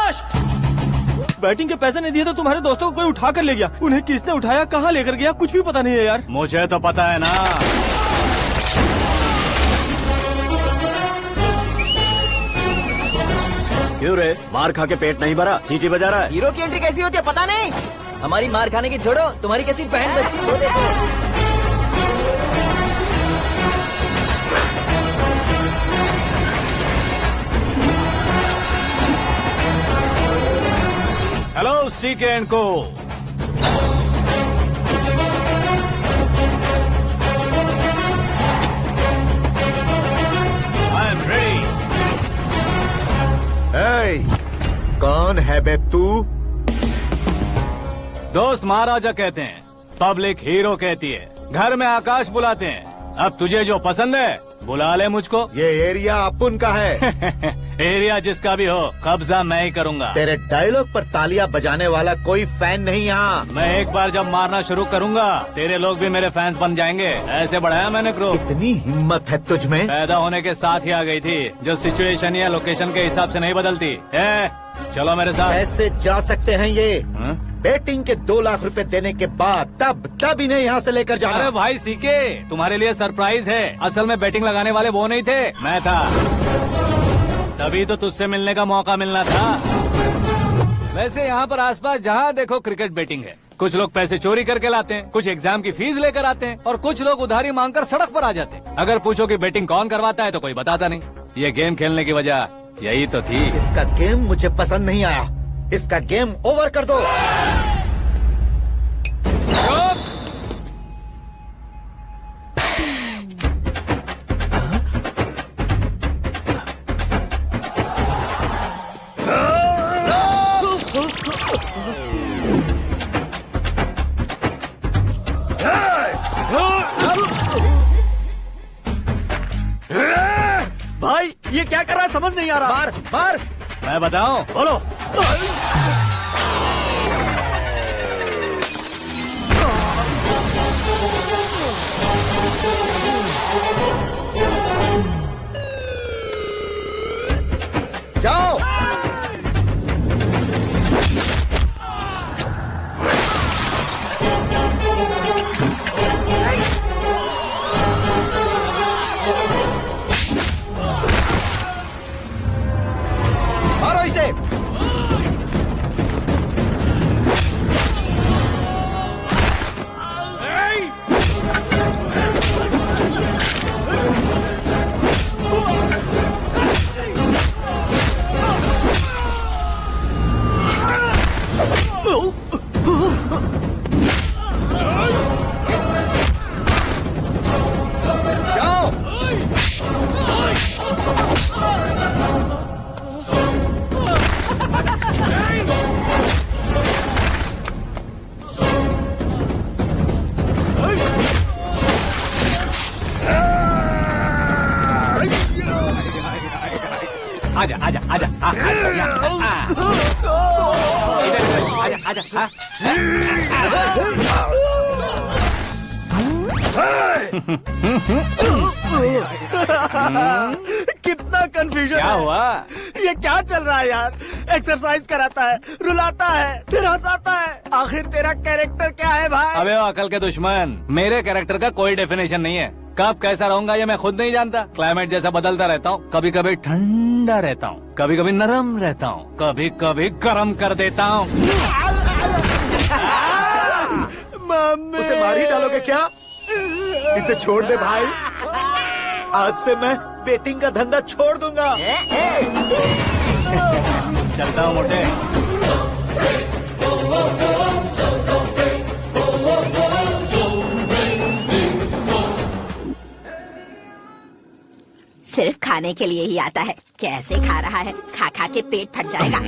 आकाश, batting के पैसे नहीं दिए तो तुम्हारे दोस्तों को कोई उठा कर ले गया। उन्हें किसने उठाया, कहाँ लेकर गया, कुछ भी पता नहीं है यार। मुझे तो पता है ना। क्यों रे, मार खा के पेट नहीं भरा, सीटी बजा रहा है? हीरो की एंट्री कैसी होती है पता नहीं। हमारी मार खाने की छोड़ो, तुम्हारी कैसी बहन बचती है वो देखो। हेलो सीके एंड को। I am ready. कौन है बे तू? दोस्त महाराजा कहते हैं, पब्लिक हीरो कहती है, घर में आकाश बुलाते हैं। अब तुझे जो पसंद है बुला ले मुझको। ये एरिया अपुन का है। एरिया जिसका भी हो, कब्जा मैं ही करूंगा। तेरे डायलॉग पर तालियां बजाने वाला कोई फैन नहीं यहाँ। मैं एक बार जब मारना शुरू करूंगा, तेरे लोग भी मेरे फैंस बन जाएंगे। ऐसे बढ़ाया मैंने ग्रुप। इतनी हिम्मत है तुझ में? पैदा होने के साथ ही आ गई थी, जो सिचुएशन या लोकेशन के हिसाब से नहीं बदलती। चलो मेरे साथ। कैसे जा सकते हैं ये? हाँ? बेटिंग के 2 लाख रुपए देने के बाद तब इन्हें यहाँ से लेकर जाना। अरे भाई सीके, तुम्हारे लिए सरप्राइज है। असल में बैटिंग लगाने वाले वो नहीं थे, मैं था। तभी तो तुझसे मिलने का मौका मिलना था। वैसे यहाँ पर आसपास जहाँ देखो क्रिकेट बैटिंग है। कुछ लोग पैसे चोरी करके लाते हैं, कुछ एग्जाम की फीस लेकर आते हैं, और कुछ लोग उधारी मांगकर सड़क पर आ जाते हैं। अगर पूछो कि बैटिंग कौन करवाता है तो कोई बताता नहीं। ये गेम खेलने की वजह यही तो थी। इसका गेम मुझे पसंद नहीं आया। इसका गेम ओवर कर दो। भाई ये क्या कर रहा है, समझ नहीं आ रहा। मार मार। मैं बताऊं? बोलो। जाओ। मारो इसे। जाओ। आजा आजा आजा आजा आजा आजा। कितना कंफ्यूजन क्या है। हुआ? ये क्या चल रहा है यार? एक्सरसाइज कराता है, रुलाता है, फिर हंसाता है। आखिर तेरा कैरेक्टर क्या है भाई? अबे वो अकल के दुश्मन, मेरे कैरेक्टर का कोई डेफिनेशन नहीं है। कब कैसा रहूंगा ये मैं खुद नहीं जानता। क्लाइमेट जैसा बदलता रहता हूँ। कभी कभी ठंडा रहता हूँ, कभी कभी नरम रहता हूँ, कभी कभी गर्म कर देता हूँ। मम्मी, उसे मार ही डालोगे क्या? इसे छोड़ दे भाई। आज से मैं बेटिंग का धंधा छोड़ दूंगा। चलता हूँ मोटे। सिर्फ खाने के लिए ही आता है। कैसे खा रहा है, खा खा के पेट फट जाएगा।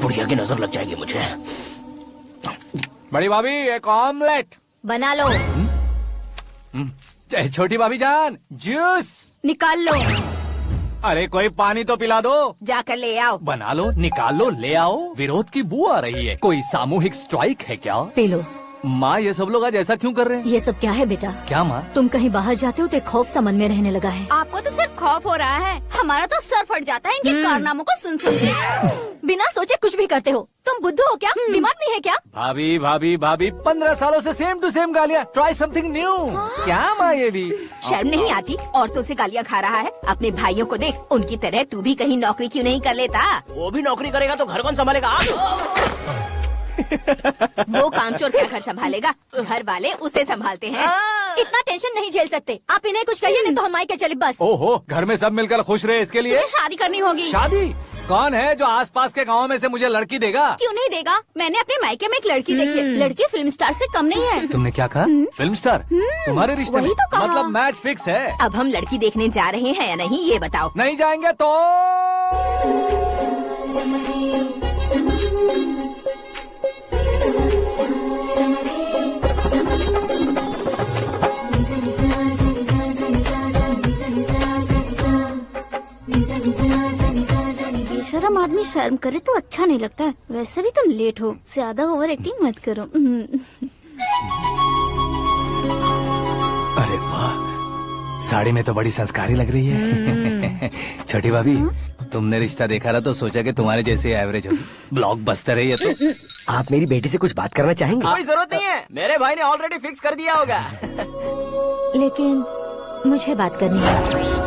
बुढ़िया की नजर लग जाएगी मुझे। बड़ी भाभी एक ऑमलेट बना लो। छोटी भाभी जान जूस निकाल लो। अरे कोई पानी तो पिला दो। जाकर ले आओ। बना लो, निकाल लो, ले आओ। विरोध की बू आ रही है। कोई सामूहिक स्ट्राइक है क्या? P low. माँ ये सब लोग आज ऐसा क्यों कर रहे हैं? ये सब क्या है बेटा? क्या माँ? तुम कहीं बाहर जाते हो तो एक खौफ सा मन में रहने लगा है। आपको तो सिर्फ खौफ हो रहा है, हमारा तो सर फट जाता है इनके कारनामों को सुन सुन के। बिना सोचे कुछ भी करते हो। तुम बुद्धू हो क्या? दिमाग नहीं है क्या? भाभी भाभी भाभी 15 सालों से सेम टू सेम गालियाँ। Try something new. क्या माँ ये भी? शर्म नहीं आती? औरतों से गालियाँ खा रहा है। अपने भाइयों को देख, उनकी तरह तू भी कहीं नौकरी क्यों नहीं कर लेता? वो भी नौकरी करेगा तो घर कौन संभालेगा? आप वो कामचोर क्या घर संभालेगा? घर वाले उसे संभालते हैं। इतना टेंशन नहीं झेल सकते। आप इन्हें कुछ कहिए नहीं तो हम मायके चले बस। ओहो, घर में सब मिलकर खुश रहे इसके लिए। तुम्हें शादी करनी होगी। शादी? कौन है जो आसपास के गाँव में से मुझे लड़की देगा? क्यों नहीं देगा? मैंने अपने मायके में एक लड़की देखी है। लड़की फिल्म स्टार से कम नहीं है। तुमने क्या कहा? Film star? तुम्हारे रिश्ते में? वही तो कहा। मतलब मैच फिक्स है? अब हम लड़की देखने जा रहे हैं या नहीं, ये बताओ। नहीं जाएंगे तो? बेशरम आदमी शर्म करे तो अच्छा नहीं लगता है। वैसे भी तुम लेट हो, ज्यादा ओवर एक्टिंग मत करो। अरे वाह, साड़ी में तो बड़ी संस्कारी लग रही है। छोटी भाभी, तुमने रिश्ता देखा ना तो सोचा कि तुम्हारे जैसे एवरेज होगी। ब्लॉकबस्टर है ये तो। आप मेरी बेटी से कुछ बात करना चाहेंगे? कोई जरूरत नहीं है, मेरे भाई ने ऑलरेडी फिक्स कर दिया होगा। लेकिन मुझे बात करनी है।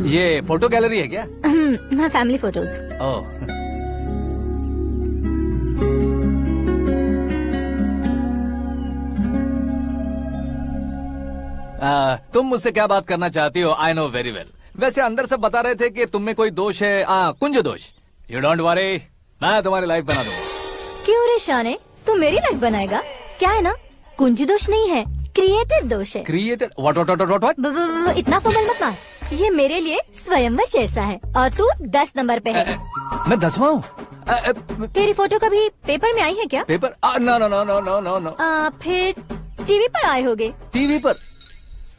ये फोटो गैलरी है क्या? मैं फैमिली फोटोज। ओह, तुम मुझसे क्या बात करना चाहती हो? I know very well. वैसे अंदर सब बता रहे थे कि तुम में कोई दोष है, कुंज दोष। यू डोंट वरी, मैं तुम्हारी लाइफ बना दूंगा। क्यों रे शाने, तू मेरी लाइफ बनाएगा? क्या है ना, कुंज दोष नहीं है, क्रिएटेड दोष है। क्रिएटेड? व्हाट? इतना फॉर्मल मत मार। ये मेरे लिए स्वयंवर जैसा है और तू 10 नंबर पे है। मैं 10वां हूँ? तेरी फोटो कभी पेपर में आई है क्या? Paper? No no no no no no no. फिर टीवी पर आए होगे। टीवी पर?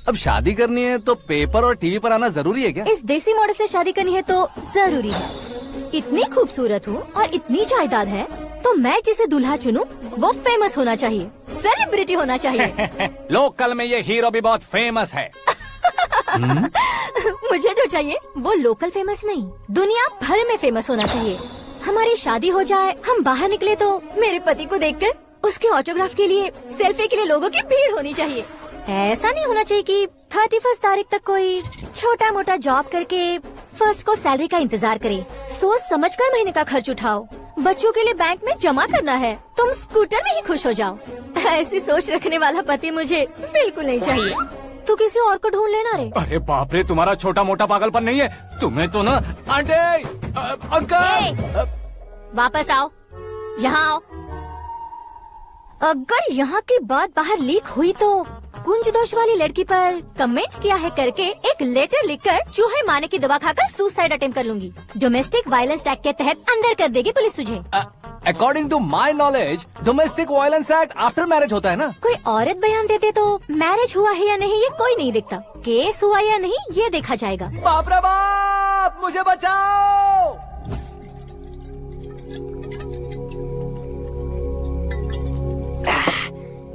अब शादी करनी है तो पेपर और टीवी पर आना जरूरी है क्या? इस देसी मॉडल से शादी करनी है तो जरूरी है। इतनी खूबसूरत हूँ और इतनी जायदाद है तो मैं जिसे दूल्हा चुनूं वो फेमस होना चाहिए, सेलिब्रिटी होना चाहिए। लोकल में ये हीरो भी बहुत फेमस है। मुझे जो चाहिए वो लोकल फेमस नहीं, दुनिया भर में फेमस होना चाहिए। हमारी शादी हो जाए, हम बाहर निकले तो मेरे पति को देखकर उसके ऑटोग्राफ के लिए, सेल्फी के लिए लोगों की भीड़ होनी चाहिए। ऐसा नहीं होना चाहिए कि 31 तारीख तक कोई छोटा मोटा जॉब करके फर्स्ट को सैलरी का इंतजार करे। सोच समझकर महीने का खर्च उठाओ। बच्चों के लिए बैंक में जमा करना है, तुम स्कूटर में ही खुश हो जाओ। ऐसी सोच रखने वाला पति मुझे बिल्कुल नहीं चाहिए। तू किसी और को ढूंढ लेना रे। अरे बाप रे, तुम्हारा छोटा मोटा पागलपन नहीं है? तुम्हें तो ना आंटी, अंकल। वापस आओ, यहाँ आओ। अगर यहाँ की बात बाहर लीक हुई तो कुंज दोष वाली लड़की पर कमेंट किया है करके एक लेटर लिखकर चूहे मारने की दवा खाकर सुसाइड अटेम्प्ट कर लूंगी। डोमेस्टिक वायलेंस एक्ट के तहत अंदर कर देगी पुलिस तुझे। According to my knowledge domestic violence act after marriage होता है ना? कोई औरत बयान देते तो मैरिज हुआ है या नहीं ये कोई नहीं दिखता, केस हुआ या नहीं ये देखा जाएगा। बाप रे बाप, मुझे बचाओ।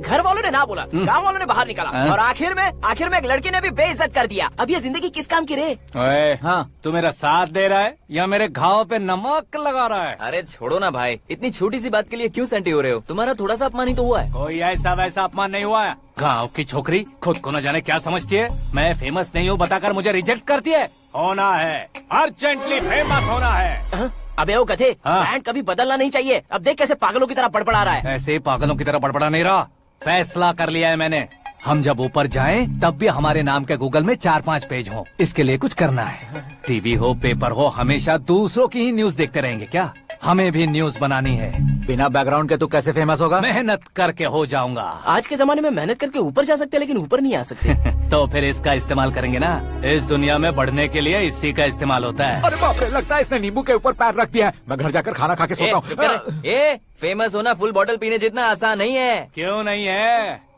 घर वालों ने ना बोला, गांव वालों ने बाहर निकाला और आखिर में एक लड़की ने भी बेइज्जत कर दिया। अब ये जिंदगी किस काम की रे? ओए, हाँ, तू मेरा साथ दे रहा है या मेरे घाव पे नमक लगा रहा है? अरे छोड़ो ना भाई, इतनी छोटी सी बात के लिए क्यों सेंटी हो रहे हो? तुम्हारा थोड़ा सा अपमान ही तो हुआ है। कोई ऐसा वैसा अपमान नहीं हुआ है। गाँव की छोकरी खुद को न जाने क्या समझती है। मैं फेमस नहीं हूँ बताकर मुझे रिजेक्ट करती है। होना है, अर्जेंटली फेमस होना है। अबे ओ गधे, हाँ। ब्रांड कभी बदलना नहीं चाहिए। अब देख कैसे पागलों की तरह बड़बड़ा रहा है। ऐसे पागलों की तरह बड़बड़ा नहीं रहा, फैसला कर लिया है मैंने। हम जब ऊपर जाएं तब भी हमारे नाम के गूगल में 4-5 पेज हो। इसके लिए कुछ करना है। टीवी हो, पेपर हो, हमेशा दूसरों की ही न्यूज देखते रहेंगे क्या? हमें भी न्यूज बनानी है। बिना बैकग्राउंड के तू कैसे फेमस होगा? मेहनत करके हो जाऊंगा। आज के जमाने में मेहनत करके ऊपर जा सकते हैं लेकिन ऊपर नहीं आ सकते। तो फिर इसका इस्तेमाल करेंगे ना। इस दुनिया में बढ़ने के लिए इसी का इस्तेमाल होता है। अरे बाप रे, लगता है इसने नींबू के ऊपर पैर रख दिया है। मैं घर जाकर खाना खा के सोता हूँ। ए, फेमस होना फुल बॉटल पीने जितना आसान नहीं है। क्यों नहीं है?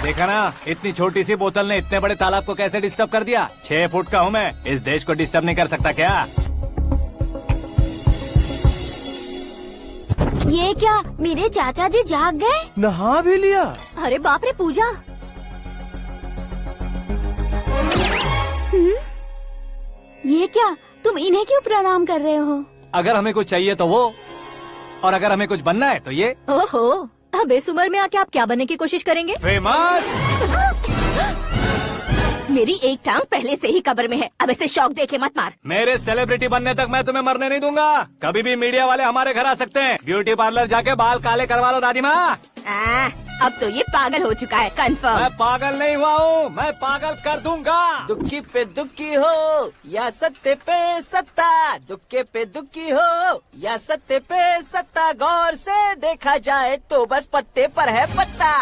देखा ना, इतनी छोटी सी बोतल ने इतने बड़े तालाब को कैसे डिस्टर्ब कर दिया। 6 फुट का हूँ मैं, इस देश को डिस्टर्ब नहीं कर सकता क्या? ये क्या, मेरे चाचा जी जाग गए? नहा भी लिया। अरे बाप रे पूजा, ये क्या, तुम इन्हें क्यों प्रणाम कर रहे हो? अगर हमें कुछ चाहिए तो वो, और अगर हमें कुछ बनना है तो ये। ओहो, अब इस उम्र में आके आप क्या बनने की कोशिश करेंगे? फेमस। मेरी एक टांग पहले से ही कब्र में है, अब ऐसे शौक देखे मत मार। मेरे सेलिब्रिटी बनने तक मैं तुम्हें मरने नहीं दूंगा। कभी भी मीडिया वाले हमारे घर आ सकते हैं। ब्यूटी पार्लर जाके बाल काले करवा लो दादी माँ। अब तो ये पागल हो चुका है, कंफर्म। मैं पागल नहीं हुआ हूँ, मैं पागल कर दूंगा। दुखी पे दुखी हो या सत्य पे सत्ता, दुखे पे दुखी हो या सत्य पे सत्ता, गौर से देखा जाए तो बस पत्ते पर है पत्ता।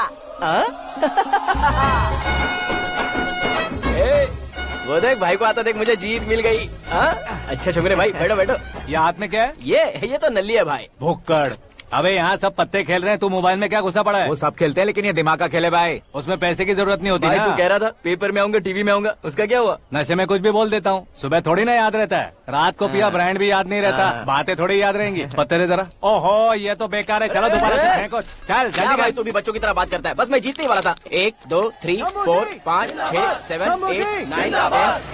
वो देख भाई को आता देख, मुझे जीत मिल गई। अच्छा शुक्र है भाई, बैठो बैठो। ये हाथ में क्या है? ये तो नल्ली है भाई। भुक्कड़। अबे यहाँ सब पत्ते खेल रहे हैं, तू मोबाइल में क्या घुसा पड़ा है? वो सब खेलते हैं लेकिन ये दिमाग का खेल है भाई। उसमें पैसे की जरूरत नहीं होती भाई ना। तू कह रहा था पेपर में आऊंगा, टीवी में आऊंगा, उसका क्या हुआ? नशे में कुछ भी बोल देता हूँ, सुबह थोड़ी ना याद रहता है। रात को पिया ब्रांड भी याद नहीं रहता, बातें थोड़ी याद रहेंगी। पत्ते दे जरा। ओहो ये तो बेकार है, चलो दोबारा से फेंको। चल क्या जल्दी भाई कर। तू भी बच्चों की तरह बात करता है। बस मैं जीतने ही वाला था। 1 2 3 4 5 6 7 8 9 10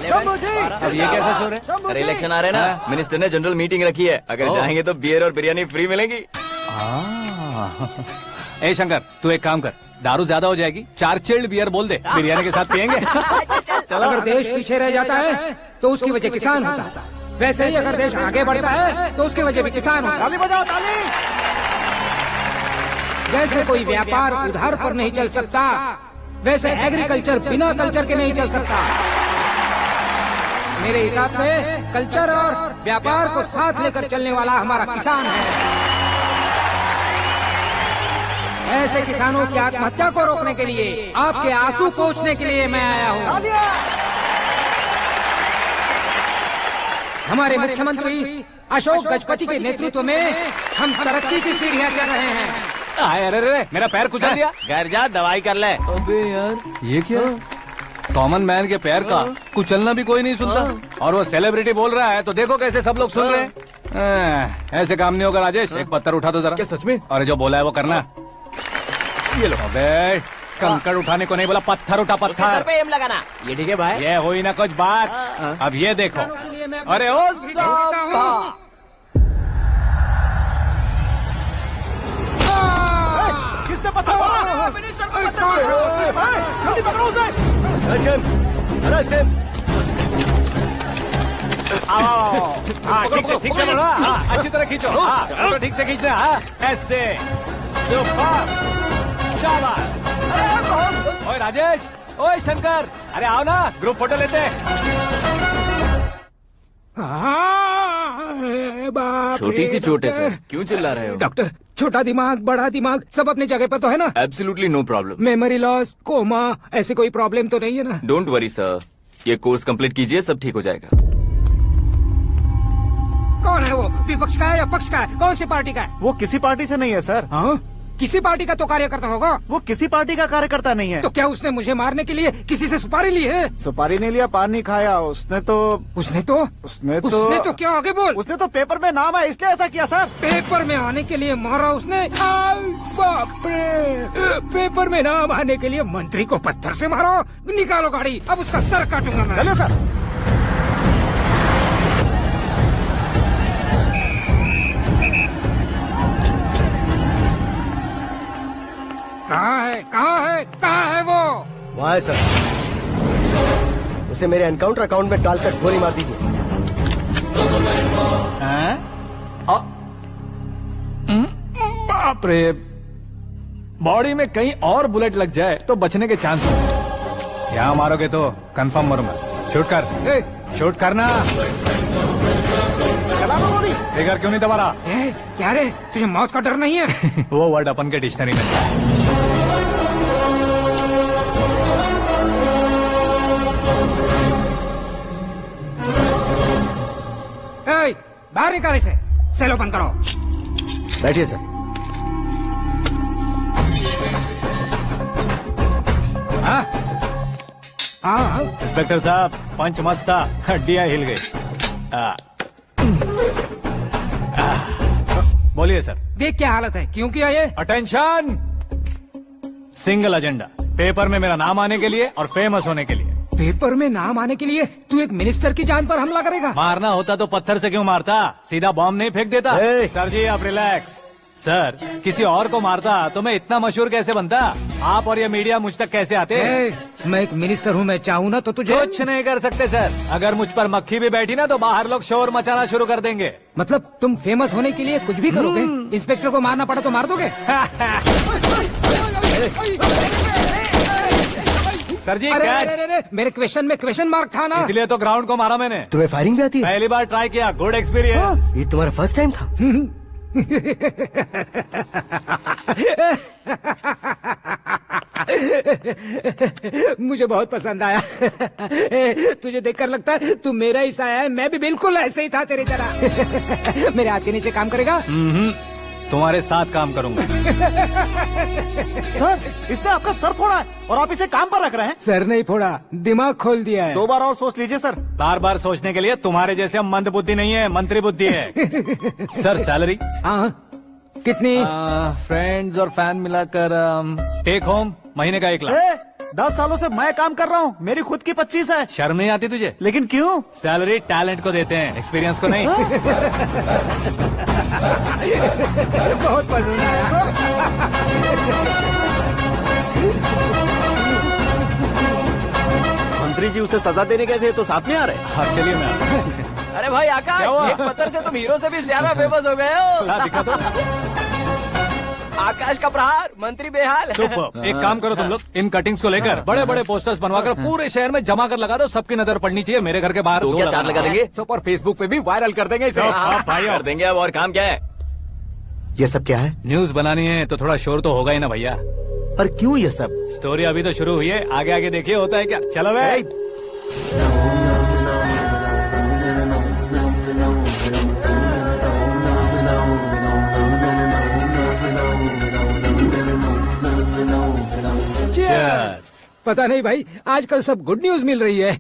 11 अब ये कैसे सो रहे? अरे इलेक्शन आ रहे हैं ना, मिनिस्टर ने जनरल मीटिंग रखी है, अगर जाएंगे तो बियर और बिरयानी फ्री मिलेगी। ए शंकर, तू एक काम कर, दारू ज्यादा हो जाएगी, 4 चिल्ड बियर बोल दे, बिरयानी के साथ पियेंगे। चलो। अगर देश पीछे रह जाता है तो उसकी वजह किसान होता है, वैसे ही अगर देश आगे बढ़ता है तो उसकी वजह भी किसान होता है। ताली बजाओ, ताली। जैसे कोई व्यापार उधार पर नहीं चल सकता, वैसे एग्रीकल्चर बिना कल्चर के नहीं चल सकता। मेरे हिसाब से कल्चर और व्यापार को साथ लेकर चलने वाला हमारा किसान है। ऐसे किसानों की आत्महत्या को रोकने के लिए, आपके आंसू पोंछने के लिए मैं आया हूँ। हमारे मुख्यमंत्री अशोक गजपति के नेतृत्व में हम तरक्की की सीढ़ियाँ चढ़ रहे हैं। अरे अरे मेरा पैर कुचल दिया। घर जा, दवाई कर ले। अबे यार ये क्या? कॉमन मैन के पैर का कुचलना भी कोई नहीं सुनता, और वो सेलिब्रिटी बोल रहा है तो देखो कैसे सब लोग सुन रहे हैं। ऐसे काम नहीं होगा राजेश, एक पत्थर उठा दो जरा। क्या सच में? और जो बोला है वो करना। ये लो। अबे कंकड़ उठाने को नहीं बोला, पत्थर उठा, उसके सर पत्थर। पे एम लगाना। ये ठीक है भाई। ये हुई ना कुछ बात। अब ये देखो। अरे ओ साहब, किसने पत्थर मारा? मिनिस्टर को पत्थर मारा। जल्दी पकड़ो उसे। हाँ ठीक से बोलो। हाँ, अच्छी तरह खींचो। हाँ तो ठीक से खींचना। हाँ ऐसे। सुपर। शाबाश। ओए राजेश, ओए शंकर, अरे आओ ना, ग्रुप फोटो लेते हैं। छोटी सी चोट है सर, क्यों चिल्ला रहे हो? डॉक्टर, छोटा दिमाग बड़ा दिमाग सब अपनी जगह पर तो है ना? Absolutely no problem. Memory loss, coma, ऐसी कोई प्रॉब्लम तो नहीं है ना? डोंट वरी सर, ये कोर्स कंप्लीट कीजिए, सब ठीक हो जाएगा। कौन है वो? विपक्ष का है या पक्ष का है? कौन सी पार्टी का है? वो किसी पार्टी से नहीं है सर। हाँ? किसी पार्टी का तो कार्यकर्ता होगा। वो किसी पार्टी का कार्यकर्ता नहीं है। तो क्या उसने मुझे मारने के लिए किसी से सुपारी ली है? सुपारी नहीं लिया, पान नहीं खाया। उसने तो क्या आगे बोल? उसने तो पेपर में नाम है इसलिए ऐसा किया सर। पेपर में आने के लिए मारा उसने? बाप रे! पेपर में नाम आने के लिए मंत्री को पत्थर से मारो? निकालो गाड़ी, अब उसका सर काटूंगा मैं। चलो सर। कहाँ है वो? वहाँ है सर, उसे मेरे एनकाउंटर अकाउंट में डालकर गोली मार दीजिए। बाप रे, बॉडी में कहीं और बुलेट लग जाए तो बचने के चांस हो। यहाँ मारोगे तो कंफर्म मरूंगा। शूट कर, शूट करना। फिगर क्यों नहीं दबा रहा? क्या रे, तुझे मौत का डर नहीं है? वो वर्ड अपन के डिक्शनरी में है। बाहर निकाल इसे, सेल ओपन करो। बैठिए सर। हाँ इंस्पेक्टर साहब, पंच मस्त था, हड्डियां हिल गई। बोलिए सर। देख क्या हालत है, क्यों किया ये? अटेंशन, सिंगल एजेंडा, पेपर में मेरा नाम आने के लिए और फेमस होने के लिए। पेपर में नाम आने के लिए तू एक मिनिस्टर की जान पर हमला करेगा? मारना होता तो पत्थर से क्यों मारता, सीधा बॉम्ब नहीं फेंक देता। सर जी आप रिलैक्स। सर, किसी और को मारता तो मैं इतना मशहूर कैसे बनता? आप और ये मीडिया मुझ तक कैसे आते? मैं एक मिनिस्टर हूँ, मैं चाहूँ ना तो तुझे कुछ नहीं कर सकते सर। अगर मुझ पर मक्खी भी बैठी ना तो बाहर लोग शोर मचाना शुरू कर देंगे। मतलब तुम फेमस होने के लिए कुछ भी करोगे? इंस्पेक्टर को मारना पड़ा तो मार दोगे? सर जी कैच। मेरे क्वेश्चन में क्वेश्चन मार्क था ना, इसलिए तो ग्राउंड को मारा मैंने। तुम्हें फायरिंग भी आती है? पहली बार ट्राई किया, गुड एक्सपीरियंस। ये तुम्हारा फर्स्ट टाइम था? मुझे बहुत पसंद आया। तुझे देखकर लगता है तू मेरा ही साया है। मैं भी बिल्कुल ऐसे ही था तेरी तरह। मेरे हाथ के नीचे काम करेगा? तुम्हारे साथ काम करूंगा। सर, इसने आपका सर फोड़ा है और आप इसे काम पर रख रहे हैं। सर नहीं फोड़ा, दिमाग खोल दिया है। 2 बार और सोच लीजिए सर। बार बार सोचने के लिए तुम्हारे जैसे मंद बुद्धि नहीं है, मंत्री बुद्धि है। Sir salary? हाँ कितनी? फ्रेंड्स और फैन मिलाकर टेक होम महीने का 1 लाख। 10 सालों से मैं काम कर रहा हूँ, मेरी खुद की 25 है। शर्म नहीं आती तुझे? लेकिन क्यों? सैलरी टैलेंट को देते हैं, एक्सपीरियंस को नहीं। बहुत पसंद आया। मंत्री जी उसे सजा देने गए थे तो साथ में आ रहे। हाँ चलिए मैं आता हूं। अरे भाई आकाश, एक पत्थर से तुम हीरो से भी ज्यादा फेमस हो गए हो। दिखा दो। आकाश का प्रहार, मंत्री बेहाल। सुपर। एक काम करो तुम लोग, इन कटिंग्स को लेकर बड़े बड़े पोस्टर्स बनवाकर पूरे शहर में जमा कर लगा दो। सबकी नजर पड़नी चाहिए मेरे घर के बाहर। तो क्या 4 लगा देंगे? सुपर, फेसबुक पे भी वायरल कर देंगे इसे। भाई कर देंगे। अब और काम क्या है? ये सब क्या है? न्यूज बनानी है तो थोड़ा शोर तो होगा ही ना भैया। पर क्यों ये सब? स्टोरी अभी तो शुरू हुई है, आगे आगे देखिए होता है क्या। चलो भाई। पता नहीं भाई, आजकल सब गुड न्यूज मिल रही है।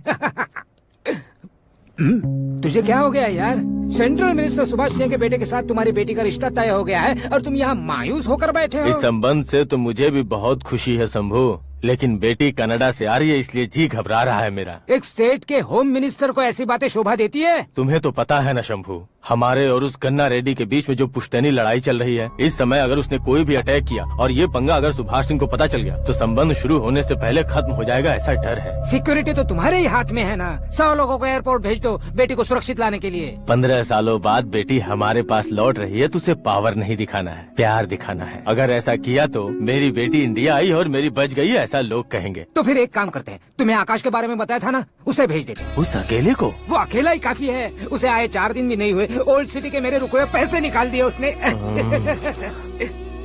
तुझे क्या हो गया यार? सेंट्रल मिनिस्टर सुभाष सिंह के बेटे के साथ तुम्हारी बेटी का रिश्ता तय हो गया है और तुम यहाँ मायूस होकर बैठे हो। इस संबंध से तो मुझे भी बहुत खुशी है शंभू, लेकिन बेटी कनाडा से आ रही है इसलिए जी घबरा रहा है मेरा। एक स्टेट के होम मिनिस्टर को ऐसी बातें शोभा देती है? तुम्हें तो पता है ना शंभू, हमारे और उस गन्ना रेड्डी के बीच में जो पुश्तैनी लड़ाई चल रही है, इस समय अगर उसने कोई भी अटैक किया और ये पंगा अगर सुभाष सिंह को पता चल गया तो संबंध शुरू होने से पहले खत्म हो जाएगा, ऐसा डर है। सिक्योरिटी तो तुम्हारे ही हाथ में है ना। 100 लोगों को एयरपोर्ट भेज दो बेटी को सुरक्षित लाने के लिए। 15 सालों बाद बेटी हमारे पास लौट रही है तो उसे पावर नहीं दिखाना है, प्यार दिखाना है। अगर ऐसा किया तो मेरी बेटी इंडिया आई और मेरी बच गई, ऐसा लोग कहेंगे। तो फिर एक काम करते हैं, तुम्हें आकाश के बारे में बताया था ना, उसे भेज देते। उस अकेले को? वो अकेला ही काफी है। उसे आए 4 दिन भी नहीं हुए, ओल्ड सिटी के मेरे रुके हुए पैसे निकाल दिए उसने।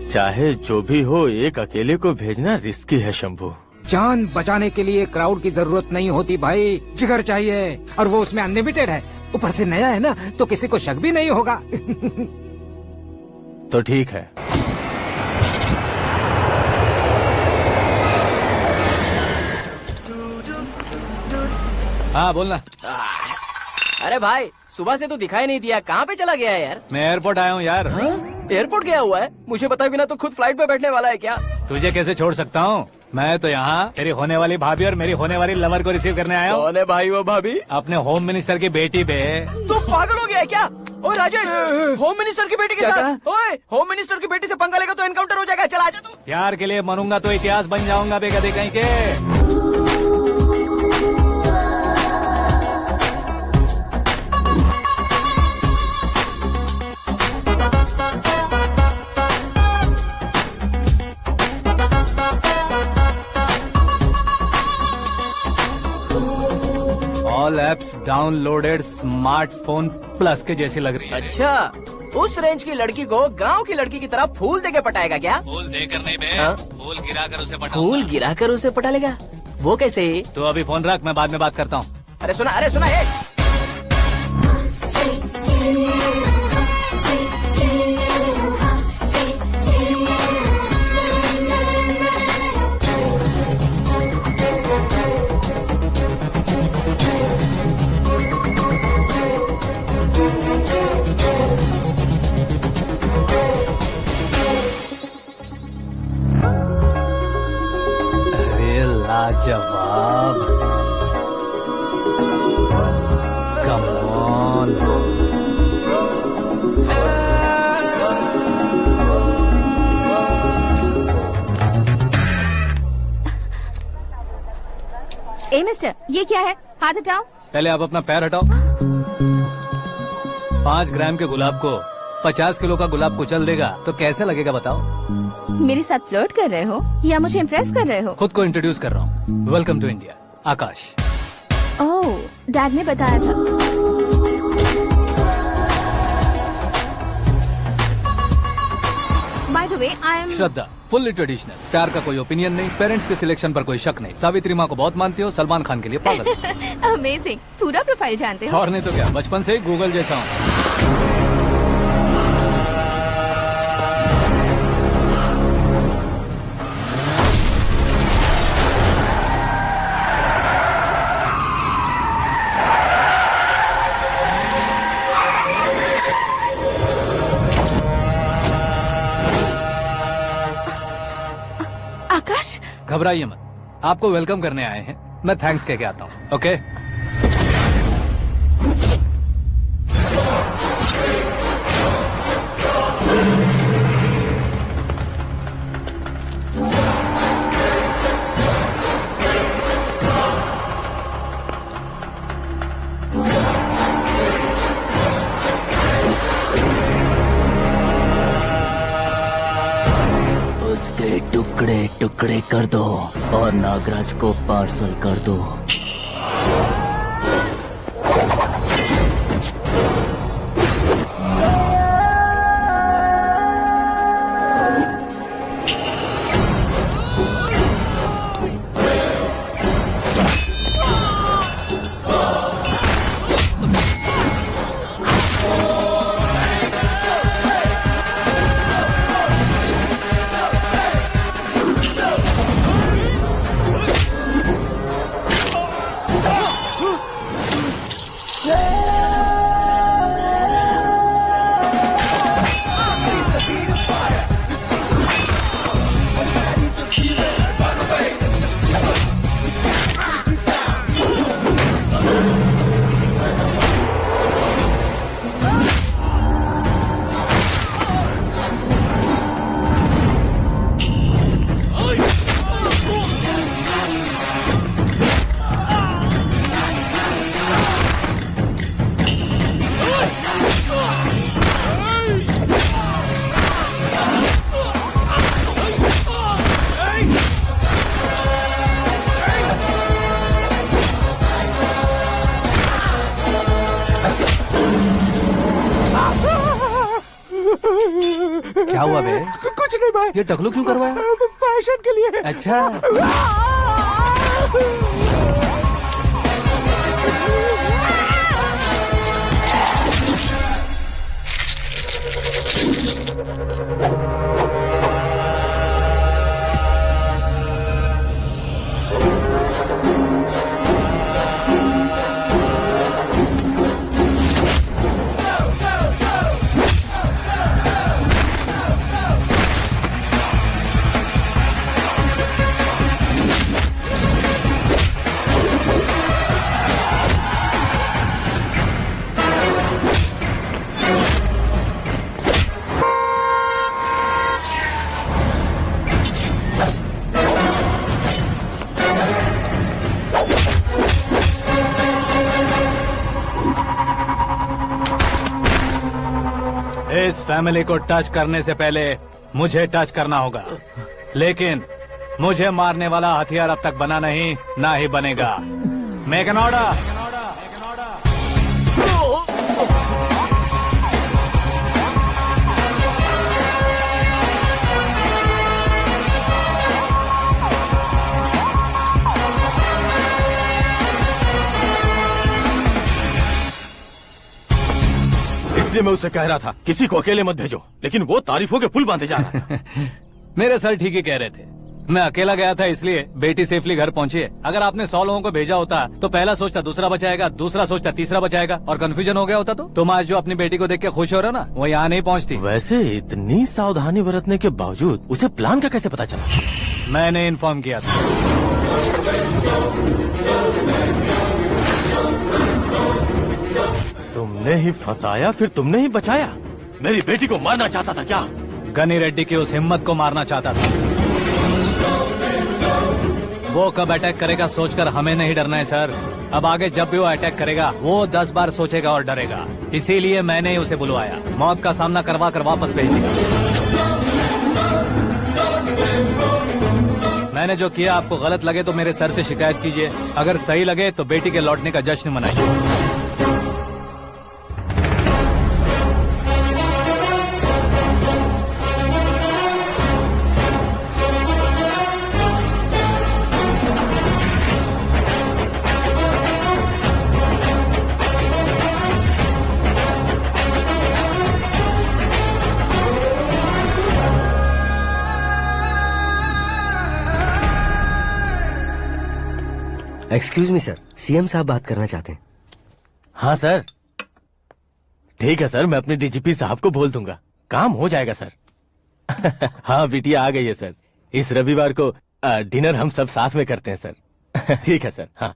चाहे जो भी हो, एक अकेले को भेजना रिस्की है शंभू। जान बचाने के लिए क्राउड की जरूरत नहीं होती भाई, जिगर चाहिए, और वो उसमें अनलिमिटेड है। ऊपर से नया है ना तो किसी को शक भी नहीं होगा। तो ठीक है। हाँ बोलना। अरे भाई, सुबह से तो दिखाई नहीं दिया, कहाँ पे चला गया है यार? मैं एयरपोर्ट आया हूँ यार। एयरपोर्ट गया हुआ है? मुझे बताए बिना तो खुद फ्लाइट पे बैठने वाला है क्या? तुझे कैसे छोड़ सकता हूँ? मैं तो यहाँ तेरी होने वाली भाभी और मेरी होने वाली लवर को रिसीव करने आया हूँ। कौन है भाई वो भाभी? अपने होम मिनिस्टर की बेटी पे। तू पागल हो गया है क्या? ओए राजेश, होम मिनिस्टर की बेटी के साथ? ओए, होम मिनिस्टर की बेटी से पंगा लेगा तो एनकाउंटर हो जाएगा। चल आजा तू। प्यार के लिए मरूंगा तो इतिहास बन जाऊंगा बेगदे कहीं के। All apps downloaded smartphone plus के जैसी लग रही है। अच्छा, उस रेंज की लड़की को गांव की लड़की की तरह फूल देके पटाएगा क्या? फूल देकर नहीं बे, फूल गिराकर उसे पटा। फूल गिराकर उसे पटा लेगा? वो कैसे? तो अभी फोन रख, मैं बाद में बात करता हूँ। अरे सुना ये। लाजवाब। Come on. ए मिस्टर, ये क्या है? हाथ हटाओ। पहले आप अपना पैर हटाओ। 5 ग्राम के गुलाब को 50 किलो का गुलाब कुचल देगा तो कैसे लगेगा बताओ? मेरे साथ फ्लर्ट कर रहे हो या मुझे इम्प्रेस कर रहे हो? खुद को इंट्रोड्यूस कर रहा हूँ। Welcome to India, Akash. Oh, dad ने बताया था। By the way, I am Shraddha, fully traditional. प्यार का कोई ओपिनियन नहीं, पेरेंट्स के सिलेक्शन पर कोई शक नहीं। सावित्री माँ को बहुत मानती हो, सलमान खान के लिए पागल। अमेजिंग, पूरा प्रोफाइल जानते हो। और नहीं तो क्या, बचपन से ही गूगल जैसा हूँ। आकाश, घबराइए मत, आपको वेलकम करने आए हैं। मैं थैंक्स कह के आता हूँ। ओके? उसके टुकड़े टुकड़े कर दो और नागराज को पार्सल कर दो। क्या हुआ बे? कुछ नहीं भाई। ये टकलू क्यों करवाया? फैशन के लिए। अच्छा। इस फैमिली को टच करने से पहले मुझे टच करना होगा, लेकिन मुझे मारने वाला हथियार अब तक बना नहीं, ना ही बनेगा। Make an order. इसलिए मैं उससे कह रहा था किसी को अकेले मत भेजो, लेकिन वो तारीफों के पुल बांधे जा रहा है। मेरे सर ठीक ही कह रहे थे। मैं अकेला गया था इसलिए बेटी सेफली घर पहुंची है। अगर आपने 100 लोगों को भेजा होता तो पहला सोचता दूसरा बचाएगा, दूसरा सोचता तीसरा बचाएगा, और कंफ्यूजन हो गया होता तो तुम आज जो अपनी बेटी को देख के खुश हो रहे हो ना, वो यहाँ नहीं पहुँचती। वैसे इतनी सावधानी बरतने के बावजूद उसे प्लान का कैसे पता चला? मैंने इन्फॉर्म किया था। तुमने ही फंसाया, फिर तुमने ही बचाया। मेरी बेटी को मारना चाहता था क्या? गनी रेड्डी की उस हिम्मत को मारना चाहता था। वो कब अटैक करेगा सोचकर हमें नहीं डरना है सर। अब आगे जब भी वो अटैक करेगा वो 10 बार सोचेगा और डरेगा। इसीलिए मैंने ही उसे बुलवाया। मौत का सामना करवा कर वापस भेज दिया। मैंने जो किया आपको गलत लगे तो मेरे सर से शिकायत कीजिए, अगर सही लगे तो बेटी के लौटने का जश्न मनाइए। एक्सक्यूज मी सर, सीएम साहब बात करना चाहते हैं। हाँ सर, ठीक है सर, मैं अपने डीजीपी साहब को बोल दूंगा, काम हो जाएगा सर। हाँ बिटिया आ गई है सर। इस रविवार को डिनर हम सब साथ में करते हैं सर। ठीक है सर। हाँ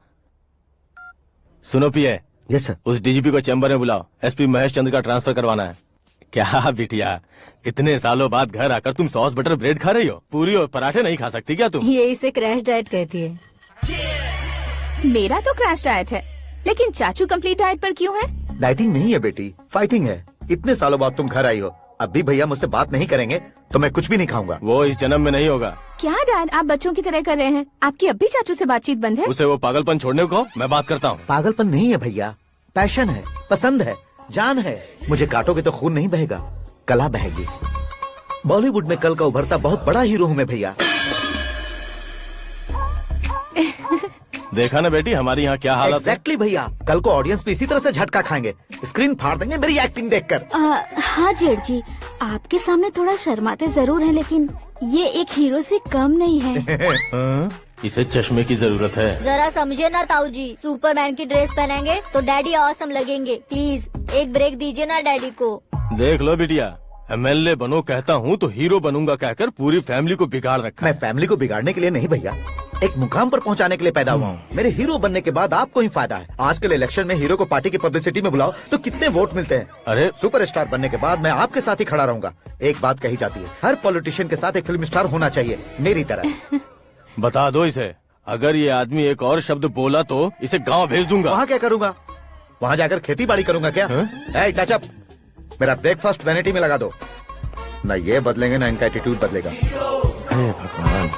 सुनो पिए। Yes sir. उस डीजीपी को चैम्बर में बुलाओ, एसपी महेश चंद्र का ट्रांसफर करवाना है। क्या बिटिया, इतने सालों बाद घर आकर तुम सॉस बटर ब्रेड खा रही हो? पूरी और पराठे नहीं खा सकती क्या तुम? ये इसे क्रैश डाइट कहती है। मेरा तो क्रैश डाइट है, लेकिन चाचू कंप्लीट डाइट पर क्यों है? डाइटिंग नहीं है बेटी, फाइटिंग है। इतने सालों बाद तुम घर आई हो, अब भी भैया मुझसे बात नहीं करेंगे तो मैं कुछ भी नहीं खाऊंगा। वो इस जन्म में नहीं होगा। क्या डैड, आप बच्चों की तरह कर रहे हैं? आपकी अब भी चाचू से बातचीत बंद है? उसे वो पागलपन छोड़ने को मैं बात करता हूँ। पागलपन नहीं है भैया, पैशन है, पसंद है, जान है। मुझे काटोगे तो खून नहीं बहेगा, कला बहेगी। बॉलीवुड में कल का उभरता बहुत बड़ा हीरो हूँ मैं भैया। देखा ना बेटी हमारी यहाँ क्या हालत है। एग्जैक्टली भैया, कल को ऑडियंस भी इसी तरह से झटका खाएंगे, स्क्रीन फाड़ देंगे मेरी एक्टिंग देखकर। हाँ जेठ जी, आपके सामने थोड़ा शर्माते जरूर हैं, लेकिन ये एक हीरो से कम नहीं है। इसे चश्मे की जरूरत है। जरा समझे ना ताऊ जी, सुपरमैन की ड्रेस पहनेंगे तो डैडी ऑसम लगेंगे। प्लीज एक ब्रेक दीजिए ना डैडी को। देख लो बिटिया, एमएलए बनो कहता हूँ तो हीरो बनूंगा कहकर पूरी फैमिली को बिगाड़ रखा। मैं फैमिली को बिगाड़ने के लिए नहीं भैया, एक मुकाम पर पहुंचाने के लिए पैदा हुआ हूँ। मेरे हीरो बनने के बाद आपको ही फायदा है। आजकल इलेक्शन में हीरो को पार्टी की पब्लिसिटी में बुलाओ तो कितने वोट मिलते हैं। अरे सुपरस्टार बनने के बाद मैं आपके साथ ही खड़ा रहूंगा। एक बात कही जाती है, हर पॉलिटिशियन के साथ एक फिल्म स्टार होना चाहिए, मेरी तरह। बता दो इसे, अगर ये आदमी एक और शब्द बोला तो इसे गाँव भेज दूंगा। वहाँ क्या करूँगा? वहाँ जाकर खेती बाड़ी करूँगा क्या? टच अप, मेरा ब्रेकफास्ट वैनिटी में लगा दो। न ये बदलेंगे न इनका एटीट्यूड बदलेगा। भगवान,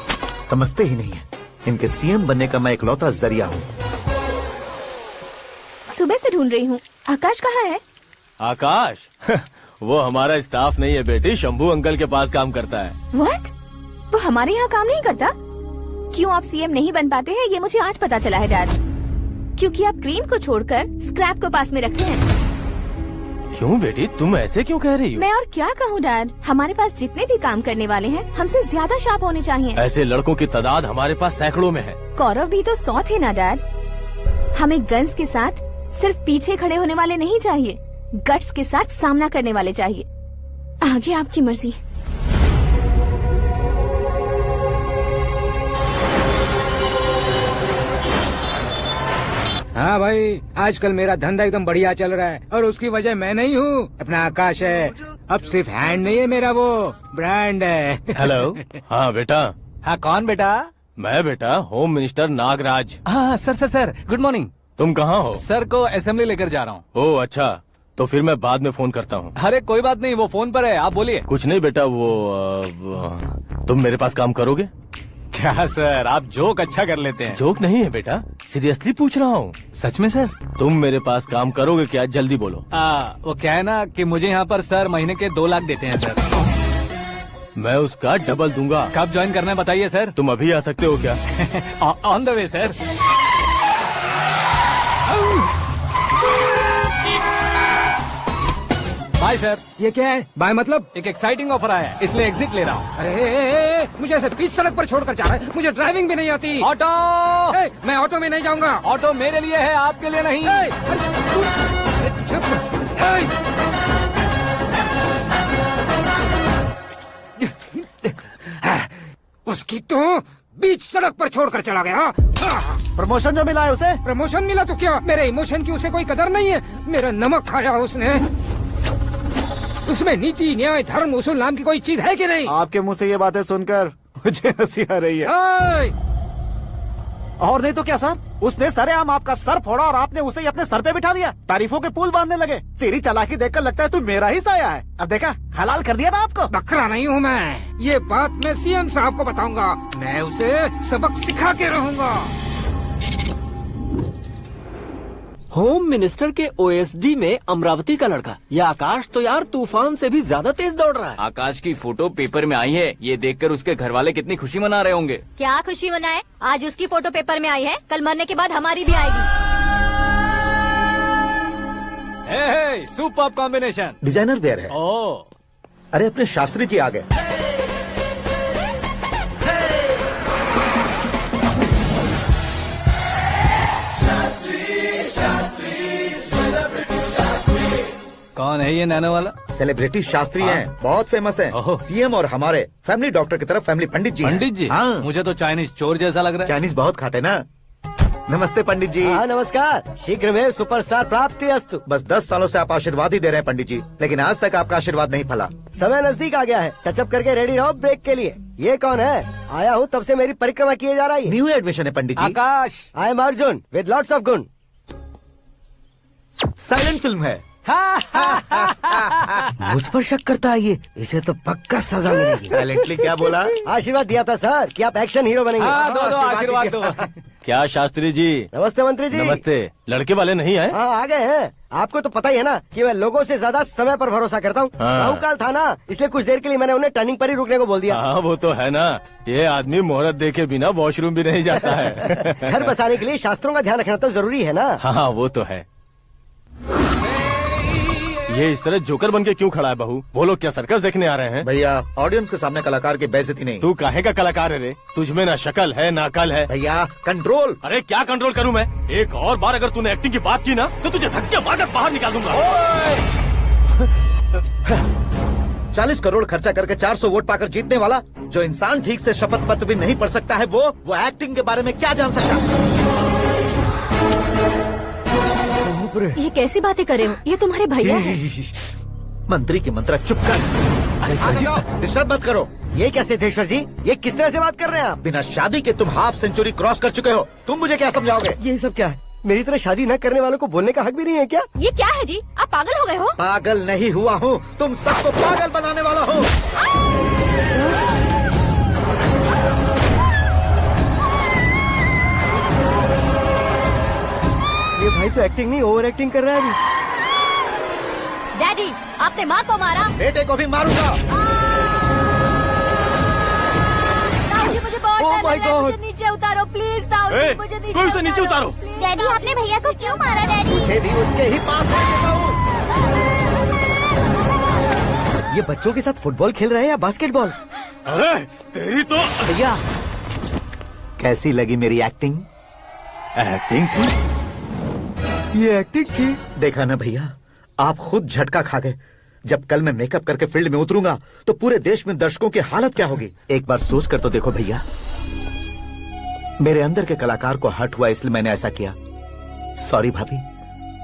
समझते ही नहीं है, इनके सीएम बनने का मैं इकलौता जरिया हूँ। सुबह से ढूंढ रही हूँ, आकाश कहाँ है? आकाश? वो हमारा स्टाफ नहीं है बेटी, शंभू अंकल के पास काम करता है। व्हाट? वो हमारे यहाँ काम नहीं करता? क्यों आप सीएम नहीं बन पाते हैं ये मुझे आज पता चला है डैड। क्योंकि आप क्रीम को छोड़कर स्क्रैप को पास में रखते हैं। क्यों बेटी, तुम ऐसे क्यों कह रही हो? मैं और क्या कहूँ डैड, हमारे पास जितने भी काम करने वाले हैं हमसे ज्यादा शार्प होने चाहिए। ऐसे लड़कों की तादाद हमारे पास सैकड़ों में है। गौरव भी तो 100 थे ना डैड। हमें गन्स के साथ सिर्फ पीछे खड़े होने वाले नहीं चाहिए, गट्स के साथ सामना करने वाले चाहिए। आगे आपकी मर्जी। हाँ भाई, आजकल मेरा धंधा एकदम बढ़िया चल रहा है और उसकी वजह मैं नहीं हूँ, अपना आकाश है। अब सिर्फ हैंड नहीं है मेरा, वो ब्रांड है। हेलो। हाँ बेटा। हाँ कौन बेटा? मैं बेटा होम मिनिस्टर नागराज। हाँ सर गुड मॉर्निंग। तुम कहाँ हो? सर को असेंबली लेकर जा रहा हूँ। ओह अच्छा, तो फिर मैं बाद में फोन करता हूँ। अरे कोई बात नहीं, वो फोन पर है, आप बोलिए। कुछ नहीं बेटा, तुम मेरे पास काम करोगे? क्या सर, आप जोक अच्छा कर लेते हैं। जोक नहीं है बेटा, सीरियसली पूछ रहा हूँ। सच में सर? तुम मेरे पास काम करोगे क्या? जल्दी बोलो। वो क्या है ना कि मुझे यहाँ पर सर महीने के 2 लाख देते हैं सर। मैं उसका डबल दूंगा। कब ज्वाइन करना है बताइए सर। तुम अभी आ सकते हो क्या? On the way sir. Bye sir. ये क्या है? बाय मतलब? एक एक्साइटिंग ऑफर आया है, इसलिए एग्जिट ले रहा हूँ। अरे मुझे ऐसे बीच सड़क पर छोड़कर जा रहा है, मुझे ड्राइविंग भी नहीं आती। ऑटो! मैं ऑटो में नहीं जाऊंगा। ऑटो मेरे लिए है, आपके लिए नहीं। उसकी तो बीच सड़क पर छोड़कर चला गया। प्रमोशन जो मिला है उसे? प्रमोशन मिला तो क्या, मेरे इमोशन की उसे कोई कदर नहीं है। मेरा नमक खाया उसने। उसमें नीति, न्याय, धर्म, उसूल नाम की कोई चीज है कि नहीं? आपके मुंह से ये बातें सुनकर मुझे हंसी आ रही है। और नहीं तो क्या सर, उसने सरेआम आपका सर फोड़ा और आपने उसे ही अपने सर पे बिठा लिया। तारीफों के पुल बांधने लगे। तेरी चालाकी देखकर लगता है तू मेरा ही साया है। अब देखा, हलाल कर दिया ना आपको। बकरा नहीं हूँ मैं। ये बात मैं सीएम साहब को बताऊंगा। मैं उसे सबक सिखा के रहूंगा। होम मिनिस्टर के ओएसडी में अमरावती का लड़का। ये आकाश तो यार तूफान से भी ज्यादा तेज दौड़ रहा है। आकाश की फोटो पेपर में आई है। ये देखकर उसके घर वाले कितनी खुशी मना रहे होंगे। क्या खुशी मनाए? आज उसकी फोटो पेपर में आई है, कल मरने के बाद हमारी भी आएगी। Superb combination. डिजाइनर वेयर है। ओह, अरे अपने शास्त्री जी आ गए। कौन है ये नैनो वाला? सेलिब्रिटी शास्त्री हैं, बहुत फेमस हैं। सीएम और हमारे फैमिली डॉक्टर की तरफ फैमिली पंडित जी हैं। पंडित जी? हाँ। मुझे तो चाइनीज चोर जैसा लग रहा है। चाइनीज बहुत खाते ना। नमस्ते पंडित जी। हाँ नमस्कार। शीघ्र में सुपरस्टार प्राप्ति अस्तु। बस 10 सालों से आप आशीर्वाद ही दे रहे हैं पंडित जी, लेकिन आज तक आपका आशीर्वाद नहीं फला। समय नजदीक आ गया है, टचअप करके रेडी रहो ब्रेक के लिए। ये कौन है? आया हूँ तब से मेरी परिक्रमा किए जा रही है। न्यू एडमिशन है Pandit ji. Akash. I am Arjun with lots of गुण। साइलेंट फिल्म है। मुझ पर शक करता है ये, इसे तो पक्का सजा मिलेगी। साइलेंटली क्या बोला? आशीर्वाद दिया था सर कि आप एक्शन हीरो बनेंगे। हाँ, दो आशीर्वाद दो। क्या शास्त्री जी? नमस्ते मंत्री जी। नमस्ते। लड़के वाले नहीं आए? हाँ आ गए हैं। आपको तो पता ही है ना कि मैं लोगों से ज्यादा समय पर भरोसा करता हूँ। हाँ। राहु काल था ना, इसलिए कुछ देर के लिए मैंने उन्हें टर्निंग पर ही रुकने को बोल दिया। हाँ वो तो है ना, ये आदमी मुहूर्त देखे बिना वॉशरूम भी नहीं जाता है। घर बसाने के लिए शास्त्रों का ध्यान रखना तो जरूरी है ना। हाँ वो तो है। ये इस तरह जोकर बन के क्यों खड़ा है बहू? वो लोग क्या सर्कस देखने आ रहे हैं? भैया ऑडियंस के सामने कलाकार की बेइज्जती नहीं। तू काहे का कलाकार है रे? तुझमें ना शक्ल है ना अकल है। भैया कंट्रोल। अरे क्या कंट्रोल करूं मैं? एक और बार अगर तूने एक्टिंग की बात की ना तो तुझे धक्के मारकर बाहर निकाल दूंगा। 40 करोड़ खर्चा करके 400 वोट पाकर जीतने वाला, जो इंसान ठीक से शपथ पत्र भी नहीं पढ़ सकता है, वो एक्टिंग के बारे में क्या जान सकता है? ये कैसी बातें कर रहे हो? ये तुम्हारे भैया हैं। मंत्री की मंत्रा चुप कर। अरे सर जी डिस्टर्ब मत करो। ये क्या सिद्धेश्वर जी, ये किस तरह से बात कर रहे हैं आप? बिना शादी के तुम हाफ सेंचुरी क्रॉस कर चुके हो। तुम मुझे क्या समझाओगे? ये सब क्या है? मेरी तरह शादी न करने वालों को बोलने का हक भी नहीं है क्या? ये क्या है जी? आप पागल हो गए हो? पागल नहीं हुआ हूँ, तुम सबको पागल बनाने वाला हूँ। ये भाई तो एक्टिंग नहीं ओवर एक्टिंग कर रहा है अभी। डैडी, आपने माँ को मारा। बेटे को भी मारूंगा। ताऊजी मुझे बहुत Oh डर my लग रहा है, God! मुझे नीचे उतारो प्लीज। ताऊजी मुझे कोई उसे नीचे उतारो। डैडी आपने भैया को क्यों मारा? डैडी मुझे भी उसके ही पास ले देता हूँ। ये बच्चों के साथ फुटबॉल खेल रहे हैं या बास्केटबॉल? अरे तेरी तो भैया कैसी लगी मेरी एक्टिंग? एक्टिंग थी। ये एक्टिंग थी। देखा ना भैया, आप खुद झटका खा गए। जब कल मैं मेकअप करके फील्ड में उतरूंगा तो पूरे देश में दर्शकों की हालत क्या होगी? एक बार सोच कर तो देखो भैया। मेरे अंदर के कलाकार को हर्ट हुआ इसलिए मैंने ऐसा किया। सॉरी भाभी।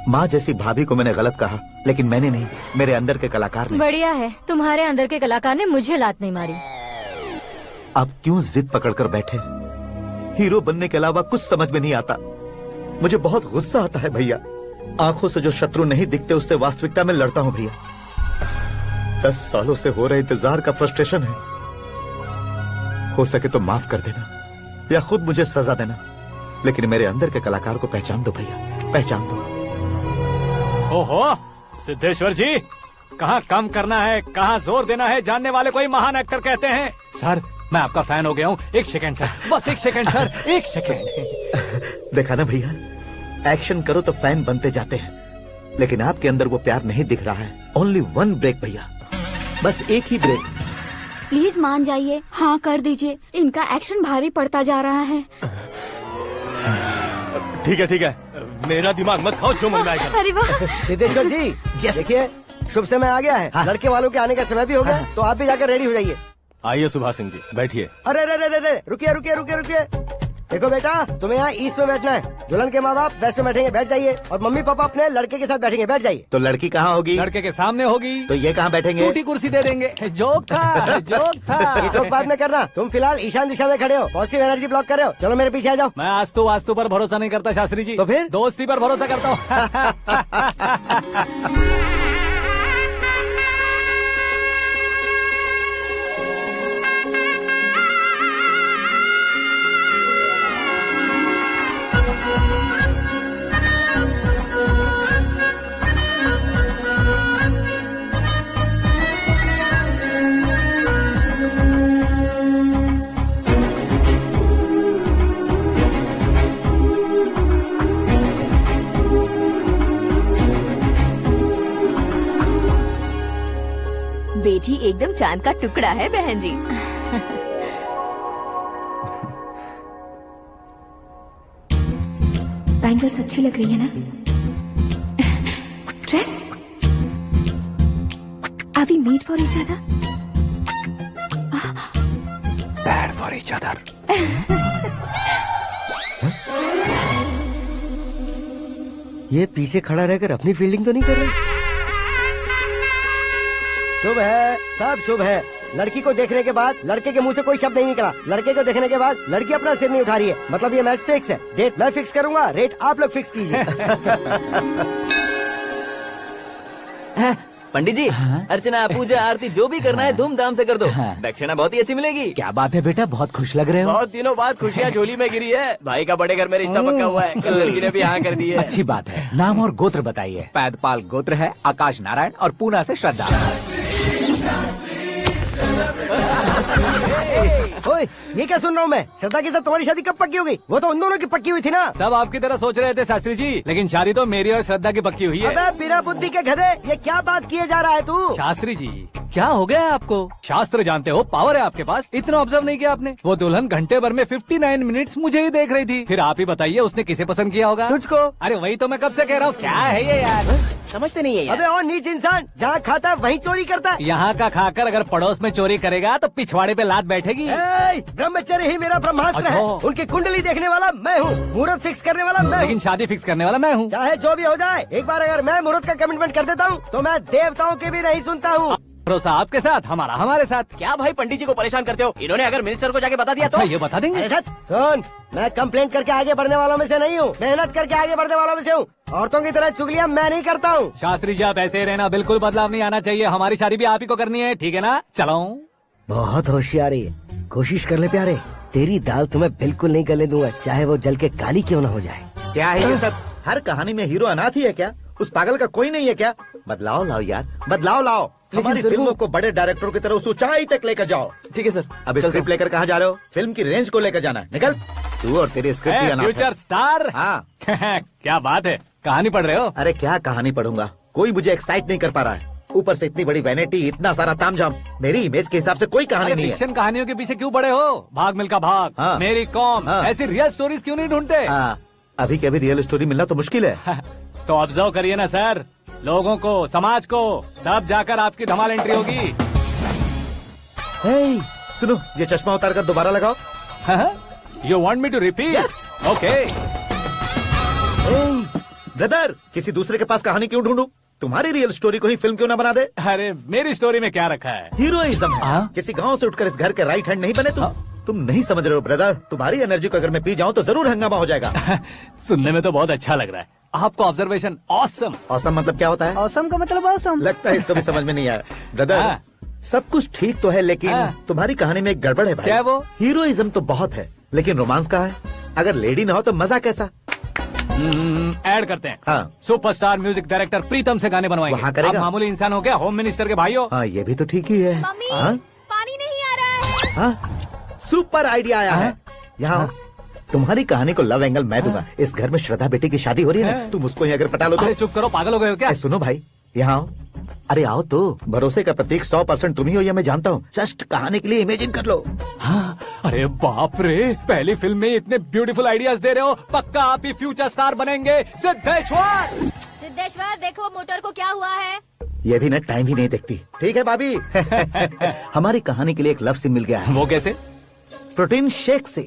माँ जैसी भाभी को मैंने गलत कहा, लेकिन मैंने नहीं, मेरे अंदर के कलाकार ने। बढ़िया है, तुम्हारे अंदर के कलाकार ने मुझे लात नहीं मारी। अब क्यों जिद पकड़कर बैठे? हीरो बनने के अलावा कुछ समझ में नहीं आता। मुझे बहुत गुस्सा आता है भैया। आंखों से जो शत्रु नहीं दिखते उससे वास्तविकता में लड़ता हूँ भैया। 10 सालों से हो रहे इंतजार का फ्रस्ट्रेशन है। हो सके तो माफ कर देना या खुद मुझे सजा देना, लेकिन मेरे अंदर के कलाकार को पहचान दो भैया, पहचान दो। ओहो सिद्धेश्वर जी, कहाँ कम करना है, कहाँ जोर देना है, जानने वाले कोई महान एक्टर कहते हैं। सर मैं आपका फैन हो गया हूँ। एक सेकंड सर, बस एक सेकंड सर, एक सेकंड। देखा ना भैया, एक्शन करो तो फैन बनते जाते हैं, लेकिन आपके अंदर वो प्यार नहीं दिख रहा है। ओनली 1 ब्रेक भैया, बस एक ही ब्रेक। प्लीज मान जाइए, हाँ कर दीजिए। इनका एक्शन भारी पड़ता जा रहा है। ठीक है, मेरा दिमाग मत खाओ, जो मन में आएगा। अरे वाह सिद्धेश्वर जी देखिए, शुभ समय आ गया है। लड़के वालों के आने का समय भी हो गया, तो आप भी जाकर रेडी हो जाइए। आइए सुभाष सिंह जी, बैठिए। अरे अरे अरे अरे, रुकिए रुकिए रुकिए रुकिए। देखो बेटा, तुम्हें यहाँ ईस्ट में बैठना है। दुल्हन के माँ बाप वेस्ट में बैठेंगे, बैठ जाइए। और मम्मी पापा अपने लड़के के साथ बैठेंगे, बैठ जाइए। तो लड़की कहाँ होगी? लड़के के सामने होगी। तो ये कहाँ बैठेंगे? टूटी कुर्सी दे देंगे। जोक था, जोक था। ये जोक बाद में करना। तुम फिलहाल ईशान दिशा में खड़े हो, पॉजिटिव एनर्जी ब्लॉक कर रहे हो। चलो मेरे पीछे आ जाओ। मैं वास्तु पर भरोसा नहीं करता शास्त्री जी। तो फिर? दोस्ती पर भरोसा करता हूँ। बेटी एकदम चांद का टुकड़ा है बहन जी। बैंगल्स अच्छी लग रही है ना? Dress? Are we made for each other? Bad for each other. ये पीछे खड़ा रहकर अपनी फील्डिंग तो नहीं कर रहा? शुभ है, सब शुभ है। लड़की को देखने के बाद लड़के के मुंह से कोई शब्द नहीं निकला। लड़के को देखने के बाद लड़की अपना सिर नहीं उठा रही है। मतलब ये मैच फिक्स है। डेट मैं फिक्स करूंगा, रेट आप लोग फिक्स कीजिए। पंडित जी, अर्चना पूजा आरती जो भी करना है धूमधाम से कर दो। दक्षिणा बहुत ही अच्छी मिलेगी। क्या बात है बेटा, बहुत खुश लग रहे हो। बहुत दिनों बाद खुशियाँ झोली में गिरी है। भाई का बड़े घर में रिश्ता पक्का हुआ है। कल लड़की ने भी हाँ कर दी है। अच्छी बात है। नाम और गोत्र बताइए। पैदपाल गोत्र है, आकाश नारायण और पूना से श्रद्धा। ओए, ये क्या सुन रहा हूँ मैं? श्रद्धा के साथ तुम्हारी शादी कब पक्की हो गई? वो तो उन दोनों की पक्की हुई थी ना। सब आपकी तरह सोच रहे थे शास्त्री जी, लेकिन शादी तो मेरी और श्रद्धा की पक्की हुई है। अबे बिना बुद्धि के गधे, ये क्या बात किए जा रहा है तू? शास्त्री जी, क्या हो गया है आपको? शास्त्र जानते हो, पावर है आपके पास। इतना ऑब्जर्व नहीं किया आपने? वो दुल्हन घंटे भर में 59 मिनट्स मुझे ही देख रही थी। फिर आप ही बताइए उसने किसे पसंद किया होगा? तुझको। अरे वही तो मैं कब से कह रहा हूँ। क्या है ये यार, समझते नहीं है यार। अबे और नीच इंसान, जहाँ खाता है वहीं चोरी करता है। यहाँ का खाकर अगर पड़ोस में चोरी करेगा तो पिछवाड़े पे लात बैठेगी। ब्रह्मचर्य ही मेरा ब्रह्मास्त्र है। उनकी कुंडली देखने वाला मैं हूँ, मुहूर्त फिक्स करने वाला मैं हूँ। लेकिन शादी फिक्स करने वाला मैं हूँ। चाहे जो भी हो जाए, एक बार अगर मैं मुहूर्त का कमिटमेंट कर देता हूँ तो मैं देवताओं के भी नहीं सुनता हूँ। भरोसा आपके साथ, हमारा हमारे साथ। क्या भाई पंडित जी को परेशान करते हो? इन्होंने अगर मिनिस्टर को जाके बता दिया तो ये बता देंगे। सुन, मैं कंप्लेंट करके आगे बढ़ने वालों में से नहीं हूँ, मेहनत करके आगे बढ़ने वालों में से हूँ। औरतों की तरह चुगलियाँ मैं नहीं करता हूँ। शास्त्री जी आप ऐसे ही रहना, बिल्कुल बदलाव नहीं आना चाहिए। हमारी शादी भी आप ही को करनी है, ठीक है ना? चलो। बहुत होशियारी है, कोशिश कर ले प्यारे। तेरी दाल तुम्हें बिल्कुल नहीं गलने दूंगा, चाहे वो जल के काली क्यों न हो जाए। क्या है ये सब? हर कहानी में हीरो अनाथ ही है क्या? उस पागल का कोई नहीं है क्या? बदलाव लाओ यार, बदलाव लाओ। हमारी फिल्मों को बड़े डायरेक्टरों की तरह उस ऊंचाई तक लेकर जाओ। ठीक है सर। अब स्क्रिप्ट लेकर कहाँ जा रहे हो? फिल्म की रेंज को लेकर जाना है। निकल तू और तेरी स्क्रिप्ट भी अनाथ है। Future star. हाँ। क्या बात है, कहानी पढ़ रहे हो? अरे क्या कहानी पढ़ूंगा, कोई मुझे एक्साइट नहीं कर पा रहा है। ऊपर से इतनी बड़ी वैनिटी, इतना सारा तामझाम। मेरी इमेज के हिसाब से कोई कहानी नहीं है। फिक्शन कहानियों के पीछे क्यों पड़े हो? भाग मिल्खा भाग, हाँ। मेरी कॉम, हाँ। ऐसी रियल स्टोरीज क्यों नहीं ढूंढते? अभी के अभी रियल स्टोरी मिलना तो मुश्किल है। तो ऑब्जर्व करिए ना सर, लोगों को, समाज को, तब जाकर आपकी धमाल एंट्री होगी। सुनो, ये चश्मा उतार कर दोबारा लगाओ। You want me to repeat? Okay. Brother, किसी दूसरे के पास कहानी क्यों ढूंढूं? तुम्हारी रियल स्टोरी को ही फिल्म क्यों ना बना दे? अरे मेरी स्टोरी में क्या रखा है? हीरोइज्म है। किसी गांव से उठकर इस घर के राइट हैंड नहीं बने तुम नहीं समझ रहे हो ब्रदर। तुम्हारी एनर्जी को अगर मैं पी जाऊं तो जरूर हंगामा हो जाएगा। सुनने में तो बहुत अच्छा लग रहा है आपको। Observation awesome. ऑसम मतलब क्या होता है? ऑसम का मतलब ऑसम। लगता है इसको भी समझ में नहीं आया। ब्रदर, सब कुछ ठीक तो है, लेकिन तुम्हारी कहानी में एक गड़बड़ है भाई। क्या वो? हीरोइज्म तो बहुत है, लेकिन रोमांस कहाँ है? अगर लेडी ना हो तो मजा कैसा? ऐड करते हैं। हाँ। सुपरस्टार म्यूजिक डायरेक्टर प्रीतम से गाने बनवाएंगे। वहाँ करेगा? आप मामूली इंसान हो क्या? होम मिनिस्टर के भाई हो। हाँ, ये भी तो ठीक ही है। पानी नहीं आ रहा है। हाँ? सुपर आइडिया आया है। यहाँ तुम्हारी कहानी को लव एंगल मैं दूंगा। इस घर में श्रद्धा बेटी की शादी हो रही है ना, तुम उसको ही अगर पटा लो तो। अरे चुप करो, पागल हो गए हो क्या? सुनो भाई, यहाँ आओ। अरे आओ तो। भरोसे का प्रतीक 100% तुम ही हो, ये मैं जानता हूँ। जस्ट कहानी के लिए इमेजिन कर लो। हाँ। अरे बाप रे, पहली फिल्म में इतने ब्यूटीफुल आइडियाज दे रहे हो। पक्का आप ही फ्यूचर स्टार बनेंगे। सिद्धेश्वर, सिद्धेश्वर देखो मोटर को क्या हुआ है। ये भी ना टाइम ही नहीं देखती। ठीक है भाभी। हमारी कहानी के लिए एक लव सीन मिल गया है। वो कैसे? प्रोटीन शेक से,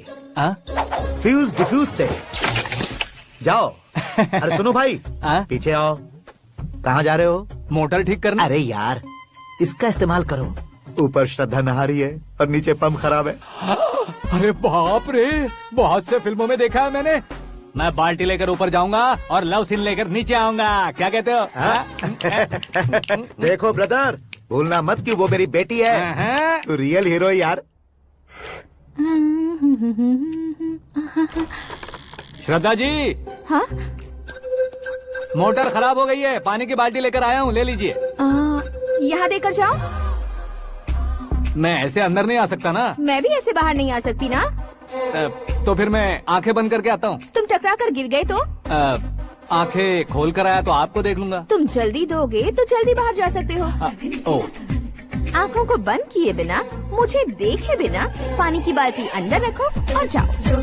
फ्यूज डिफ्यूज से। जाओ। अरे सुनो भाई, पीछे आओ। कहाँ जा रहे हो? मोटर ठीक करना। अरे यार, इसका इस्तेमाल करो। ऊपर श्रद्धा नहा रही है और नीचे पंप खराब है। अरे बाप रे, बहुत से फिल्मों में देखा है मैंने। मैं बाल्टी लेकर ऊपर जाऊंगा और लव सीन लेकर नीचे आऊंगा। क्या कहते हो? देखो ब्रदर, भूलना मत कि वो मेरी बेटी है। तू रियल हीरो यार। श्रद्धा जी। हाँ? मोटर खराब हो गई है, पानी की बाल्टी लेकर आया हूँ, ले लीजिए। यहाँ देकर जाओ। मैं ऐसे अंदर नहीं आ सकता ना। मैं भी ऐसे बाहर नहीं आ सकती ना। तो फिर मैं आंखें बंद करके आता हूँ। तुम टकरा कर गिर गए तो? आंखें खोल कर आया तो आपको देख लूंगा। तुम जल्दी दोगे तो जल्दी बाहर जा सकते हो। आँखों को बंद किए बिना, मुझे देखे बिना पानी की बाल्टी अंदर रखो और जाओ।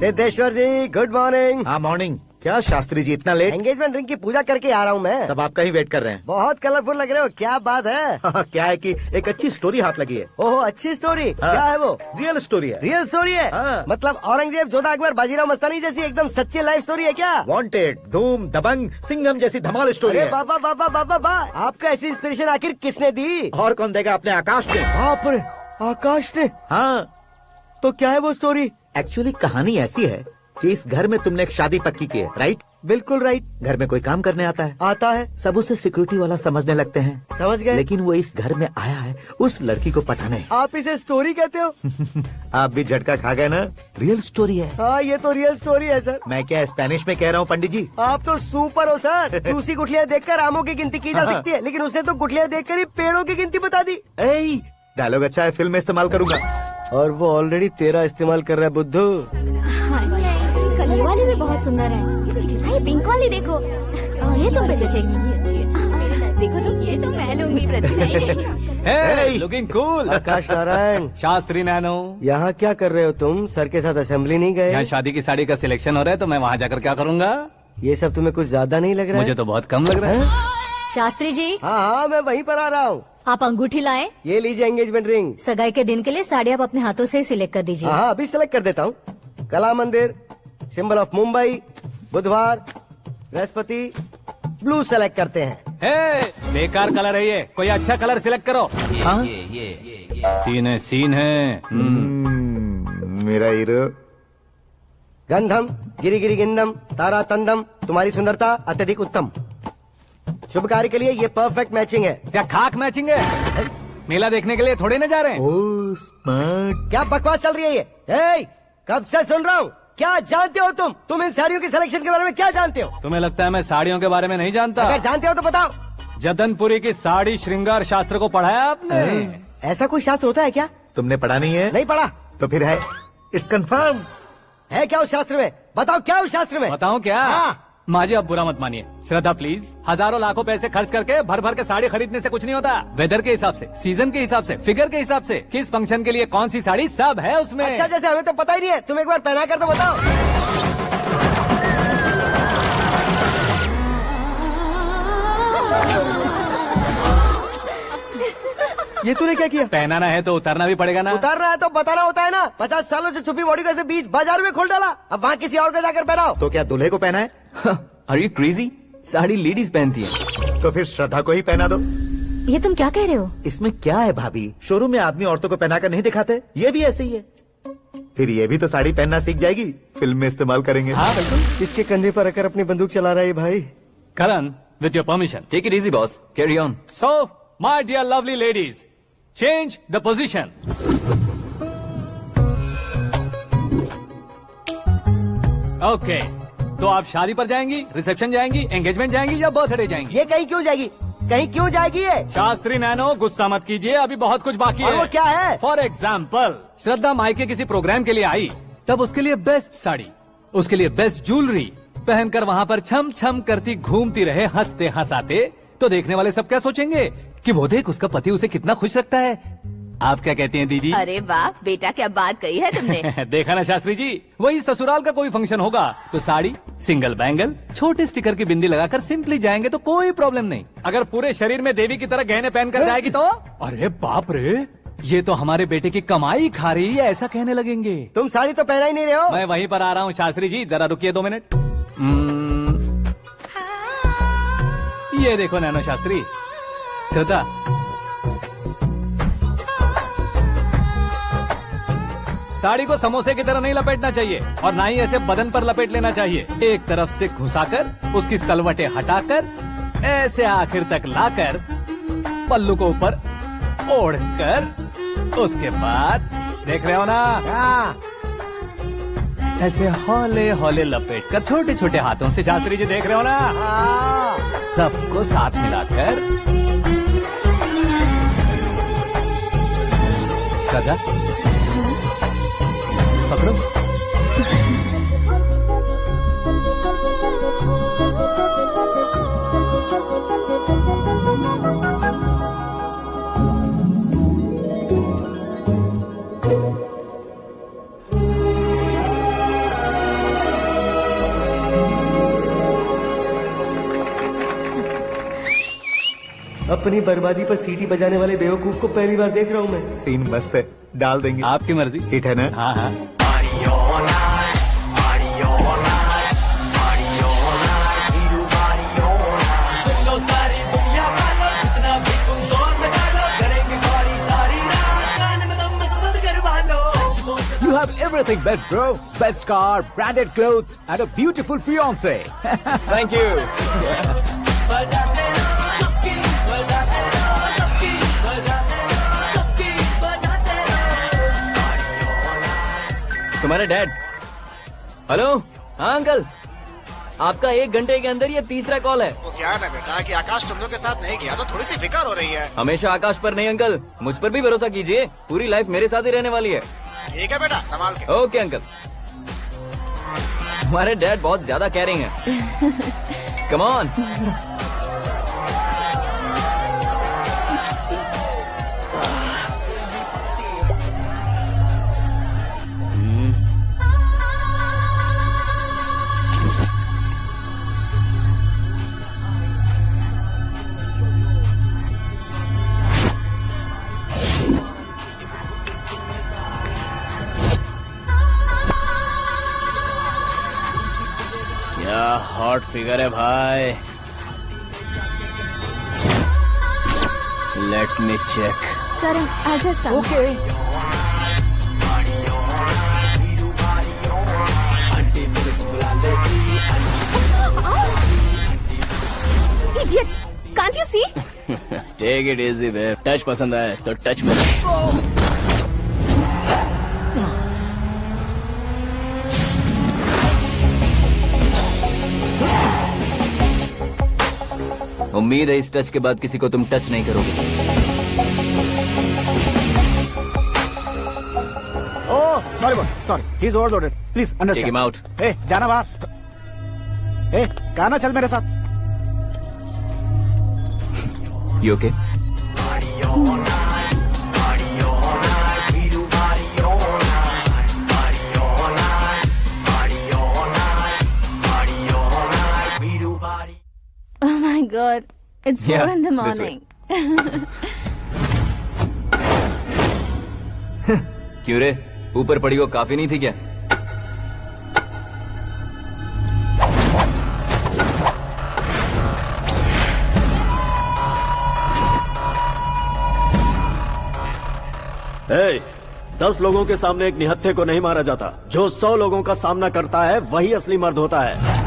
सिद्धेश्वर जी, गुड मॉर्निंग। हाँ मॉर्निंग। क्या शास्त्री जी इतना लेट? एंगेजमेंट रिंग की पूजा करके आ रहा हूँ मैं। सब आपका ही वेट कर रहे हैं। बहुत कलरफुल लग रहे हो, क्या बात है? क्या है कि एक अच्छी स्टोरी हाथ लगी है। ओहो, अच्छी स्टोरी। क्या है वो? रियल स्टोरी है। रियल स्टोरी है? मतलब औरंगजेब, जोधा अकबर, बाजीराव मस्तानी जैसी एकदम सच्ची लाइफ स्टोरी है क्या? वांटेड, धूम, दबंग, सिंघम जैसी धमाल स्टोरी है। बाबा बाबा बाबा बाबा, आपको ऐसी इंस्पिरेशन आखिर किसने दी? और कौन देगा? अपने आकाश ने। बाप रे, आकाश ने? हाँ। तो क्या है वो स्टोरी? एक्चुअली कहानी ऐसी है कि इस घर में तुमने एक शादी पक्की की है, राइट? बिल्कुल राइट। घर में कोई काम करने आता है? आता है। सब उसे सिक्योरिटी वाला समझने लगते हैं। समझ गए। लेकिन वो इस घर में आया है उस लड़की को पटाने। आप इसे स्टोरी कहते हो? आप भी झटका खा गए ना। रियल स्टोरी है। हाँ, ये तो रियल स्टोरी है सर। मैं क्या स्पेनिश में कह रहा हूँ पंडित जी? आप तो सुपर हो सर। चूसी गुठलियाँ देखकर आमों की गिनती की जा सकती है, लेकिन उसने तो गुठलियाँ देखकर ही पेड़ों की गिनती बता दी। डायलॉग अच्छा है, फिल्म में इस्तेमाल करूंगा। और वो ऑलरेडी तेरा इस्तेमाल कर रहा है बुद्धू। ये वाली भी बहुत सुंदर है। ये पिंक वाली देखो, और ये तुम पे जचेगी। देखो तुम, ये तो मैं लूंगी Pratibha. Looking cool. Akash Narayan. Shastri Nano. यहाँ क्या कर रहे हो तुम? सर के साथ असेंबली नहीं गए? यहाँ शादी की साड़ी का सिलेक्शन हो रहा है, तो मैं वहाँ जाकर क्या करूँगा? ये सब तुम्हें कुछ ज्यादा नहीं लग रहा है? मुझे तो बहुत कम लग रहा है। शास्त्री जी। हाँ, मैं वहीं पर आ रहा हूँ। आप अंगूठी लाए। ये लीजिए एंगेजमेंट रिंग। सगाई के दिन के लिए साड़ी आप अपने हाथों से ही सिलेक्ट कर दीजिए। हाँ, अभी सिलेक्ट कर देता हूँ। कला मंदिर, सिंबल ऑफ मुंबई, बुधवार, बृहस्पति, ब्लू सेलेक्ट करते हैं। बेकार कलर है ये, कोई अच्छा कलर सिलेक्ट करो। ये सीन है। मेरा हीरो। गंधम गिरी गिरी गिंदम तारा तंदम, तुम्हारी सुंदरता अत्यधिक उत्तम। शुभ कार्य के लिए ये परफेक्ट मैचिंग है। क्या खाक मैचिंग है? मेला देखने के लिए थोड़े न जा रहे हैं। Oh smart. क्या बकवास चल रही है ये? ए, कब से सुन रहा हूँ। क्या जानते हो तुम? तुम इन साड़ियों की सिलेक्शन के बारे में क्या जानते हो? तुम्हें लगता है मैं साड़ियों के बारे में नहीं जानता? अगर जानते हो तो बताओ। जदनपुरी की साड़ी श्रृंगार शास्त्र को पढ़ा है आपने? ऐसा कोई शास्त्र होता है क्या? तुमने पढ़ा नहीं है? नहीं पढ़ा। तो फिर है, इट्स कंफर्म। है क्या उस शास्त्र में? बताओ क्या उस शास्त्र में? बताऊं क्या? हाँ। माजी अब बुरा मत मानिए। श्रद्धा प्लीज, हजारों लाखों पैसे खर्च करके भर भर के साड़ी खरीदने से कुछ नहीं होता। वेदर के हिसाब से, सीजन के हिसाब से, फिगर के हिसाब से, किस फंक्शन के लिए कौन सी साड़ी, सब है उसमें। अच्छा, जैसे हमें तो पता ही नहीं है, तुम एक बार पहना कर तो बताओ। ये तूने क्या किया? पहनाना है तो उतारना भी पड़ेगा ना। उतारना है तो बताना होता है ना। 50 सालों से छुपी बॉडी को ऐसे बीच बाजार में खोल डाला, अब वहाँ किसी और को जाकर पहनाओ। तो क्या दूल्हे को पहना है? Are you crazy? Sari ladies पहनती है। तो फिर श्रद्धा को ही पहना दो। ये तुम क्या कह रहे हो? इसमें क्या है भाभी? शोरूम में आदमी औरतों को पहनाकर नहीं दिखाते, ये भी ऐसे ही है। फिर ये भी तो साड़ी पहनना सीख जाएगी, फिल्म में इस्तेमाल करेंगे। हाँ बिल्कुल। इसके कंधे पर रखकर अपनी बंदूक चला रहा है भाई। Karan, with your permission. Take it easy boss, carry on. So my dear lovely ladies, change the position. Okay, तो आप शादी पर जाएंगी, रिसेप्शन जाएंगी, एंगेजमेंट जाएंगी या बर्थडे जाएंगी? ये कहीं क्यों जाएगी? कहीं क्यों जाएगी ये? शास्त्री नैनो गुस्सा मत कीजिए, अभी बहुत कुछ बाकी और है। वो क्या है? फॉर एग्जाम्पल, श्रद्धा मायके किसी प्रोग्राम के लिए आई, तब उसके लिए बेस्ट साड़ी, उसके लिए बेस्ट ज्वेलरी पहनकर वहाँ पर छम छम करती घूमती रहे हंसते हंसाते, तो देखने वाले सब क्या सोचेंगे कि वो देख उसका पति उसे कितना खुश रखता है। आप क्या कहती हैं दीदी? अरे वाह बेटा, क्या बात कही है तुमने। देखा ना शास्त्री जी, वही ससुराल का कोई फंक्शन होगा तो साड़ी, सिंगल बैंगल, छोटे स्टिकर की बिंदी लगाकर सिंपली जाएंगे तो कोई प्रॉब्लम नहीं। अगर पूरे शरीर में देवी की तरह गहने पहनकर जाएगी तो अरे बाप रे, ये तो हमारे बेटे की कमाई खा रही है, ऐसा कहने लगेंगे। तुम साड़ी तो पहना ही नहीं रहे हो। मैं वहीं पर आ रहा हूँ शास्त्री जी, जरा रुकिए 2 मिनट। ये देखो नैनो शास्त्री, श्रद्धा साड़ी को समोसे की तरह नहीं लपेटना चाहिए और ना ही ऐसे बदन पर लपेट लेना चाहिए। एक तरफ से घुसाकर उसकी सलवटें हटाकर ऐसे आखिर तक लाकर पल्लू को ऊपर ओढ़कर उसके बाद देख रहे हो ना, ऐसे हौले हौले लपेट कर छोटे छोटे हाथों से, शास्त्री जी देख रहे हो ना, सबको साथ मिलाकर श्रद्धा पकड़ो। अपनी बर्बादी पर सीटी बजाने वाले बेवकूफ को पहली बार देख रहा हूँ मैं। सीन मस्त है, डाल देंगे। आपकी मर्जी। हिट है ना? हाँ हाँ। You have everything best, bro. Best car, branded clothes, and a beautiful fiance. Thank you. तुम्हारे डैड। हेलो, हाँ अंकल, आपका 1 घंटे के अंदर ये 3रा कॉल है। वो क्या ना बेटा कि आकाश तुम लोग के साथ नहीं गया तो थोड़ी सी फिक्र हो रही है। हमेशा आकाश पर नहीं अंकल, मुझ पर भी भरोसा कीजिए, पूरी लाइफ मेरे साथ ही रहने वाली है। ठीक है बेटा, संभाल के। Okay uncle. हमारे डैड बहुत ज्यादा केयरिंग है। Come on. क्या हॉट फिगर है भाई। Let me check. करण आजा इसका। Okay. Idiot! Can't you see? Take it easy babe. Touch पसंद आए तो टच में। उम्मीद है इस टच के बाद किसी को तुम टच नहीं करोगे। Oh sorry boy, sorry, he is overloaded, please take understand. Him out. ए जाना बाहर। ए गाना चल मेरे साथ। You okay? Oh my God! It's 4 Yeah, in the this morning. क्यों रे, ऊपर पड़ी वो काफी नहीं थी क्या? Hey, 10 लोगों के सामने एक निहत्थे को नहीं मारा जाता। जो 100 लोगों का सामना करता है वही असली मर्द होता है।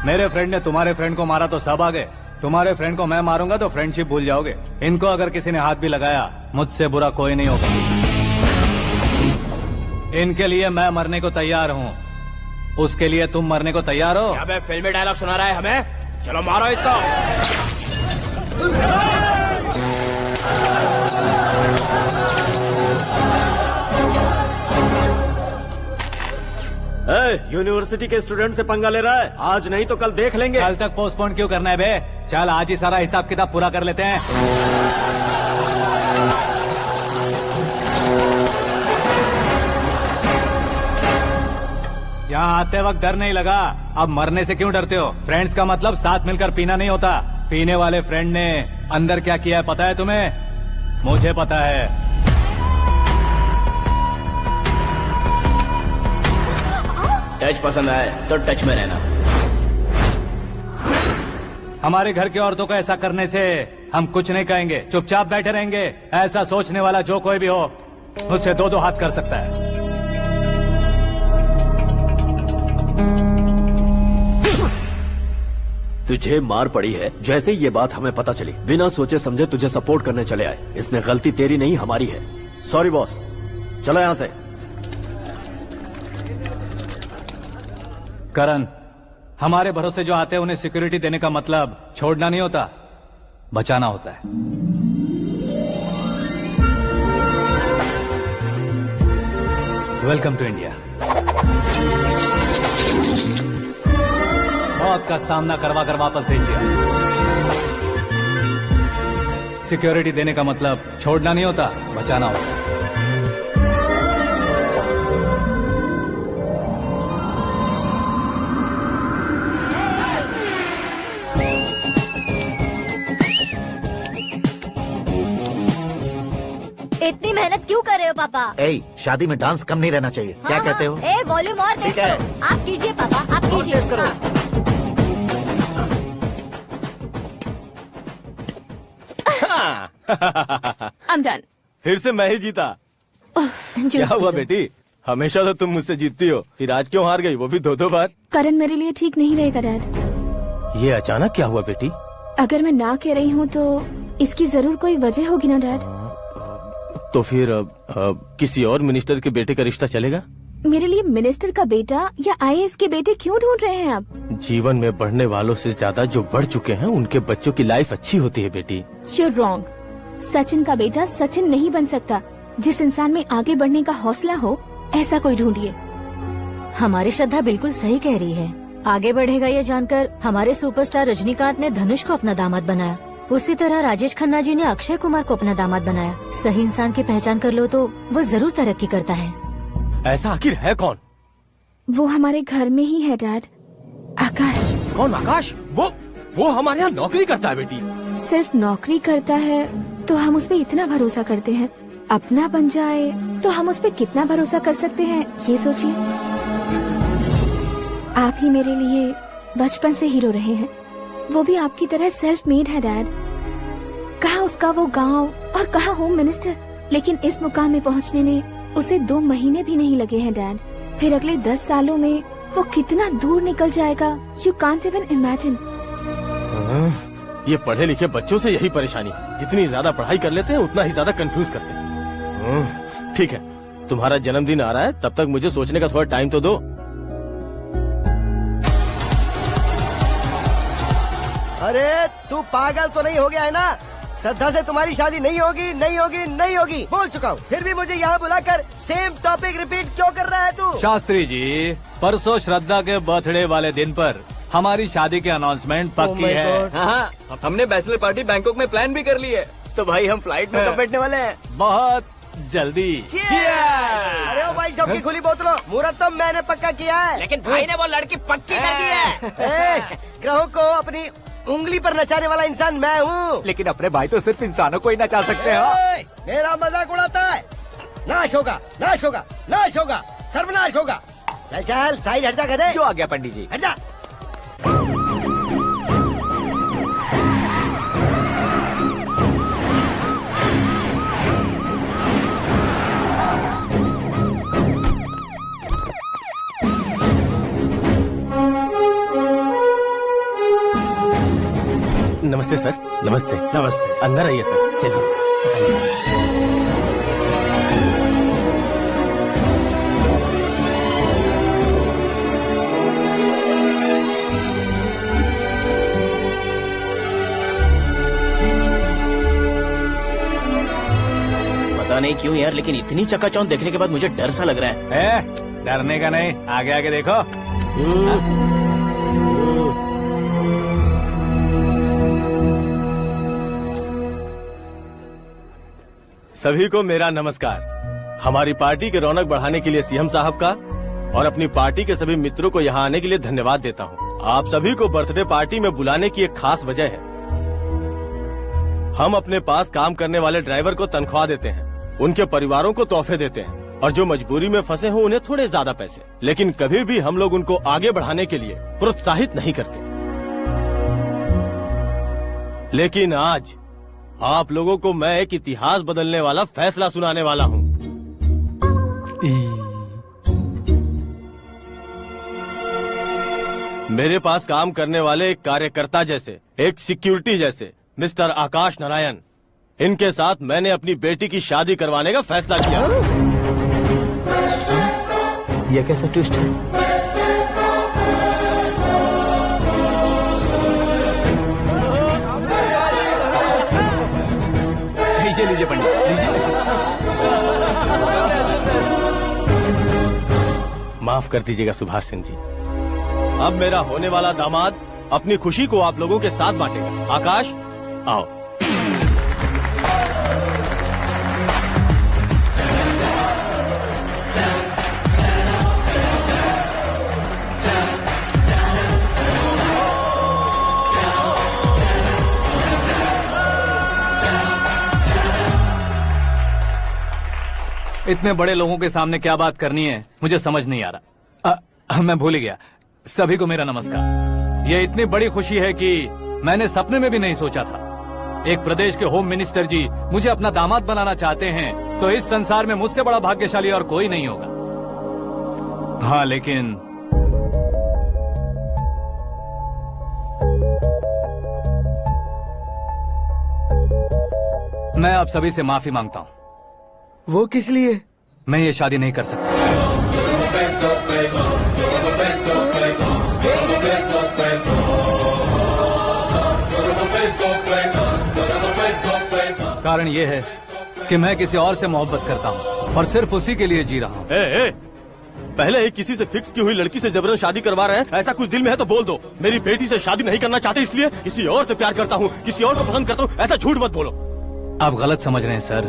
मेरे फ्रेंड ने तुम्हारे फ्रेंड को मारा तो सब आ गए, तुम्हारे फ्रेंड को मैं मारूंगा तो फ्रेंडशिप भूल जाओगे। इनको अगर किसी ने हाथ भी लगाया, मुझसे बुरा कोई नहीं होगा। इनके लिए मैं मरने को तैयार हूँ, उसके लिए तुम मरने को तैयार हो? अबे फिल्मी डायलॉग सुना रहा है हमें, चलो मारो इसको। यूनिवर्सिटी के स्टूडेंट से पंगा ले रहा है, आज नहीं तो कल देख लेंगे। कल तक पोस्टपोन क्यों करना है बे? चल आज ही सारा हिसाब किताब पूरा कर लेते हैं। यहाँ आते वक्त डर नहीं लगा, अब मरने से क्यों डरते हो? फ्रेंड्स का मतलब साथ मिलकर पीना नहीं होता। पीने वाले फ्रेंड ने अंदर क्या किया है पता है तुम्हें? मुझे पता है। टच पसंद आए तो टच में रहना। हमारे घर की औरतों को ऐसा करने से हम कुछ नहीं कहेंगे, चुपचाप बैठे रहेंगे। ऐसा सोचने वाला जो कोई भी हो, उससे दो दो हाथ कर सकता है। तुझे मार पड़ी है, जैसे ही ये बात हमें पता चली बिना सोचे समझे तुझे सपोर्ट करने चले आए। इसमें गलती तेरी नहीं हमारी है। सॉरी बॉस, चलो यहाँ से। करण, हमारे भरोसे जो आते हैं उन्हें सिक्योरिटी देने का मतलब छोड़ना नहीं होता, बचाना होता है। Welcome to India. मौत का सामना करवा कर वापस भेज दिया। सिक्योरिटी देने का मतलब छोड़ना नहीं होता, बचाना होता है। इतनी मेहनत क्यों कर रहे हो पापा? ए, शादी में डांस कम नहीं रहना चाहिए। क्या कहते हो? ए वॉल्यूम और तेज करो। आप कीजिए पापा, आप कीजिए। I'm done. फिर से मैं ही जीता। क्या हुआ बेटी? हमेशा तो तुम मुझसे जीतती हो, फिर आज क्यों हार गई, वो भी दो दो बार? करण मेरे लिए ठीक नहीं रहेगा डैड। ये अचानक क्या हुआ बेटी? अगर मैं ना कह रही हूँ तो इसकी जरूर कोई वजह होगी ना डैड। तो फिर किसी और मिनिस्टर के बेटे का रिश्ता चलेगा? मेरे लिए मिनिस्टर का बेटा या IAS के बेटे क्यों ढूंढ रहे हैं आप? जीवन में बढ़ने वालों से ज्यादा जो बढ़ चुके हैं उनके बच्चों की लाइफ अच्छी होती है बेटी। You're wrong. सचिन का बेटा सचिन नहीं बन सकता। जिस इंसान में आगे बढ़ने का हौसला हो, ऐसा कोई ढूंढिए। हमारी श्रद्धा बिल्कुल सही कह रही है। आगे बढ़ेगा ये जानकर हमारे सुपरस्टार रजनीकांत ने धनुष को अपना दामाद बनाया। उसी तरह राजेश खन्ना जी ने अक्षय कुमार को अपना दामाद बनाया। सही इंसान की पहचान कर लो तो वो जरूर तरक्की करता है। ऐसा आखिर है कौन? वो हमारे घर में ही है डैड, आकाश। कौन आकाश? वो हमारे यहाँ नौकरी करता है बेटी। सिर्फ नौकरी करता है तो हम उस पर इतना भरोसा करते हैं, अपना बन जाए तो हम उस पर कितना भरोसा कर सकते हैं, ये सोचिए। आप ही मेरे लिए बचपन से हीरो रहे हैं, वो भी आपकी तरह सेल्फ मेड है डैड। कहाँ उसका वो गांव और कहाँ होम मिनिस्टर, लेकिन इस मुकाम में पहुँचने में उसे 2 महीने भी नहीं लगे हैं डैड। फिर अगले 10 सालों में वो कितना दूर निकल जाएगा, यू कांट इवन इमेजिन। ये पढ़े लिखे बच्चों से यही परेशानी है, जितनी ज्यादा पढ़ाई कर लेते हैं उतना ही ज्यादा कंफ्यूज करते हैं। ठीक है, तुम्हारा जन्मदिन आ रहा है, तब तक मुझे सोचने का थोड़ा टाइम तो दो। अरे तू पागल तो नहीं हो गया है ना? श्रद्धा से तुम्हारी शादी नहीं होगी, नहीं होगी, नहीं होगी, बोल चुका हूँ। फिर भी मुझे यहाँ बुलाकर सेम टॉपिक रिपीट क्यों कर रहा है तू? शास्त्री जी, परसों श्रद्धा के बर्थडे वाले दिन पर हमारी शादी की अनाउंसमेंट पक्की है। हाँ, हमने बैचलर पार्टी बैंकॉक में प्लान भी कर ली है। तो भाई हम फ्लाइट में कब बैठने वाले हैं? बहुत जल्दी। अरे ओ भाई, सबकी खुली बोतलों, मुहूर्त तो मैंने पक्का किया है। लेकिन भाई ने वो लड़की पक्की कर दी है। ग्रहों को अपनी उंगली पर नचाने वाला इंसान मैं हूँ। लेकिन अपने भाई तो सिर्फ इंसानों को ही नचा सकते हैं। मेरा मजाक उड़ाता है? नाश होगा, नाश होगा, नाश होगा, सर्वनाश होगा। चल चल साइड हट जा गधे। जो आ गया पंडित जी। हट जा। नमस्ते सर। नमस्ते। नमस्ते। अंदर आइए सर, चलिए। पता नहीं क्यों यार, लेकिन इतनी चकाचौंध देखने के बाद मुझे डर सा लग रहा है। डरने का नहीं, आगे आगे देखो। सभी को मेरा नमस्कार। हमारी पार्टी की रौनक बढ़ाने के लिए सीएम साहब का और अपनी पार्टी के सभी मित्रों को यहाँ आने के लिए धन्यवाद देता हूँ। आप सभी को बर्थडे पार्टी में बुलाने की एक खास वजह है। हम अपने पास काम करने वाले ड्राइवर को तनख्वाह देते हैं, उनके परिवारों को तोहफे देते हैं और जो मजबूरी में फंसे हो उन्हें थोड़े ज्यादा पैसे, लेकिन कभी भी हम लोग उनको आगे बढ़ाने के लिए प्रोत्साहित नहीं करते। लेकिन आज आप लोगों को मैं एक इतिहास बदलने वाला फैसला सुनाने वाला हूँ। मेरे पास काम करने वाले एक कार्यकर्ता जैसे, एक सिक्योरिटी जैसे मिस्टर आकाश नारायण, इनके साथ मैंने अपनी बेटी की शादी करवाने का फैसला किया। यह कैसा ट्विस्ट है? लीजिए पंडित, लीजिए। माफ कर दीजिएगा सुभाष सिंह जी। अब मेरा होने वाला दामाद अपनी खुशी को आप लोगों के साथ बांटेगा। आकाश, आओ। इतने बड़े लोगों के सामने क्या बात करनी है मुझे समझ नहीं आ रहा। मैं भूल ही गया। सभी को मेरा नमस्कार। ये इतनी बड़ी खुशी है कि मैंने सपने में भी नहीं सोचा था। एक प्रदेश के होम मिनिस्टर जी मुझे अपना दामाद बनाना चाहते हैं तो इस संसार में मुझसे बड़ा भाग्यशाली और कोई नहीं होगा। हाँ, लेकिन मैं आप सभी से माफी मांगता हूँ। वो किस लिए? मैं ये शादी नहीं कर सकता। कारण ये है कि मैं किसी और से मोहब्बत करता हूँ और सिर्फ उसी के लिए जी रहा हूँ। पहले ही किसी से फिक्स की हुई लड़की से जबरन शादी करवा रहे हैं, ऐसा कुछ दिल में है तो बोल दो। मेरी बेटी से शादी नहीं करना चाहते इसलिए किसी और से प्यार करता हूँ, किसी और को पसंद करता हूँ, ऐसा झूठ मत बोलो। आप गलत समझ रहे हैं सर,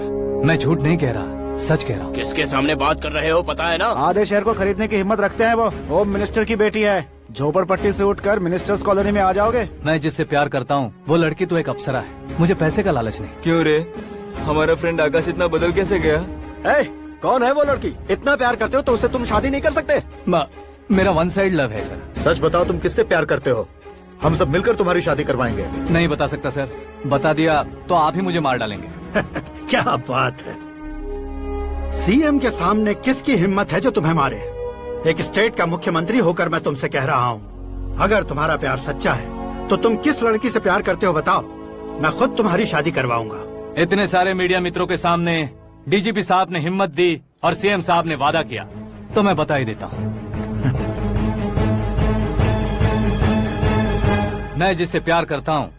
मैं झूठ नहीं कह रहा, सच कह रहा हूँ। किसके सामने बात कर रहे हो पता है ना? आधे शहर को खरीदने की हिम्मत रखते हैं वो। होम मिनिस्टर की बेटी है। झोपड़पट्टी से उठकर मिनिस्टर्स कॉलोनी में आ जाओगे। मैं जिससे प्यार करता हूँ वो लड़की तो एक अप्सरा है, मुझे पैसे का लालच नहीं। क्यों रे, हमारा फ्रेंड आकाश इतना बदल कैसे गया? कौन है वो लड़की? इतना प्यार करते हो तो उससे तुम शादी नहीं कर सकते? मेरा वन साइड लव है सर। सच बताओ, तुम किससे प्यार करते हो? हम सब मिलकर तुम्हारी शादी करवाएंगे। नहीं बता सकता सर, बता दिया तो आप ही मुझे मार डालेंगे। क्या बात है, सीएम के सामने किसकी हिम्मत है जो तुम्हें मारे? एक स्टेट का मुख्यमंत्री होकर मैं तुमसे कह रहा हूँ, अगर तुम्हारा प्यार सच्चा है तो तुम किस लड़की से प्यार करते हो बताओ, मैं खुद तुम्हारी शादी करवाऊंगा। इतने सारे मीडिया मित्रों के सामने डीजीपी साहब ने हिम्मत दी और सीएम साहब ने वादा किया तो मैं बता ही देता हूँ। मैं जिससे प्यार करता हूँ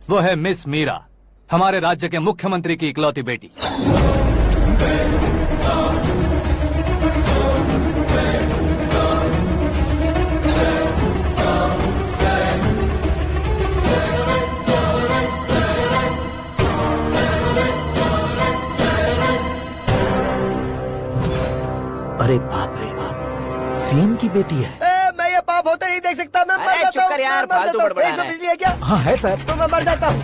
वो है मिस मीरा, हमारे राज्य के मुख्यमंत्री की इकलौती बेटी। अरे बाप रे बाप, सीएम की बेटी है। मैं ये पाप होते नहीं देख सकता। मैं मर जाता हूँ यार, फालतू बड़बड़ा रहा है। बिजली है क्या? हाँ है सर। तो मैं मर जाता हूँ।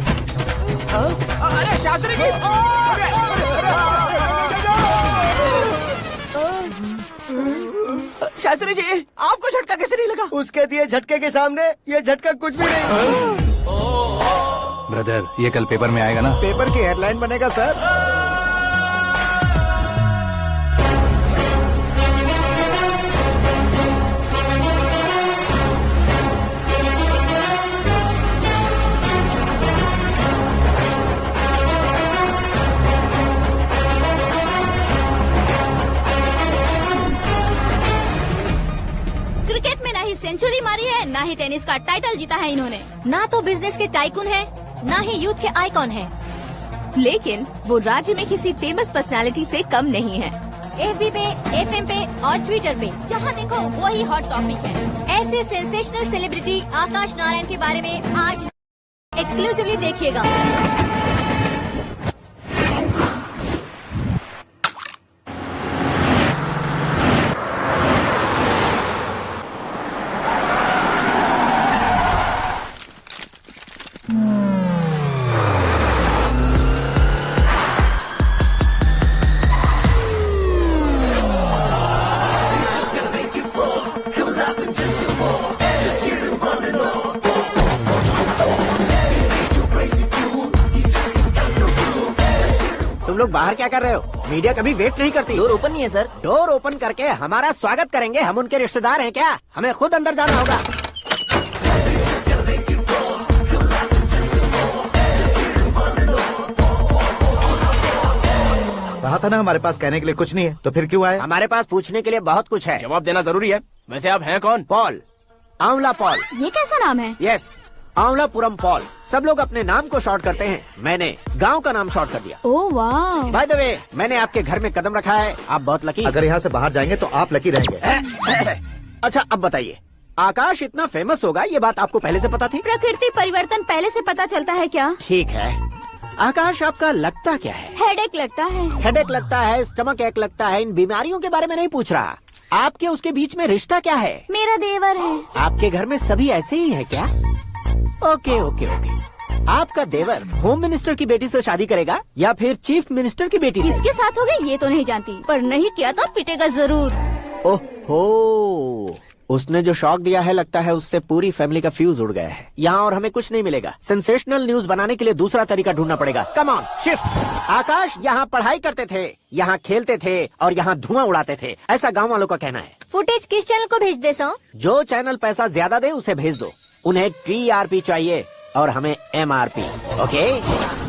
अरे शास्त्री जी, शास्त्री जी आपको झटका कैसे नहीं लगा? उसके दिए झटके के सामने ये झटका कुछ भी नहीं। ब्रदर, ये कल पेपर में आएगा ना? पेपर की हेडलाइन बनेगा सर। सेंचुरी मारी है, ना ही टेनिस का टाइटल जीता है इन्होंने। ना तो बिजनेस के टाइकून है, ना ही यूथ के आइकॉन है। लेकिन वो राज्य में किसी फेमस पर्सनालिटी से कम नहीं है। FB पे, FM पे और ट्विटर पे जहाँ देखो वही हॉट टॉपिक है। ऐसे सेंसेशनल सेलिब्रिटी आकाश नारायण के बारे में आज एक्सक्लूसिवली देखिएगा। तुम लोग बाहर क्या कर रहे हो? मीडिया कभी वेट नहीं करती। डोर ओपन नहीं है सर। डोर ओपन करके हमारा स्वागत करेंगे? हम उनके रिश्तेदार हैं क्या? हमें खुद अंदर जाना होगा। कहा था ना हमारे पास कहने के लिए कुछ नहीं है, तो फिर क्यों आए? हमारे पास पूछने के लिए बहुत कुछ है। जवाब देना जरूरी है। वैसे आप हैं कौन? पॉल, आंवला पॉल। ये कैसा नाम है? Yes, Anwalapuram Paul. सब लोग अपने नाम को शॉर्ट करते हैं, मैंने गांव का नाम शॉर्ट कर दिया। ओह वाह। बाय द वे, मैंने आपके घर में कदम रखा है, आप बहुत लकी। अगर यहाँ से बाहर जाएंगे तो आप लकी रहेंगे। अच्छा अब बताइए, आकाश इतना फेमस होगा ये बात आपको पहले से पता थी? प्रकृति परिवर्तन पहले से पता चलता है क्या? ठीक है, आकाश आपका लगता क्या है? हेडेक लगता है। हेडेक लगता है, स्टमक एक लगता है, इन बीमारियों के बारे में नहीं पूछ रहा। आपके उसके बीच में रिश्ता क्या है? मेरा देवर है। आपके घर में सभी ऐसे ही है क्या? Okay okay okay. आपका देवर होम मिनिस्टर की बेटी से शादी करेगा या फिर चीफ मिनिस्टर की बेटी से? किसके साथ होगा ये तो नहीं जानती, पर नहीं किया तो पिटेगा जरूर। ओहो, उसने जो शॉक दिया है लगता है उससे पूरी फैमिली का फ्यूज उड़ गया है। यहाँ और हमें कुछ नहीं मिलेगा। सेंसेशनल न्यूज बनाने के लिए दूसरा तरीका ढूंढना पड़ेगा। Come on shift. आकाश यहाँ पढ़ाई करते थे, यहाँ खेलते थे और यहाँ धुआं उड़ाते थे, ऐसा गाँव वालों का कहना है। फुटेज किस चैनल को भेज दे सो? जो चैनल पैसा ज्यादा दे उसे भेज दो। उन्हें TRP चाहिए और हमें MRP। ओके?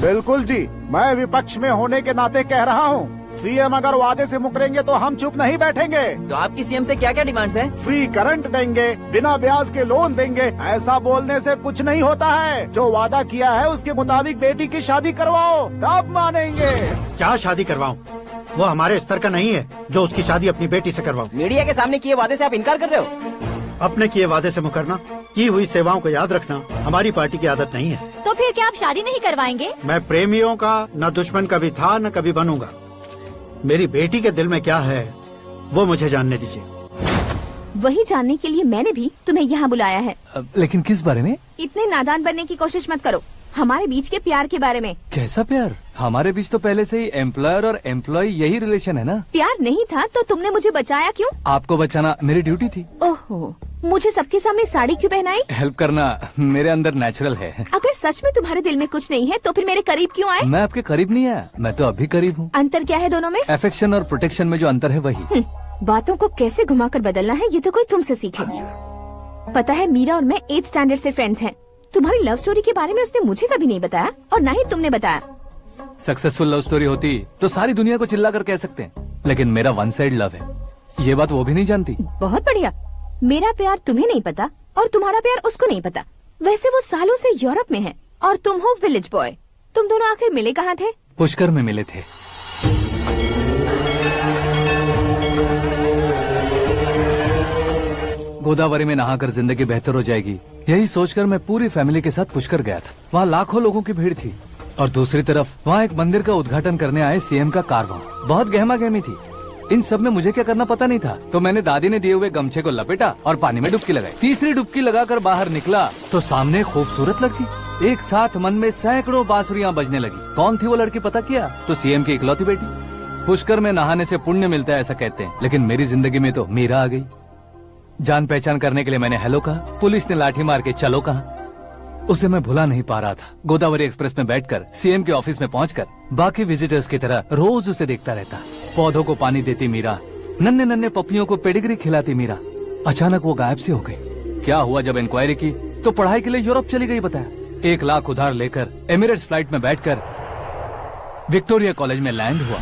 बिल्कुल जी, मैं विपक्ष में होने के नाते कह रहा हूँ, सीएम अगर वादे से मुकरेंगे तो हम चुप नहीं बैठेंगे। तो आपकी सीएम से क्या क्या डिमांड्स हैं? फ्री करंट देंगे, बिना ब्याज के लोन देंगे। ऐसा बोलने से कुछ नहीं होता है। जो वादा किया है उसके मुताबिक बेटी की शादी करवाओ, तब मानेंगे। क्या शादी करवाऊं? वो हमारे स्तर का नहीं है जो उसकी शादी अपनी बेटी से करवाऊं। मीडिया के सामने किए वादे से आप इनकार कर रहे हो? अपने किए वादे से मुकरना, की हुई सेवाओं को याद रखना हमारी पार्टी की आदत नहीं है। तो फिर क्या आप शादी नहीं करवाएंगे? मैं प्रेमियों का न दुश्मन कभी था न कभी बनूंगा। मेरी बेटी के दिल में क्या है वो मुझे जानने दीजिए। वही जानने के लिए मैंने भी तुम्हें यहाँ बुलाया है। लेकिन किस बारे में? इतने नादान बनने की कोशिश मत करो। हमारे बीच के प्यार के बारे में। कैसा प्यार? हमारे बीच तो पहले से ही एम्प्लॉयर और एम्प्लॉय यही रिलेशन है ना। प्यार नहीं था तो तुमने मुझे बचाया क्यों? आपको बचाना मेरी ड्यूटी थी। ओहो, मुझे सबके सामने साड़ी क्यों पहनाई? हेल्प करना मेरे अंदर नेचुरल है। अगर सच में तुम्हारे दिल में कुछ नहीं है तो फिर मेरे करीब क्यों आए? मैं आपके करीब नहीं आया, मैं तो अभी करीब हूँ। अंतर क्या है दोनों में? अफेक्शन और प्रोटेक्शन में जो अंतर है वही। बातों को कैसे घुमाकर बदलना है ये तो कोई तुमसे सीखे। पता है, मीरा और मैं 8th स्टैंडर्ड से फ्रेंड्स हैं। तुम्हारी लव स्टोरी के बारे में उसने मुझे कभी नहीं बताया और न ही तुमने बताया। सक्सेसफुल लव स्टोरी होती तो सारी दुनिया को चिल्ला कर कह सकते हैं, लेकिन मेरा वन साइड लव है, ये बात वो भी नहीं जानती। बहुत बढ़िया। मेरा प्यार तुम्हें नहीं पता और तुम्हारा प्यार उसको नहीं पता। वैसे वो सालों से यूरोप में है और तुम हो विलेज बॉय। तुम दोनों आखिर मिले कहाँ थे? पुष्कर में मिले थे। गोदावरी में नहाकर जिंदगी बेहतर हो जाएगी, यही सोचकर मैं पूरी फैमिली के साथ पुष्कर गया था। वहाँ लाखों लोगों की भीड़ थी और दूसरी तरफ वहाँ एक मंदिर का उद्घाटन करने आए सीएम का कारवां। बहुत गहमा गहमी थी। इन सब में मुझे क्या करना पता नहीं था, तो मैंने दादी ने दिए हुए गमछे को लपेटा और पानी में डुबकी लगाई। तीसरी डुबकी लगाकर बाहर निकला तो सामने खूबसूरत लड़की। एक साथ मन में सैकड़ों बांसुरियां बजने लगी। कौन थी वो लड़की पता किया? तो सीएम की इकलौती बेटी। पुष्कर में नहाने से पुण्य मिलता है ऐसा कहते हैं, लेकिन मेरी जिंदगी में तो मीरा आ गई। जान पहचान करने के लिए मैंने हेलो कहा, पुलिस ने लाठी मार के चलो कहा। उसे मैं भुला नहीं पा रहा था। गोदावरी एक्सप्रेस में बैठकर सीएम के ऑफिस में पहुंचकर बाकी विजिटर्स की तरह रोज उसे देखता रहता। पौधों को पानी देती मीरा, नन्हे नन्हे पपियों को पेडिग्री खिलाती मीरा। अचानक वो गायब सी हो गई। क्या हुआ? जब इंक्वायरी की तो पढ़ाई के लिए यूरोप चली गई बताया। 1 लाख उधार लेकर एमिरेट्स फ्लाइट में बैठकर विक्टोरिया कॉलेज में लैंड हुआ।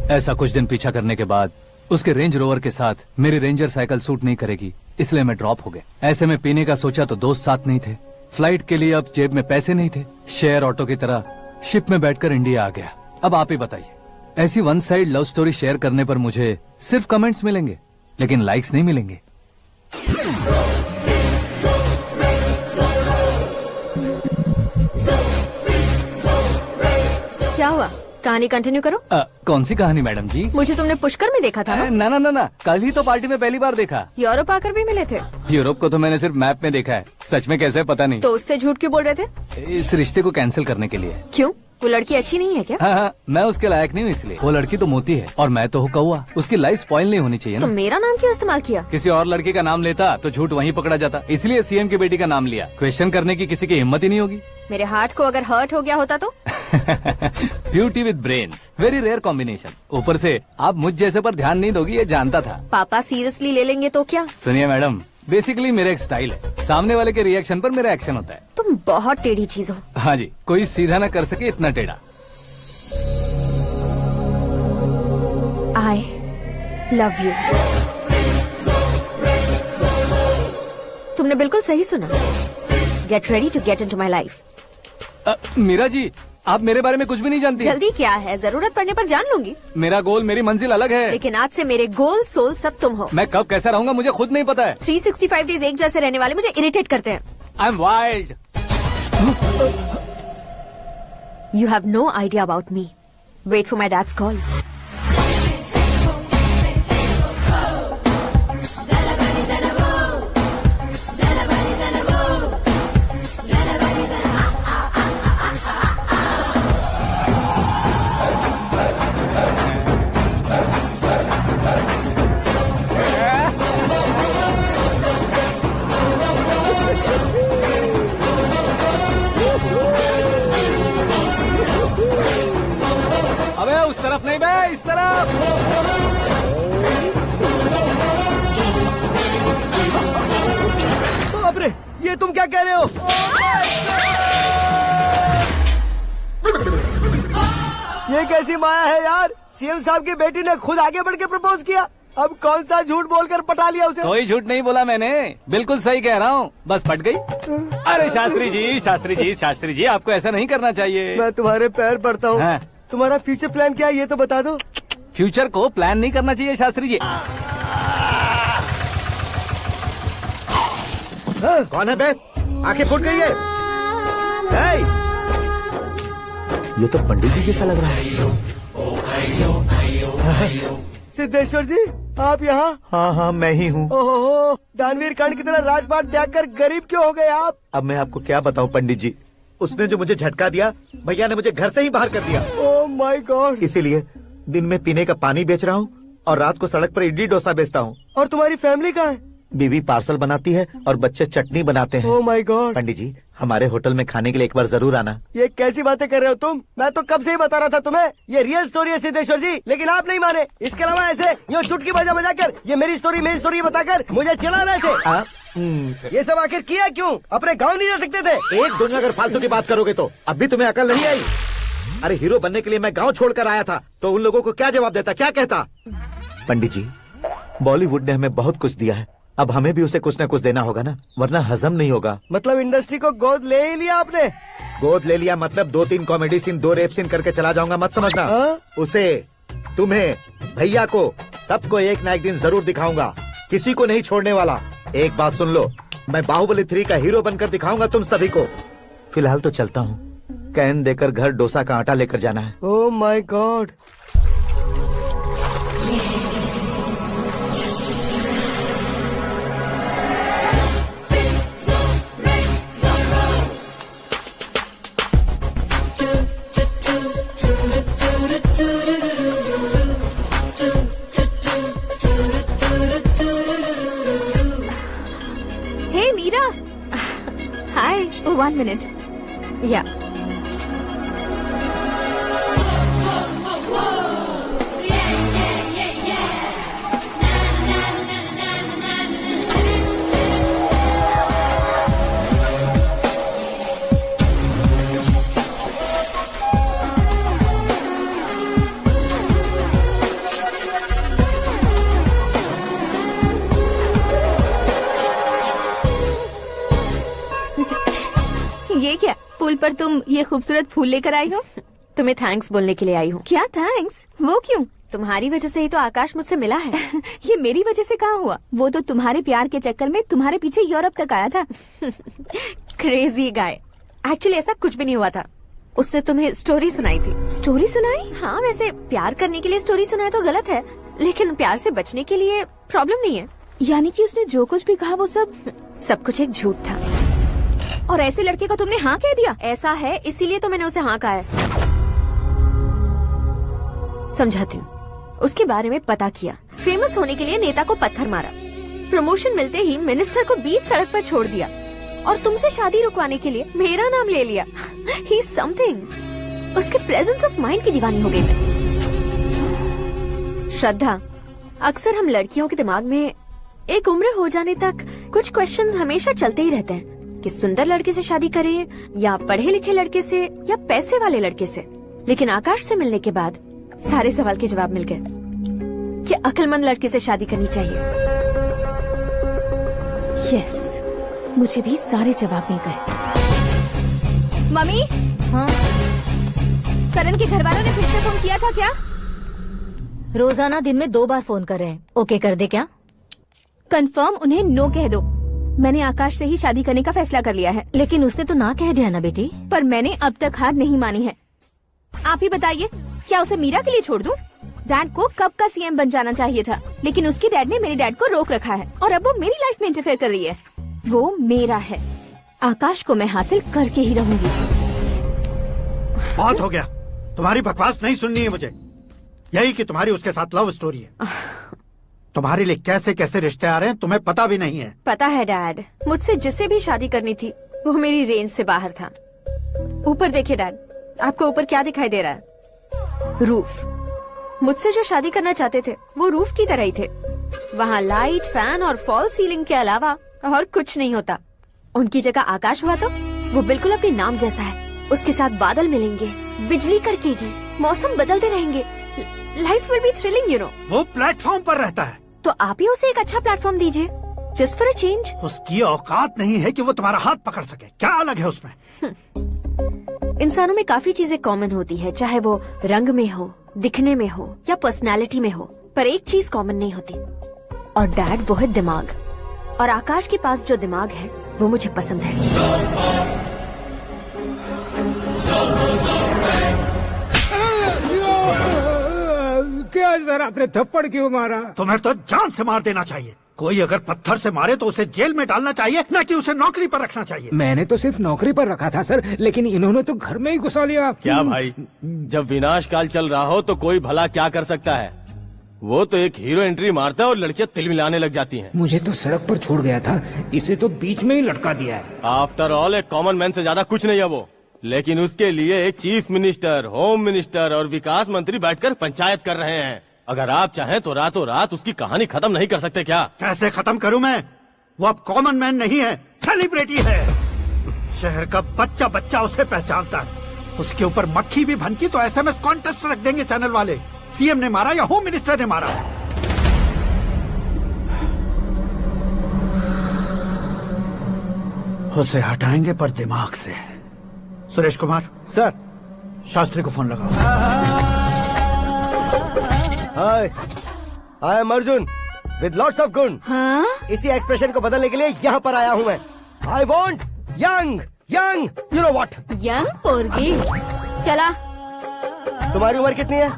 ऐसा कुछ दिन पीछा करने के बाद उसके रेंज रोवर के साथ मेरी रेंजर साइकिल सूट नहीं करेगी, इसलिए मैं ड्रॉप हो गया। ऐसे में पीने का सोचा तो दोस्त साथ नहीं थे, फ्लाइट के लिए अब जेब में पैसे नहीं थे, शेयर ऑटो की तरह शिप में बैठकर इंडिया आ गया। अब आप ही बताइए, ऐसी one side love story share करने पर मुझे सिर्फ कमेंट्स मिलेंगे लेकिन लाइक्स नहीं मिलेंगे। क्या हुआ, कहानी कंटिन्यू करो। कौन सी कहानी मैडम जी? मुझे तुमने पुष्कर में देखा था ना? ना, कल ही तो पार्टी में पहली बार देखा। यूरोप आकर भी मिले थे? यूरोप को तो मैंने सिर्फ मैप में देखा है, सच में कैसे पता नहीं। तो उससे झूठ क्यों बोल रहे थे? इस रिश्ते को कैंसिल करने के लिए। क्यों, वो लड़की अच्छी नहीं है क्या? हाँ, मैं उसके लायक नहीं हूँ इसलिए। वो लड़की तो मोती है और मैं तो हूँ कौवा, उसकी लाइफ स्पॉइल नहीं होनी चाहिए तो ना। मेरा नाम क्यों इस्तेमाल किया? किसी और लड़की का नाम लेता तो झूठ वहीं पकड़ा जाता, इसलिए सीएम की बेटी का नाम लिया। क्वेश्चन करने की किसी की हिम्मत ही नहीं होगी। मेरे हार्ट को अगर हर्ट हो गया होता तो? Beauty with brains, very rare combination. ऊपर से आप मुझ जैसे पर ध्यान नहीं दोगी ये जानता था। पापा सीरियसली ले लेंगे तो क्या? सुनिए मैडम, बेसिकली मेरा एक स्टाइल है, सामने वाले के रिएक्शन पर मेरा एक्शन होता है। तुम बहुत टेढ़ी चीज हो। हाँ जी, कोई सीधा न कर सके इतना टेढ़ा। I love you। तुमने बिल्कुल सही सुना। Get ready to get into my life। Meera ji, आप मेरे बारे में कुछ भी नहीं जानती। जल्दी क्या है, जरूरत पड़ने पर जान लूंगी। मेरा गोल, मेरी मंजिल अलग है। लेकिन आज से मेरे गोल सोल सब तुम हो। मैं कब कैसा रहूंगा मुझे खुद नहीं पता है। 365 डेज एक जैसे रहने वाले मुझे इरिटेट करते हैं। I am wild. You have no idea about me। Wait for my dad's call। अबे उस तरफ नहीं बे, इस तरफ। बाप रे, ये तुम क्या कह रहे हो? ये कैसी माया है यार? सीएम साहब की बेटी ने खुद आगे बढ़ के प्रपोज किया, अब कौन सा झूठ बोलकर पटा लिया उसे? कोई झूठ नहीं बोला मैंने, बिल्कुल सही कह रहा हूँ, बस पट गई। अरे शास्त्री जी, आपको ऐसा नहीं करना चाहिए। मैं तुम्हारे पैर पड़ता हूँ। हाँ। तुम्हारा फ्यूचर प्लान क्या है ये तो बता दो। फ्यूचर को प्लान नहीं करना चाहिए शास्त्री जी। कौन है बे? आंखें फूट गई है। हे! ये तो पंडित जी जैसा लग रहा है। सिद्धेश्वर जी, आप यहाँ? हाँ, मैं ही हूँ। ओहो, दानवीर कर्ण की तरह राजपाट त्याग कर गरीब क्यों हो गए आप? अब मैं आपको क्या बताऊँ पंडित जी, उसने जो मुझे झटका दिया, भैया ने मुझे घर से ही बाहर कर दिया। Oh my God. इसीलिए दिन में पीने का पानी बेच रहा हूँ और रात को सड़क पर इडली डोसा बेचता हूँ। और तुम्हारी फैमिली कहाँ है? बीवी पार्सल बनाती है और बच्चे चटनी बनाते हैं। Oh my God. पंडित जी, हमारे होटल में खाने के लिए एक बार जरूर आना। ये कैसी बातें कर रहे हो तुम? मैं तो कब से ही बता रहा था तुम्हें, ये रियल स्टोरी है सिद्धेश्वर जी, लेकिन आप नहीं माने। इसके अलावा ऐसे यूँ चुटकी बजा कर ये मेरी स्टोरी बताकर मुझे चिढ़ा रहे थे। ये सब आखिर किया क्यों? अपने गाँव नहीं जा सकते थे? एक दो अगर फालतू की बात करोगे तो अब भी तुम्हें अकल नहीं आई? अरे हीरो बनने के लिए मैं गाँव छोड़कर आया था तो उन लोगों को क्या जवाब देता, क्या कहता? पंडित जी, बॉलीवुड ने हमें बहुत कुछ दिया है, अब हमें भी उसे कुछ न कुछ देना होगा ना, वरना हजम नहीं होगा। मतलब इंडस्ट्री को गोद ले ही लिया आपने? गोद ले लिया मतलब 2-3 कॉमेडी सीन, 2 रेप सीन करके चला जाऊंगा मत समझना। उसे, तुम्हें, भैया को, सबको एक ना एक दिन जरूर दिखाऊंगा, किसी को नहीं छोड़ने वाला। एक बात सुन लो, मैं बाहुबली 3 का हीरो बनकर दिखाऊंगा तुम सभी को। फिलहाल तो चलता हूँ, कैन देकर घर डोसा का आटा लेकर जाना है। Oh my God. Hey Meera, hi. Oh, 1 minute. Yeah. फूल पर तुम ये खूबसूरत फूल लेकर आई हो? तुम्हें थैंक्स बोलने के लिए आई हूँ। क्या थैंक्स? वो क्यों? तुम्हारी वजह से ही तो आकाश मुझसे मिला है। ये मेरी वजह से कहाँ हुआ? वो तो तुम्हारे प्यार के चक्कर में तुम्हारे पीछे यूरोप तक आया था। Crazy guy. एक्चुअली ऐसा कुछ भी नहीं हुआ था। उसने तुम्हें स्टोरी सुनाई थी। स्टोरी सुनाई? हाँ, वैसे प्यार करने के लिए स्टोरी सुनाए तो गलत है, लेकिन प्यार से बचने के लिए प्रॉब्लम नहीं है। यानी कि उसने जो कुछ भी कहा वो सब कुछ एक झूठ था। और ऐसे लड़के को तुमने हाँ कह दिया? ऐसा है, इसीलिए तो मैंने उसे हाँ कहा है। समझाती हूँ। उसके बारे में पता किया, फेमस होने के लिए नेता को पत्थर मारा, प्रमोशन मिलते ही मिनिस्टर को बीच सड़क पर छोड़ दिया, और तुमसे शादी रुकवाने के लिए मेरा नाम ले लिया। ही समथिंग। उसके प्रेजेंस ऑफ माइंड की दीवानी हो गई मैं। श्रद्धा, अक्सर हम लड़कियों के दिमाग में एक उम्र हो जाने तक कुछ क्वेश्चंस हमेशा चलते ही रहते हैं कि सुंदर लड़के से शादी करें या पढ़े लिखे लड़के से या पैसे वाले लड़के से। लेकिन आकाश से मिलने के बाद सारे सवाल के जवाब मिल गए कि अक्लमंद लड़के से शादी करनी चाहिए। यस, मुझे भी सारे जवाब मिल गए। मम्मी, हाँ? करण के घर वालों ने फिर से फोन किया था क्या? रोजाना दिन में 2 बार फोन कर रहे हैं। ओके कर दे क्या? कंफर्म उन्हें नो कह दो। मैंने आकाश से ही शादी करने का फैसला कर लिया है। लेकिन उसने तो ना कह दिया ना बेटी। पर मैंने अब तक हार नहीं मानी है। आप ही बताइए, क्या उसे मीरा के लिए छोड़ दूं? डैड को कब का सीएम बन जाना चाहिए था, लेकिन उसके डैड ने मेरे डैड को रोक रखा है और अब वो मेरी लाइफ में इंटरफेयर कर रही है। वो मेरा है, आकाश को मैं हासिल करके ही रहूंगी। बहुत हो गया, तुम्हारी बकवास नहीं सुननी है मुझे। यही कि तुम्हारी उसके साथ लव स्टोरी है। तुम्हारे लिए कैसे कैसे रिश्ते आ रहे हैं तुम्हें पता भी नहीं है। पता है डैड, मुझसे जिससे भी शादी करनी थी वो मेरी रेंज से बाहर था। ऊपर देखिए डैड, आपको ऊपर क्या दिखाई दे रहा है? रूफ। मुझसे जो शादी करना चाहते थे वो रूफ की तरह ही थे। वहाँ लाइट, फैन और फॉल सीलिंग के अलावा और कुछ नहीं होता। उनकी जगह आकाश हुआ तो वो बिल्कुल अपने नाम जैसा है। उसके साथ बादल मिलेंगे, बिजली कड़केगी, मौसम बदलते रहेंगे। Life will be thrilling, you know. वो प्लेटफॉर्म पर रहता है तो आप ही उसे एक अच्छा प्लेटफॉर्म दीजिए, जस्ट फॉर अ चेंज। उसकी औकात नहीं है कि वो तुम्हारा हाथ पकड़ सके। क्या अलग है उसमें? इंसानों में काफी चीजें कॉमन होती है, चाहे वो रंग में हो, दिखने में हो या पर्सनालिटी में हो, पर एक चीज कॉमन नहीं होती, और डैड वो है दिमाग। और आकाश के पास जो दिमाग है वो मुझे पसंद है। क्या सर, आपने थप्पड़ क्यों मारा? तुम्हें तो जान से मार देना चाहिए। कोई अगर पत्थर से मारे तो उसे जेल में डालना चाहिए, न कि उसे नौकरी पर रखना चाहिए। मैंने तो सिर्फ नौकरी पर रखा था सर, लेकिन इन्होंने तो घर में ही घुसा लिया। क्या भाई, जब विनाश काल चल रहा हो तो कोई भला क्या कर सकता है? वो तो एक हीरो एंट्री मारता है और लड़कियां तिलमिलाने लग जाती हैं। मुझे तो सड़क पर छोड़ गया था, इसे तो बीच में ही लटका दिया है। आफ्टर ऑल एक कॉमन मैन से ज्यादा कुछ नहीं है वो, लेकिन उसके लिए एक चीफ मिनिस्टर, होम मिनिस्टर और विकास मंत्री बैठकर पंचायत कर रहे हैं। अगर आप चाहें तो रातों रात उसकी कहानी खत्म नहीं कर सकते क्या? कैसे खत्म करूं मैं? वो अब कॉमन मैन नहीं है, सेलिब्रिटी है। शहर का बच्चा बच्चा उसे पहचानता है। उसके ऊपर मक्खी भी भनकी तो एसएमएस कॉन्टेस्ट रख देंगे चैनल वाले। सीएम ने मारा या होम मिनिस्टर ने मारा? उसे हटाएंगे पर दिमाग से। सुरेश कुमार सर, शास्त्री को फोन लगाओ। Hi, I am Arjun with lots of गुण। हाँ? इसी एक्सप्रेशन को बदलने के लिए यहाँ पर आया हूँ मैं। I want young young, you know what? Young पोरगी। चला। तुम्हारी उम्र कितनी है?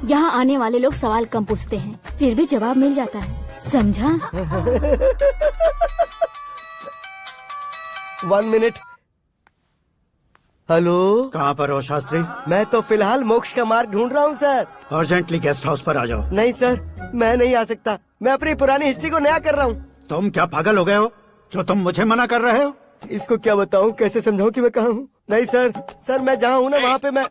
यहाँ आने वाले लोग सवाल कम पूछते हैं, फिर भी जवाब मिल जाता है, समझा? 1 मिनट। हेलो, कहाँ पर हो शास्त्री? मैं तो फिलहाल मोक्ष का मार्ग ढूंढ रहा हूँ सर। अर्जेंटली गेस्ट हाउस पर आ जाओ। नहीं सर, मैं नहीं आ सकता। मैं अपनी पुरानी हिस्ट्री को नया कर रहा हूँ। तुम क्या पागल हो गए हो जो तुम मुझे मना कर रहे हो? इसको क्या बताऊँ, कैसे समझाऊँ कि मैं कहाँ हूँ? नहीं सर, मैं जहाँ हूँ ना वहाँ पे मैं।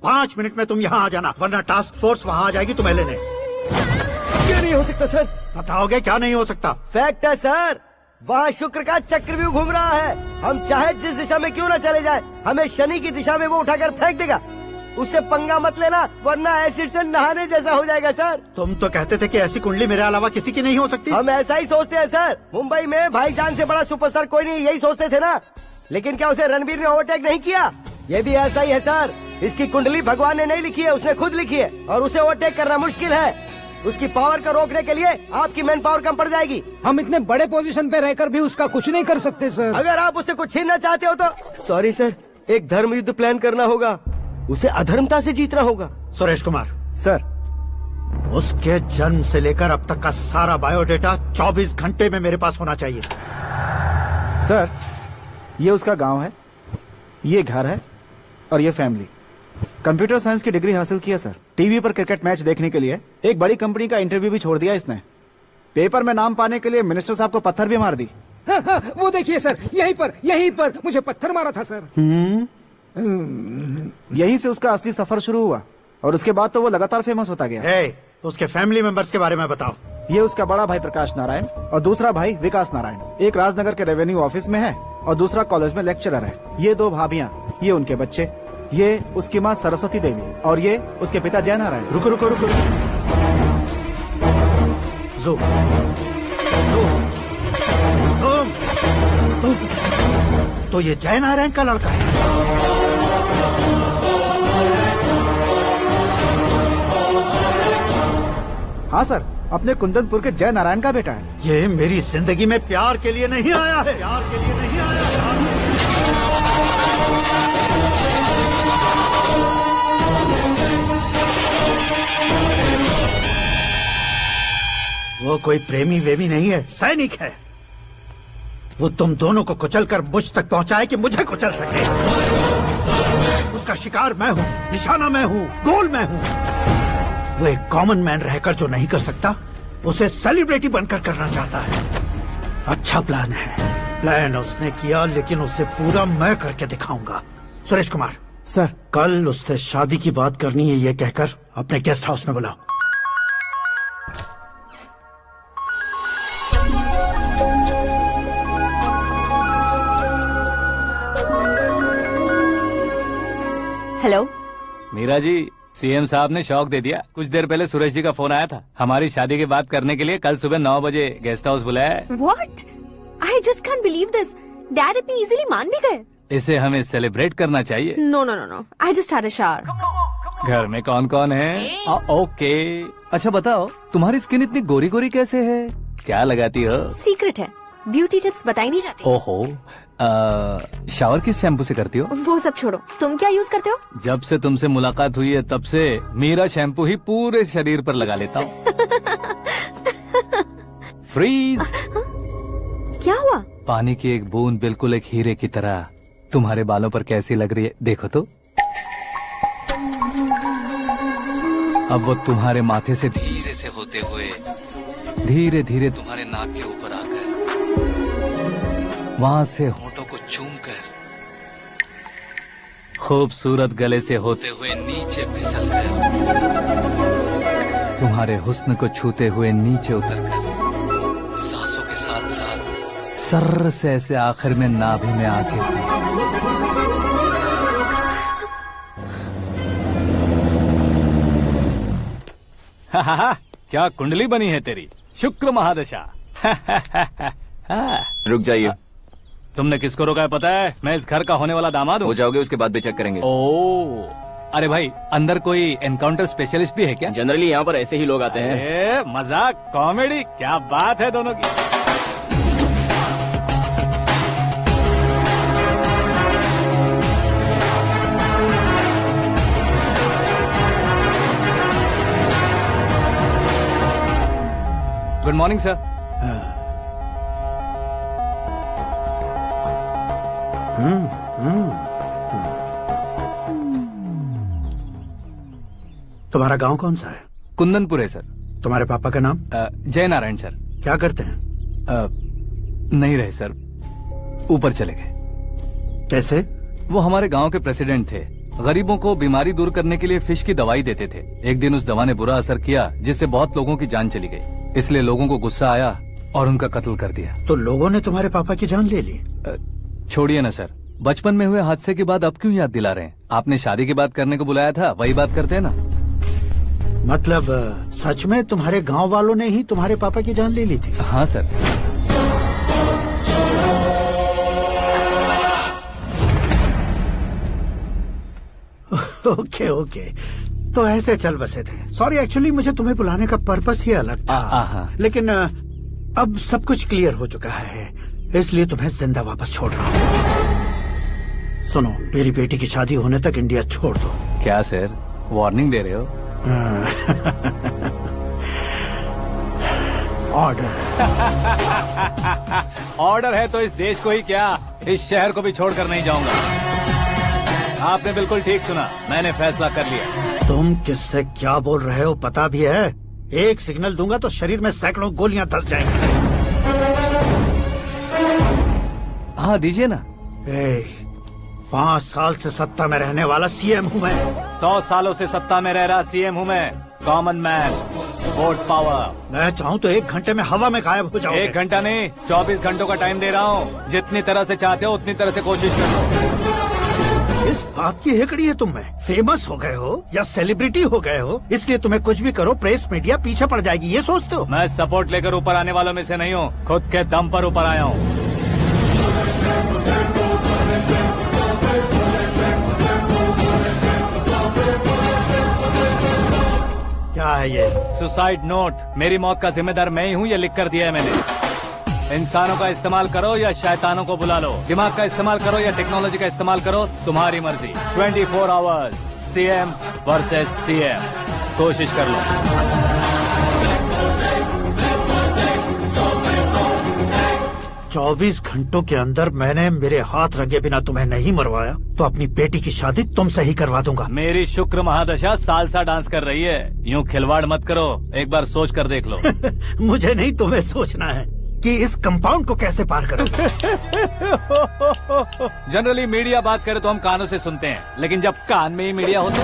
5 मिनट में तुम यहाँ आ जाना, वरना टास्क फोर्स वहाँ आ जाएगी तुम्हें लेने। क्यों नहीं हो सकता सर? बताओगे क्या नहीं हो सकता? फैक्ट है सर, वहाँ शुक्र का चक्रव्यूह घूम रहा है। हम चाहे जिस दिशा में क्यों न चले जाए, हमें शनि की दिशा में वो उठाकर फेंक देगा। उससे पंगा मत लेना, वरना एसिड से नहाने जैसा हो जाएगा सर। तुम तो कहते थे कि ऐसी कुंडली मेरे अलावा किसी की नहीं हो सकती। हम ऐसा ही सोचते हैं सर। मुंबई में भाईजान से बड़ा सुपरस्टार कोई नहीं, यही सोचते थे ना। लेकिन क्या उसे रणबीर ने ओवरटेक नहीं किया? ये भी ऐसा ही है सर। इसकी कुंडली भगवान ने नहीं लिखी है, उसने खुद लिखी है, और उसे ओवरटेक करना मुश्किल है। उसकी पावर को रोकने के लिए आपकी मैन पावर कम पड़ जाएगी। हम इतने बड़े पोजीशन पे रहकर भी उसका कुछ नहीं कर सकते सर। अगर आप उससे कुछ छीनना चाहते हो तो सॉरी सर, एक धर्म युद्ध प्लान करना होगा। उसे अधर्मता से जीतना होगा। सुरेश कुमार सर, उसके जन्म से लेकर अब तक का सारा बायोडेटा 24 घंटे में मेरे पास होना चाहिए। सर, ये उसका गांव है, ये घर है और ये फैमिली। कंप्यूटर साइंस की डिग्री हासिल किया सर। टीवी पर क्रिकेट मैच देखने के लिए एक बड़ी कंपनी का इंटरव्यू भी छोड़ दिया इसने। पेपर में नाम पाने के लिए मिनिस्टर साहब को पत्थर भी मार दी। हाँ, वो देखिए सर, यहीं पर मुझे पत्थर मारा था सर। यहीं से उसका असली सफर शुरू हुआ और उसके बाद तो वो लगातार फेमस होता गया। उसके फैमिली मेंबर्स के बारे में बताओ। ये उसका बड़ा भाई प्रकाश नारायण और दूसरा भाई विकास नारायण। एक राजनगर के रेवेन्यू ऑफिस में है और दूसरा कॉलेज में लेक्चरर है। ये 2 भाभियां, ये उनके बच्चे, ये उसकी माँ सरस्वती देवी और ये उसके पिता जय नारायण। रुको रुको रुको, जो तो ये जय नारायण का लड़का है। हाँ सर, अपने कुंदनपुर के जय नारायण का बेटा है। ये मेरी जिंदगी में प्यार के लिए नहीं आया है, प्यार के लिए नहीं आया है। वो कोई प्रेमी वेमी नहीं है, सैनिक है। वो तुम दोनों को कुचलकर मुझ तक पहुंचाए कि मुझे कुचल सके। उसका शिकार मैं हूँ, निशाना मैं हूँ, गोल मैं हूँ। वो एक कॉमन मैन रहकर जो नहीं कर सकता, उसे सेलिब्रिटी बनकर करना चाहता है। अच्छा प्लान है। प्लान उसने किया, लेकिन उसे पूरा मैं करके दिखाऊंगा। सुरेश कुमार सर, कल उससे शादी की बात करनी है, ये कहकर अपने गेस्ट हाउस में बुलाओ। हेलो मीरा जी, सीएम साहब ने शौक दे दिया। कुछ देर पहले सुरेश जी का फोन आया था, हमारी शादी की बात करने के लिए कल सुबह 9 बजे गेस्ट हाउस बुलाया है। What? I just can't believe this. Dad इतनी इजीली मान भी गए। इसे हमें सेलिब्रेट करना चाहिए। No, no, no, no. I just had a shower. घर में कौन कौन है? ओके। अच्छा बताओ, तुम्हारी स्किन इतनी गोरी गोरी कैसे है? क्या लगाती हो? सीक्रेट है, ब्यूटी टिप्स बताई नहीं जाती। ओहो, शावर किस शैम्पू से करती हो? वो सब छोड़ो, तुम क्या यूज करते हो? जब से तुमसे मुलाकात हुई है तब से मीरा शैम्पू ही पूरे शरीर पर लगा लेता हूँ। फ्रीज। क्या हुआ? पानी की एक बूंद बिल्कुल एक हीरे की तरह तुम्हारे बालों पर कैसी लग रही है, देखो तो। अब वो तुम्हारे माथे से धीरे से होते हुए धीरे धीरे तुम्हारे नाक के ऊपर आकर वहां से होठों को चूमकर खूबसूरत गले से होते हुए नीचे फिसलकर तुम्हारे हुस्न को छूते हुए नीचे उतरकर सांसों के साथ साथ सर्र से ऐसे आखिर में नाभि में आके क्या कुंडली बनी है तेरी, शुक्र महादशा। रुक जाइए। तुमने किसको रोका है पता है? मैं इस घर का होने वाला दामाद हूँ। हो जाओगे उसके बाद भी चेक करेंगे। ओ, अरे भाई, अंदर कोई एनकाउंटर स्पेशलिस्ट भी है क्या? जनरली यहाँ पर ऐसे ही लोग आते हैं। मजाक, कॉमेडी, क्या बात है दोनों की। Good morning sir. तुम्हारा गांव कौन सा है? कुंदनपुर है सर। तुम्हारे पापा का नाम? जय नारायण सर। क्या करते हैं? नहीं रहे सर, ऊपर चले गए। कैसे? वो हमारे गांव के प्रेसिडेंट थे। गरीबों को बीमारी दूर करने के लिए फिश की दवाई देते थे। एक दिन उस दवा ने बुरा असर किया जिससे बहुत लोगों की जान चली गई। इसलिए लोगों को गुस्सा आया और उनका कत्ल कर दिया। तो लोगों ने तुम्हारे पापा की जान ले ली? छोड़िए ना सर, बचपन में हुए हादसे के बाद अब क्यों याद दिला रहे हैं? आपने शादी की बात करने को बुलाया था, वही बात करते हैं ना। मतलब सच में तुम्हारे गांव वालों ने ही तुम्हारे पापा की जान ले ली थी? हाँ सर। ओके ओके, तो ऐसे चल बसे थे। सॉरी, एक्चुअली मुझे तुम्हें बुलाने का पर्पस ही अलग था, लेकिन अब सब कुछ क्लियर हो चुका है, इसलिए तुम्हें जिंदा वापस छोड़ रहा हूँ। सुनो, मेरी बेटी की शादी होने तक इंडिया छोड़ दो। क्या सर, वार्निंग दे रहे हो? ऑर्डर। ऑर्डर है तो इस देश को ही क्या, इस शहर को भी छोड़कर नहीं जाऊंगा। आपने बिल्कुल ठीक सुना, मैंने फैसला कर लिया। तुम किससे क्या बोल रहे हो पता भी है? एक सिग्नल दूंगा तो शरीर में सैकड़ों गोलियां धस जाएंगी। हाँ दीजिए ना। 5 साल से सत्ता में रहने वाला सीएम हूँ मैं। 100 सालों से सत्ता में रह रहा सीएम हूँ मैं। Common man, vote power. मैं चाहूँ तो 1 घंटे में हवा में गायब हो जाओगे। 1 घंटा नहीं, 24 घंटों का टाइम दे रहा हूँ। जितनी तरह से चाहते हो उतनी तरह से कोशिश कर लो। इस बात की हेकड़ी है तुम में। फेमस हो गए हो या सेलिब्रिटी हो गए हो, इसलिए तुम्हें कुछ भी करो प्रेस मीडिया पीछे पड़ जाएगी, ये सोचते हो? मैं सपोर्ट लेकर ऊपर आने वालों में से नहीं हूँ, खुद के दम पर ऊपर आया हूँ। क्या है ये? Suicide note. मेरी मौत का जिम्मेदार मैं ही हूँ, ये लिख कर दिया है मैंने। इंसानों का इस्तेमाल करो या शैतानों को बुला लो, दिमाग का इस्तेमाल करो या टेक्नोलॉजी का इस्तेमाल करो, तुम्हारी मर्जी। 24 आवर्स, सीएम वर्सेस सीएम, कोशिश कर लो। 24 घंटों के अंदर मैंने मेरे हाथ रंगे बिना तुम्हें नहीं मरवाया तो अपनी बेटी की शादी तुमसे ही करवा दूंगा। मेरी शुक्र महादशा सालसा डांस कर रही है, यूँ खिलवाड़ मत करो, एक बार सोच कर देख लो। मुझे नहीं, तुम्हें सोचना है कि इस कंपाउंड को कैसे पार करो। जनरली मीडिया बात करे तो हम कानों से सुनते हैं, लेकिन जब कान में ही मीडिया हो तो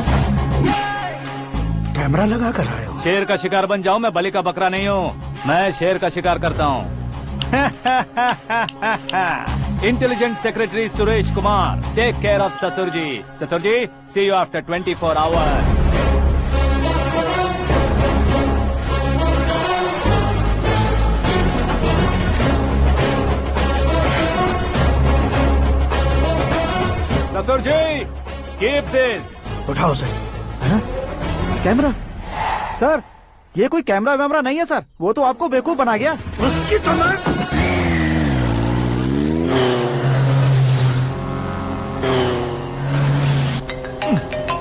कैमरा लगा कर आए हो। शेर का शिकार बन जाऊं, मैं बलि का बकरा नहीं हूँ, मैं शेर का शिकार करता हूँ। Intelligent secretary Suresh Kumar, take care of ससुर जी। ससुर जी, सी यू आफ्टर 24 आवर्स। ससुर जी, कीप दिस। उठाओ सर। कैमरा? सर, ये कोई कैमरा वैमरा नहीं है सर, वो तो आपको बेवकूफ बना गया। उसकी तो मैं...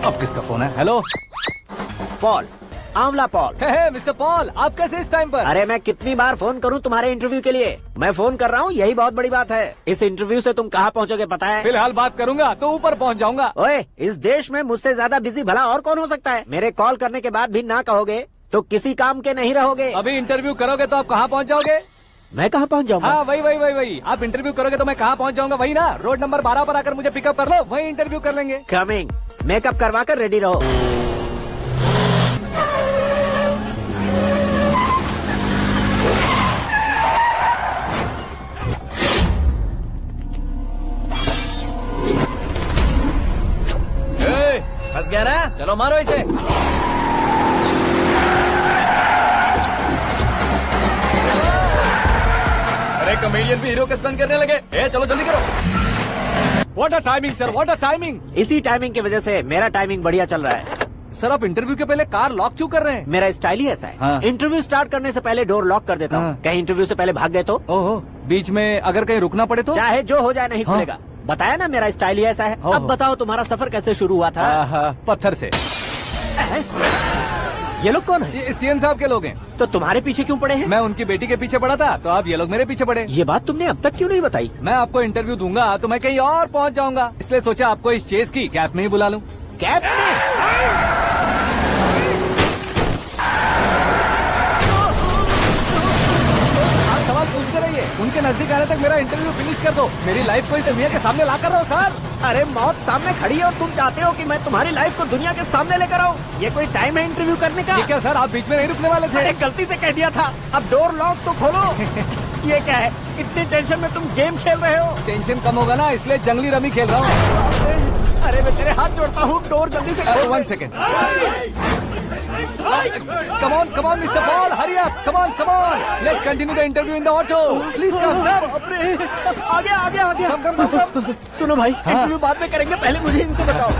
अब किसका फोन है? हेलो पॉल, आंवला पॉल। मिस्टर पॉल, आप कैसे इस टाइम पर? अरे मैं कितनी बार फोन करूं तुम्हारे इंटरव्यू के लिए? मैं फोन कर रहा हूं, यही बहुत बड़ी बात है। इस इंटरव्यू से तुम कहां पहुंचोगे पता है? फिलहाल बात करूंगा तो ऊपर पहुंच जाऊंगा। ओए, इस देश में मुझसे ज्यादा बिजी भला और कौन हो सकता है? मेरे कॉल करने के बाद भी ना कहोगे तो किसी काम के नहीं रहोगे। अभी इंटरव्यू करोगे तो आप कहाँ पहुँच जाओगे? मैं कहाँ पहुँच जाऊंगा? हाँ वही। आप इंटरव्यू करोगे तो मैं कहाँ पहुँच जाऊंगा? वही ना, रोड नंबर 12 पर आकर मुझे पिकअप कर लो, वही इंटरव्यू कर लेंगे। कमिंग। मेकअप करवा कर रेडी रहो। फंस गया ना, चलो मारो इसे। अरे कॉमेडियन भी हीरो के स्टंट करने लगे। चलो जल्दी करो। What a timing sir, what a timing. इसी टाइमिंग की वजह से मेरा टाइमिंग बढ़िया चल रहा है। सर आप इंटरव्यू के पहले कार लॉक क्यों कर रहे हैं? मेरा स्टाइल ही ऐसा है। हाँ। इंटरव्यू स्टार्ट करने से पहले डोर लॉक कर देता हूँ। कहीं इंटरव्यू से पहले भाग गए तो? ओहो, बीच में अगर कहीं रुकना पड़े तो? चाहे जो हो जाए नहीं खुलेगा। बताया ना मेरा स्टाइल ही ऐसा है। अब बताओ तुम्हारा सफर कैसे शुरू हुआ था? पत्थर से। ये लोग कौन है? ये सीएम साहब के लोग हैं। तो तुम्हारे पीछे क्यों पड़े हैं? मैं उनकी बेटी के पीछे पड़ा था, तो आप ये लोग मेरे पीछे पड़े। ये बात तुमने अब तक क्यों नहीं बताई? मैं आपको इंटरव्यू दूंगा तो मैं कहीं और पहुंच जाऊंगा, इसलिए सोचा आपको इस चेस की कैप में ही बुला लूं। कैप में? आप सवाल पूछते रहिए, उनके नजदीक आने तक मेरा इंटरव्यू फिनिश कर दो। मेरी लाइफ को इस दुनिया के सामने ला कर रहो सर। अरे मौत सामने खड़ी है और तुम चाहते हो कि मैं तुम्हारी लाइफ को दुनिया के सामने लेकर आऊं? ये कोई टाइम है इंटरव्यू करने का? ये क्या सर, आप बीच में नहीं रुकने वाले थे? अरे गलती से कह दिया था। अब डोर लॉक तो खोलो। ये क्या है, इतनी टेंशन में तुम गेम खेल रहे हो? टेंशन कम होगा ना, इसलिए जंगली रमी खेल रहा हूँ। अरे मैं तेरे हाथ जोड़ता हूँ, डोर जल्दी से खोल। 1 second. Come on, Mr. Paul, hurry up. Come on. Let's continue the interview in the auto. Please come. आगे। Come. सुनो भाई, इंटरव्यू बाद में करेंगे, पहले मुझे इनसे बताओ।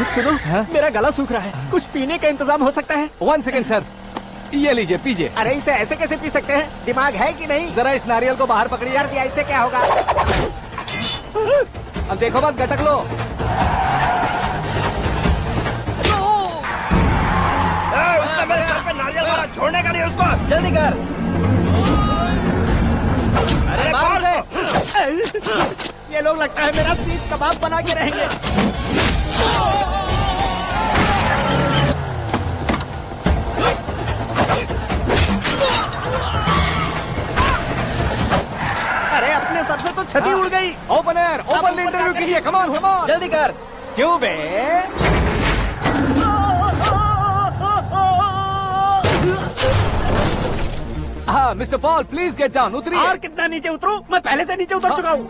सुनो, मेरा गला सूख रहा है, कुछ पीने का इंतजाम हो सकता है? 1 सेकेंड सर, ये लीजिए पीजिए। अरे इसे ऐसे कैसे पी सकते हैं? दिमाग है कि नहीं? जरा इस नारियल को बाहर पकड़िए। कर दिया, इससे क्या होगा? अब देखो मत, गटक लो। उसने मेरे सर पे नारियल मारा, छोड़ने का नहीं उसको, जल्दी कर। अरे मार उसे। ये लोग लगता है मेरा सीख कबाब बना के रहेंगे। अरे अपने सर से तो छती उड़ गई। ओपनर, ओपन इंटरव्यू कीजिए, कम ऑन, जल्दी कर। क्यों बे? हाँ mister Paul, please get down, उतरिए। और कितना नीचे उतरूं? मैं पहले से नीचे उतर चुका हूँ।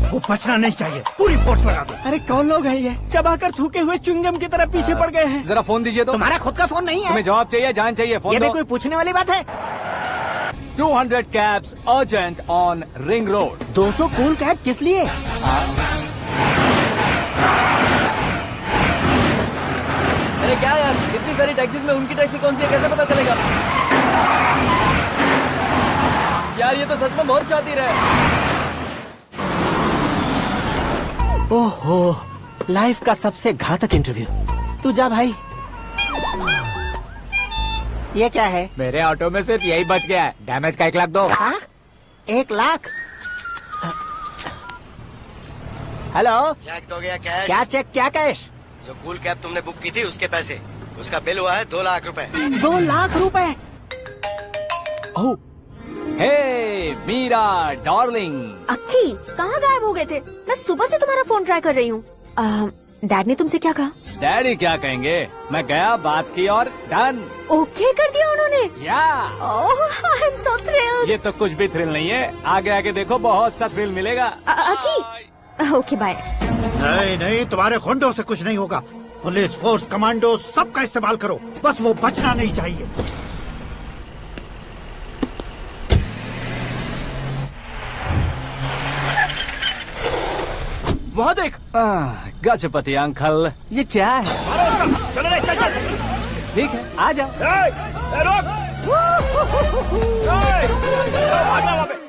वो बचना नहीं चाहिए, पूरी फोर्स लगा दो। अरे कौन लोग हैं ये? चबाकर थूके हुए च्युइंगम की तरह पीछे पड़ गए हैं। जरा फोन दीजिए तो। तुम्हारा खुद का फोन नहीं है? तुम्हें जवाब चाहिए, जान चाहिए, फोन ये दो। भी कोई पूछने वाली बात है? 200 cabs urgent on Ring Road. 200 cool cab किस लिए? अरे क्या यार, इतनी सारी टैक्सीज में उनकी टैक्सी कौन सी है, कैसे पता चलेगा? यार ये तो सच में बहुत शातिर है। ओहो, लाइफ का सबसे घातक इंटरव्यू। तू जा भाई। ये क्या है? मेरे ऑटो में सिर्फ यही बच गया है, डैमेज का 1 लाख दो। 1 लाख? हेलो, चेक तो गया कैश? क्या चेक, क्या कैश? जो कूल कैब तुमने बुक की थी उसके पैसे, उसका बिल हुआ है 2 लाख रुपए। 2 लाख रुपए? ओह, हे मीरा डार्लिंग। अक्की, कहाँ गायब हो गए थे? मैं सुबह से तुम्हारा फोन ट्राई कर रही हूँ। डैड ने तुमसे क्या कहा? डैडी क्या कहेंगे, मैं गया, बात की और डन। ओके कर दिया उन्होंने? या। ओह, आई एम सो थ्रिल्ड। ये तो कुछ भी थ्रिल नहीं है, आगे आगे देखो बहुत सा थ्रिल मिलेगा। अक्की, ओके बाय। नहीं नहीं, तुम्हारे गुंडों से कुछ नहीं होगा। पुलिस फोर्स, कमांडो, सबका इस्तेमाल करो, बस वो बचना नहीं चाहिए। वहाँ देख। गजपति अंकल, ये क्या है? चलो रे, चल चल। ठीक है, आ जाओ। रोक। भागना वहाँ पे।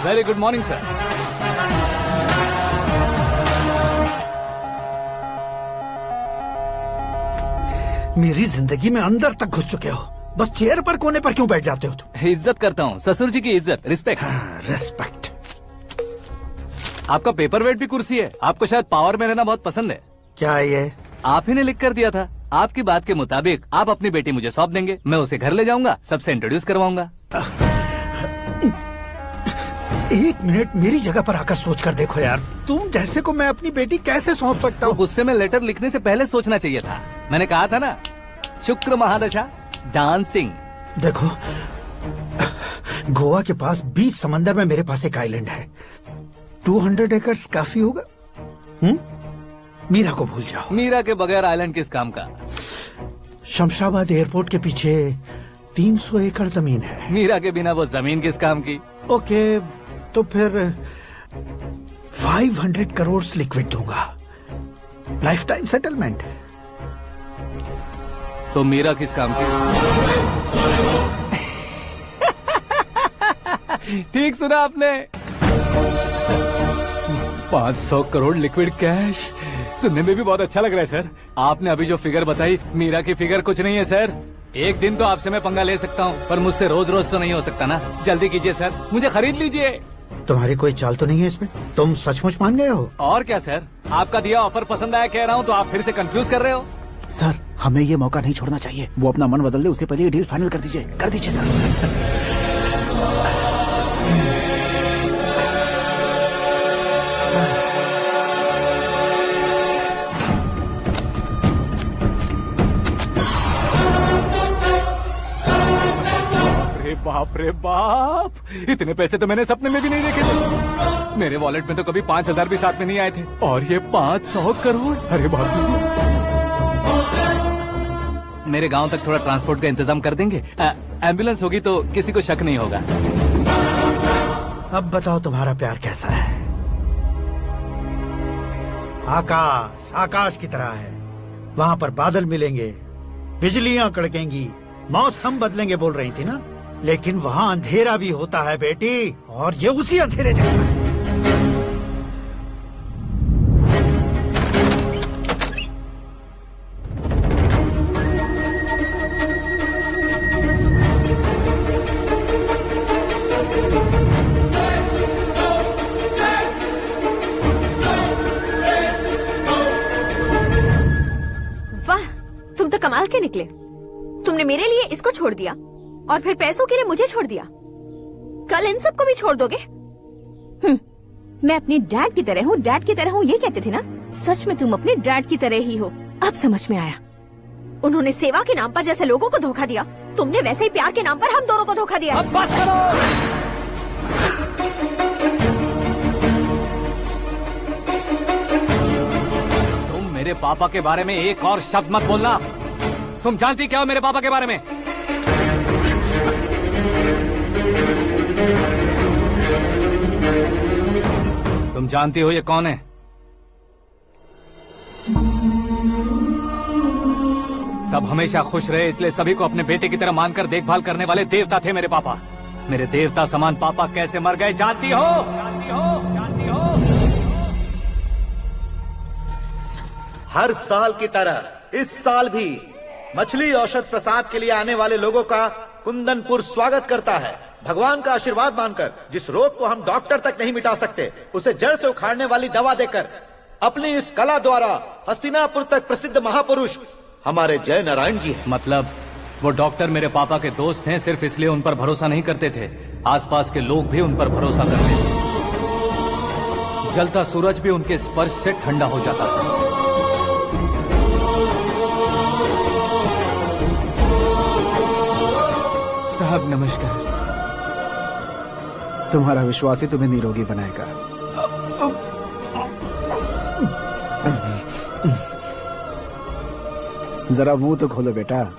Very good morning sir. मेरी जिंदगी में अंदर तक घुस चुके हो। बस चेयर पर कोने पर क्यों बैठ जाते हो तुम? इज्जत करता हूँ, ससुर जी की इज्जत, रिस्पेक्ट। रिस्पेक्ट। आपका पेपर वेट भी कुर्सी है। आपको शायद पावर में रहना बहुत पसंद है। क्या ये? आप ही ने लिख कर दिया था। आपकी बात के मुताबिक आप अपनी बेटी मुझे सौंप देंगे, मैं उसे घर ले जाऊंगा, सबसे इंट्रोड्यूस करवाऊंगा। 1 मिनट मेरी जगह पर आकर सोच कर देखो यार, तुम जैसे को मैं अपनी बेटी कैसे सौंप सकता हूँ? गुस्से में लेटर लिखने से पहले सोचना चाहिए था। मैंने कहा था ना, शुक्र महादशा डांसिंग। देखो, गोवा के पास बीच समंदर में मेरे पास एक आइलैंड है। 200 एकर्स काफी होगा। मीरा को भूल जाओ। मीरा के बगैर आइलैंड किस काम का? शमशाबाद एयरपोर्ट के पीछे 300 एकड़ जमीन है। मीरा के बिना वो जमीन किस काम की? ओके, तो फिर 500 करोड़ लिक्विड दूंगा, लाइफ टाइम सेटलमेंट। तो मीरा किस काम की? ठीक सुना आपने, 500 करोड़ लिक्विड कैश। सुनने में भी बहुत अच्छा लग रहा है सर। आपने अभी जो फिगर बताई, मीरा की फिगर कुछ नहीं है सर। एक दिन तो आपसे मैं पंगा ले सकता हूँ, पर मुझसे रोज रोज तो नहीं हो सकता ना। जल्दी कीजिए सर, मुझे खरीद लीजिए। तुम्हारी कोई चाल तो नहीं है इसमें? तुम सचमुच मान गए हो? और क्या सर, आपका दिया ऑफर पसंद आया कह रहा हूँ, तो आप फिर से कंफ्यूज कर रहे हो। सर, हमें ये मौका नहीं छोड़ना चाहिए। वो अपना मन बदल दे, उससे पहले ये डील फाइनल कर दीजिए। कर दीजिए सर। बाप रे बाप, इतने पैसे तो मैंने सपने में भी नहीं देखे थे। मेरे वॉलेट में तो कभी 5,000 भी साथ में नहीं आए थे, और ये 500 करोड़। अरे बाप रे। मेरे गांव तक थोड़ा ट्रांसपोर्ट का इंतजाम कर देंगे? एम्बुलेंस होगी तो किसी को शक नहीं होगा। अब बताओ तुम्हारा प्यार कैसा है? आकाश आकाश की तरह है, वहाँ पर बादल मिलेंगे, बिजलियां कड़केंगी, मौसम बदलेंगे बोल रही थी ना। लेकिन वहाँ अंधेरा भी होता है बेटी, और ये उसी अंधेरे जैसा है। वाह, तुम तो कमाल के निकले। तुमने मेरे लिए इसको छोड़ दिया और फिर पैसों के लिए मुझे छोड़ दिया। कल इन सबको भी छोड़ दोगे? मैं अपने डैड की तरह हूँ, डैड की तरह हूँ, ये कहते थे ना। सच में तुम अपने डैड की तरह ही हो। अब समझ में आया। उन्होंने सेवा के नाम पर जैसे लोगों को धोखा दिया, तुमने वैसे ही प्यार के नाम पर हम दोनों को धोखा दिया। अब बस करो। तुम मेरे पापा के बारे में एक और शब्द मत बोलना। तुम जानती क्या हो मेरे पापा के बारे में? तुम जानती हो ये कौन है? सब हमेशा खुश रहे इसलिए सभी को अपने बेटे की तरह मानकर देखभाल करने वाले देवता थे मेरे पापा। मेरे देवता समान पापा कैसे मर गए जानती हो? जानती हो? जानती हो? हर साल की तरह इस साल भी मछली औषध प्रसाद के लिए आने वाले लोगों का कुंदनपुर स्वागत करता है। भगवान का आशीर्वाद मानकर जिस रोग को हम डॉक्टर तक नहीं मिटा सकते, उसे जड़ से उखाड़ने वाली दवा देकर अपनी इस कला द्वारा हस्तिनापुर तक प्रसिद्ध महापुरुष हमारे जय नारायण जी हैं। मतलब वो डॉक्टर मेरे पापा के दोस्त हैं, सिर्फ इसलिए उन पर भरोसा नहीं करते थे, आसपास के लोग भी उन पर भरोसा करते थे। जलता सूरज भी उनके स्पर्श से ठंडा हो जाता था। साहब नमस्कार। तुम्हारा विश्वास ही तुम्हें निरोगी बनाएगा। जरा मुंह तो खोलो बेटा।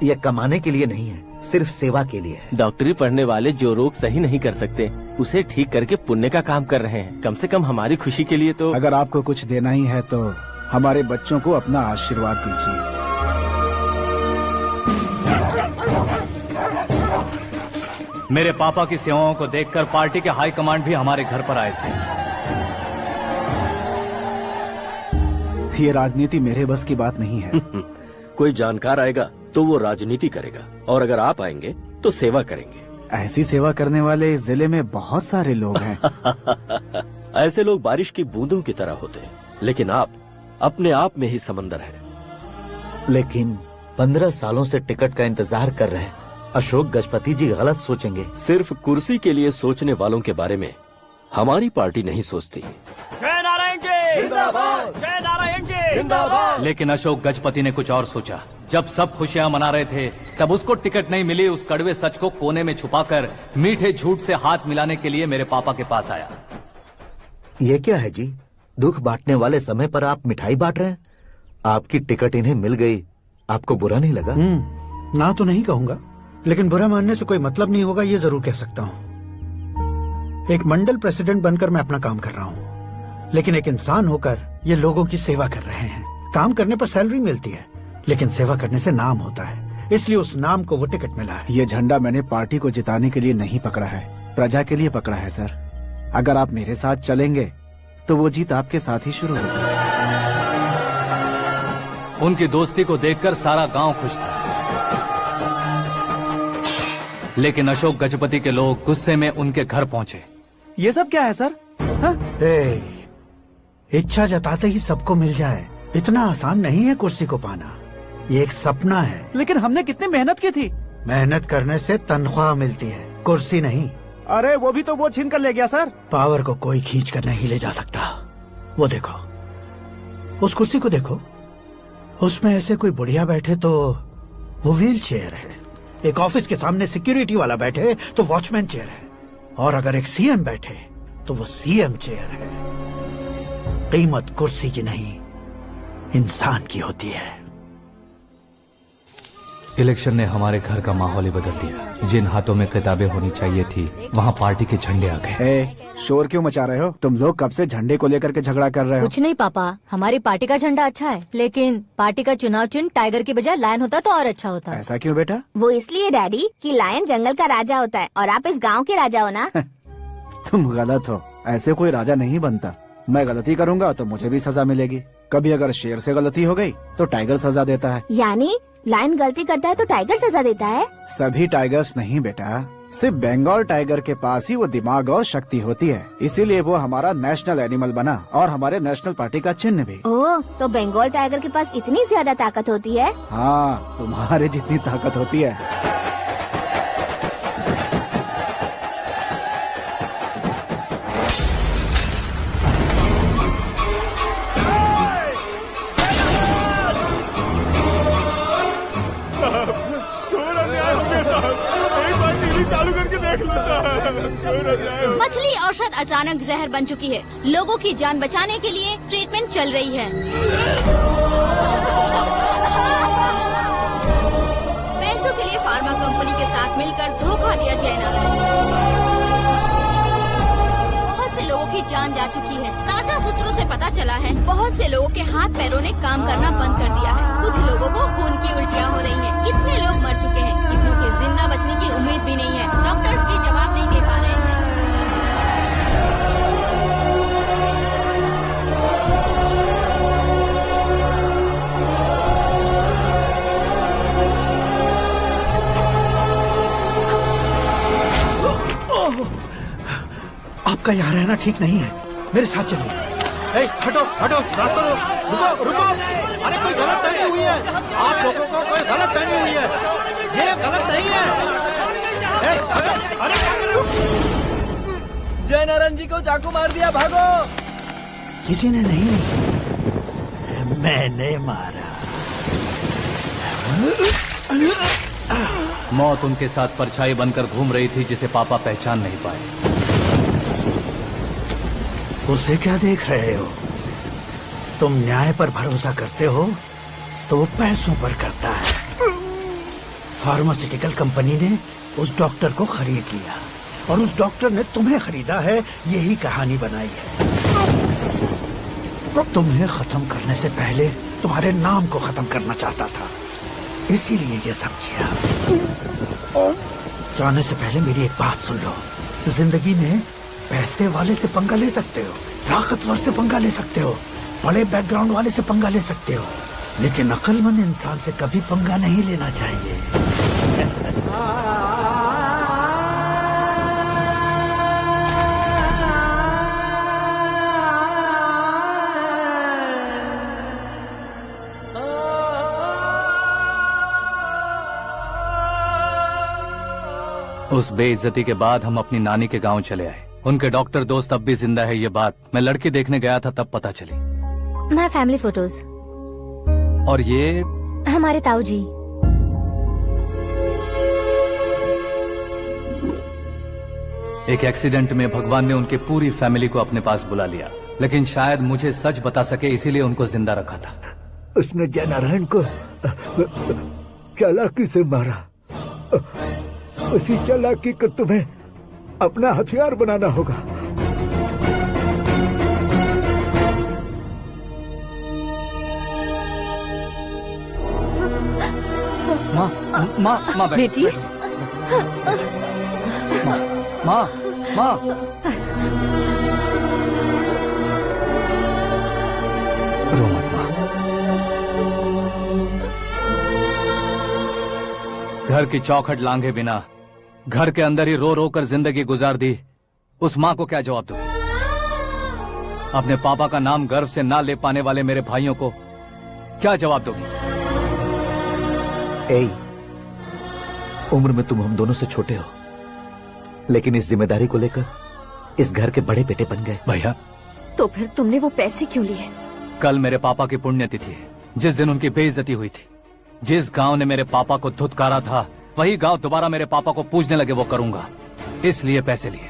यह कमाने के लिए नहीं है, सिर्फ सेवा के लिए है। डॉक्टरी पढ़ने वाले जो रोग सही नहीं कर सकते, उसे ठीक करके पुण्य का काम कर रहे हैं। कम से कम हमारी खुशी के लिए तो। अगर आपको कुछ देना ही है तो हमारे बच्चों को अपना आशीर्वाद दीजिए। मेरे पापा की सेवाओं को देखकर पार्टी के हाई कमांड भी हमारे घर पर आए थे। ये राजनीति मेरे बस की बात नहीं है। कोई जानकार आएगा तो वो राजनीति करेगा, और अगर आप आएंगे तो सेवा करेंगे। ऐसी सेवा करने वाले इस जिले में बहुत सारे लोग हैं। ऐसे लोग बारिश की बूंदों की तरह होते हैं, लेकिन आप अपने आप में ही समंदर हैं। लेकिन 15 सालों से टिकट का इंतजार कर रहे हैं। अशोक गजपति जी गलत सोचेंगे। सिर्फ कुर्सी के लिए सोचने वालों के बारे में हमारी पार्टी नहीं सोचती। जय नारायण जी जिंदाबाद, जय नारायण जी जिंदाबाद। लेकिन अशोक गजपति ने कुछ और सोचा। जब सब खुशियां मना रहे थे तब उसको टिकट नहीं मिली। उस कड़वे सच को कोने में छुपाकर मीठे झूठ से हाथ मिलाने के लिए मेरे पापा के पास आया। ये क्या है जी? दुख बांटने वाले समय पर आप मिठाई बांट रहे हैं। आपकी टिकट इन्हें मिल गई, आपको बुरा नहीं लगा? ना तो नहीं कहूंगा, लेकिन बुरा मानने से कोई मतलब नहीं होगा, ये जरूर कह सकता हूँ। एक मंडल प्रेसिडेंट बनकर मैं अपना काम कर रहा हूँ, लेकिन एक इंसान होकर ये लोगों की सेवा कर रहे हैं। काम करने पर सैलरी मिलती है, लेकिन सेवा करने से नाम होता है, इसलिए उस नाम को वो टिकट मिला है। ये झंडा मैंने पार्टी को जिताने के लिए नहीं पकड़ा है, प्रजा के लिए पकड़ा है सर। अगर आप मेरे साथ चलेंगे तो वो जीत आपके साथ ही शुरू होगी। उनकी दोस्ती को देखकर सारा गांव खुश था, लेकिन अशोक गजपति के लोग गुस्से में उनके घर पहुंचे। ये सब क्या है सर? इच्छा जताते ही सबको मिल जाए, इतना आसान नहीं है कुर्सी को पाना। ये एक सपना है। लेकिन हमने कितनी मेहनत की थी। मेहनत करने से तनख्वाह मिलती है, कुर्सी नहीं। अरे वो भी तो वो छीन कर ले गया सर। पावर को कोई खींच कर नहीं ले जा सकता। वो देखो, उस कुर्सी को देखो, उसमें ऐसे कोई बुढ़िया बैठे तो वो व्हील चेयर है। एक ऑफिस के सामने सिक्योरिटी वाला बैठे तो वॉचमैन चेयर है, और अगर एक सीएम बैठे तो वो सीएम चेयर है। कीमत कुर्सी की नहीं, इंसान की होती है। इलेक्शन ने हमारे घर का माहौल ही बदल दिया। जिन हाथों में किताबें होनी चाहिए थी वहाँ पार्टी के झंडे आ गए। शोर क्यों मचा रहे हो? तुम लोग कब से झंडे को लेकर के झगड़ा कर रहे हो? कुछ नहीं पापा, हमारी पार्टी का झंडा अच्छा है, लेकिन पार्टी का चुनाव चिन्ह टाइगर की बजाय लायन होता तो और अच्छा होता। ऐसा क्यों बेटा? वो इसलिए डैडी कि लायन जंगल का राजा होता है और आप इस गांव के राजा हो ना। तुम गलत हो, ऐसे कोई राजा नहीं बनता। मैं गलती करूंगा तो मुझे भी सजा मिलेगी। कभी अगर शेर से गलती हो गई तो टाइगर सजा देता है। यानी लायन गलती करता है तो टाइगर सजा देता है? सभी टाइगर्स नहीं बेटा, सिर्फ बंगाल टाइगर के पास ही वो दिमाग और शक्ति होती है, इसीलिए वो हमारा नेशनल एनिमल बना और हमारे नेशनल पार्टी का चिन्ह भी। ओह, तो बंगाल टाइगर के पास इतनी ज्यादा ताकत होती है? हाँ, तुम्हारे जितनी ताकत होती है। मछली औषध अचानक जहर बन चुकी है। लोगों की जान बचाने के लिए ट्रीटमेंट चल रही है। पैसों के लिए फार्मा कंपनी के साथ मिलकर धोखा दिया जय नारायण। बहुत से लोगों की जान जा चुकी है। ताजा सूत्रों से पता चला है बहुत से लोगों के हाथ पैरों ने काम करना बंद कर दिया है। कुछ लोगों को खून की उल्टियाँ हो रही हैं। कितने लोग मर चुके हैं, कितनों के जिंदा बचने की उम्मीद भी नहीं है। डॉक्टर्स भी जवाब नहीं दे पा रहे हैं। आपका यहाँ रहना ठीक नहीं है, मेरे साथ चलिए। हटो हटो, रास्ता दो, रुको रुको। अरे कोई गलत फहमी हुई है, आप लोगों को कोई गलत फहमी हुई है, ये गलत नहीं है। अरे जय नारायण जी को चाकू मार दिया, भागो। किसी ने नहीं, मैंने मारा। मौत उनके साथ परछाई बनकर घूम रही थी, जिसे पापा पहचान नहीं पाए। उसे क्या देख रहे हो? तुम न्याय पर भरोसा करते हो तो वो पैसों पर करता है। फार्मास्यूटिकल कंपनी ने उस डॉक्टर को खरीद लिया और उस डॉक्टर ने तुम्हें खरीदा है, यही कहानी बनाई है। तुम्हें खत्म करने से पहले तुम्हारे नाम को खत्म करना चाहता था, इसीलिए ये सब किया। जाने से पहले मेरी एक बात सुन लो। जिंदगी में पैसे वाले से पंगा ले सकते हो, ताकतवर से पंगा ले सकते हो, बड़े बैकग्राउंड वाले से पंगा ले सकते हो, लेकिन अक्लमंद इंसान से कभी पंगा नहीं लेना चाहिए। उस बेइज्जती के बाद हम अपनी नानी के गांव चले आए। उनके डॉक्टर दोस्त अब भी जिंदा है, ये बात मैं लड़की देखने गया था तब पता चली। My family photos. और ये हमारे ताऊ जी। एक एक्सीडेंट में भगवान ने उनकी पूरी फैमिली को अपने पास बुला लिया, लेकिन शायद मुझे सच बता सके इसीलिए उनको जिंदा रखा था। उसने जयनारायण को चालाकी से मारा। उसी चालाकी को तुम्हें अपना हथियार बनाना होगा। माँ, माँ, माँ बेटी। माँ, माँ, माँ। रो मत माँ। घर की चौखट लांघे बिना घर के अंदर ही रो रो कर जिंदगी गुजार दी उस माँ को क्या जवाब दूं? अपने पापा का नाम गर्व से ना ले पाने वाले मेरे भाइयों को क्या जवाब दोगी? उम्र में तुम हम दोनों से छोटे हो, लेकिन इस जिम्मेदारी को लेकर इस घर के बड़े बेटे बन गए। भैया, तो फिर तुमने वो पैसे क्यों लिए? कल मेरे पापा की पुण्यतिथि है, जिस दिन उनकी बेइज्जती हुई थी। जिस गांव ने मेरे पापा को धुतकारा था, वही गांव दोबारा मेरे पापा को पूजने लगे वो करूंगा, इसलिए पैसे लिए।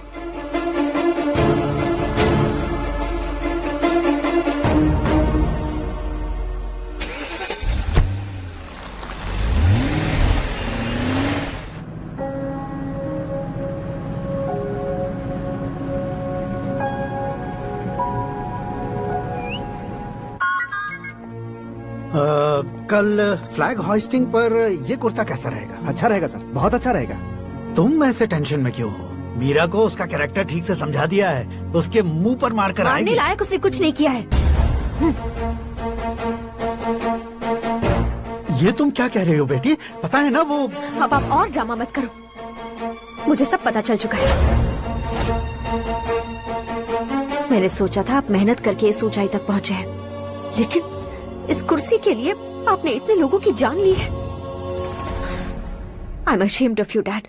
कल फ्लैग होइस्टिंग पर ये कुर्ता कैसा रहेगा? अच्छा रहेगा सर, बहुत अच्छा रहेगा। तुम ऐसे टेंशन में क्यों हो? मीरा को उसका कैरेक्टर ठीक से समझा दिया है, उसके मुंह पर मारकर आएगी। मारने लायक उसने कुछ नहीं किया है। ये तुम क्या कह रहे हो बेटी? पता है ना वो। अब आप और ड्रामा मत करो, मुझे सब पता चल चुका है। मैंने सोचा था आप मेहनत करके इस ऊंचाई तक पहुँचे हैं, लेकिन इस कुर्सी के लिए आपने इतने लोगों की जान ली है। I am ashamed of you, Dad.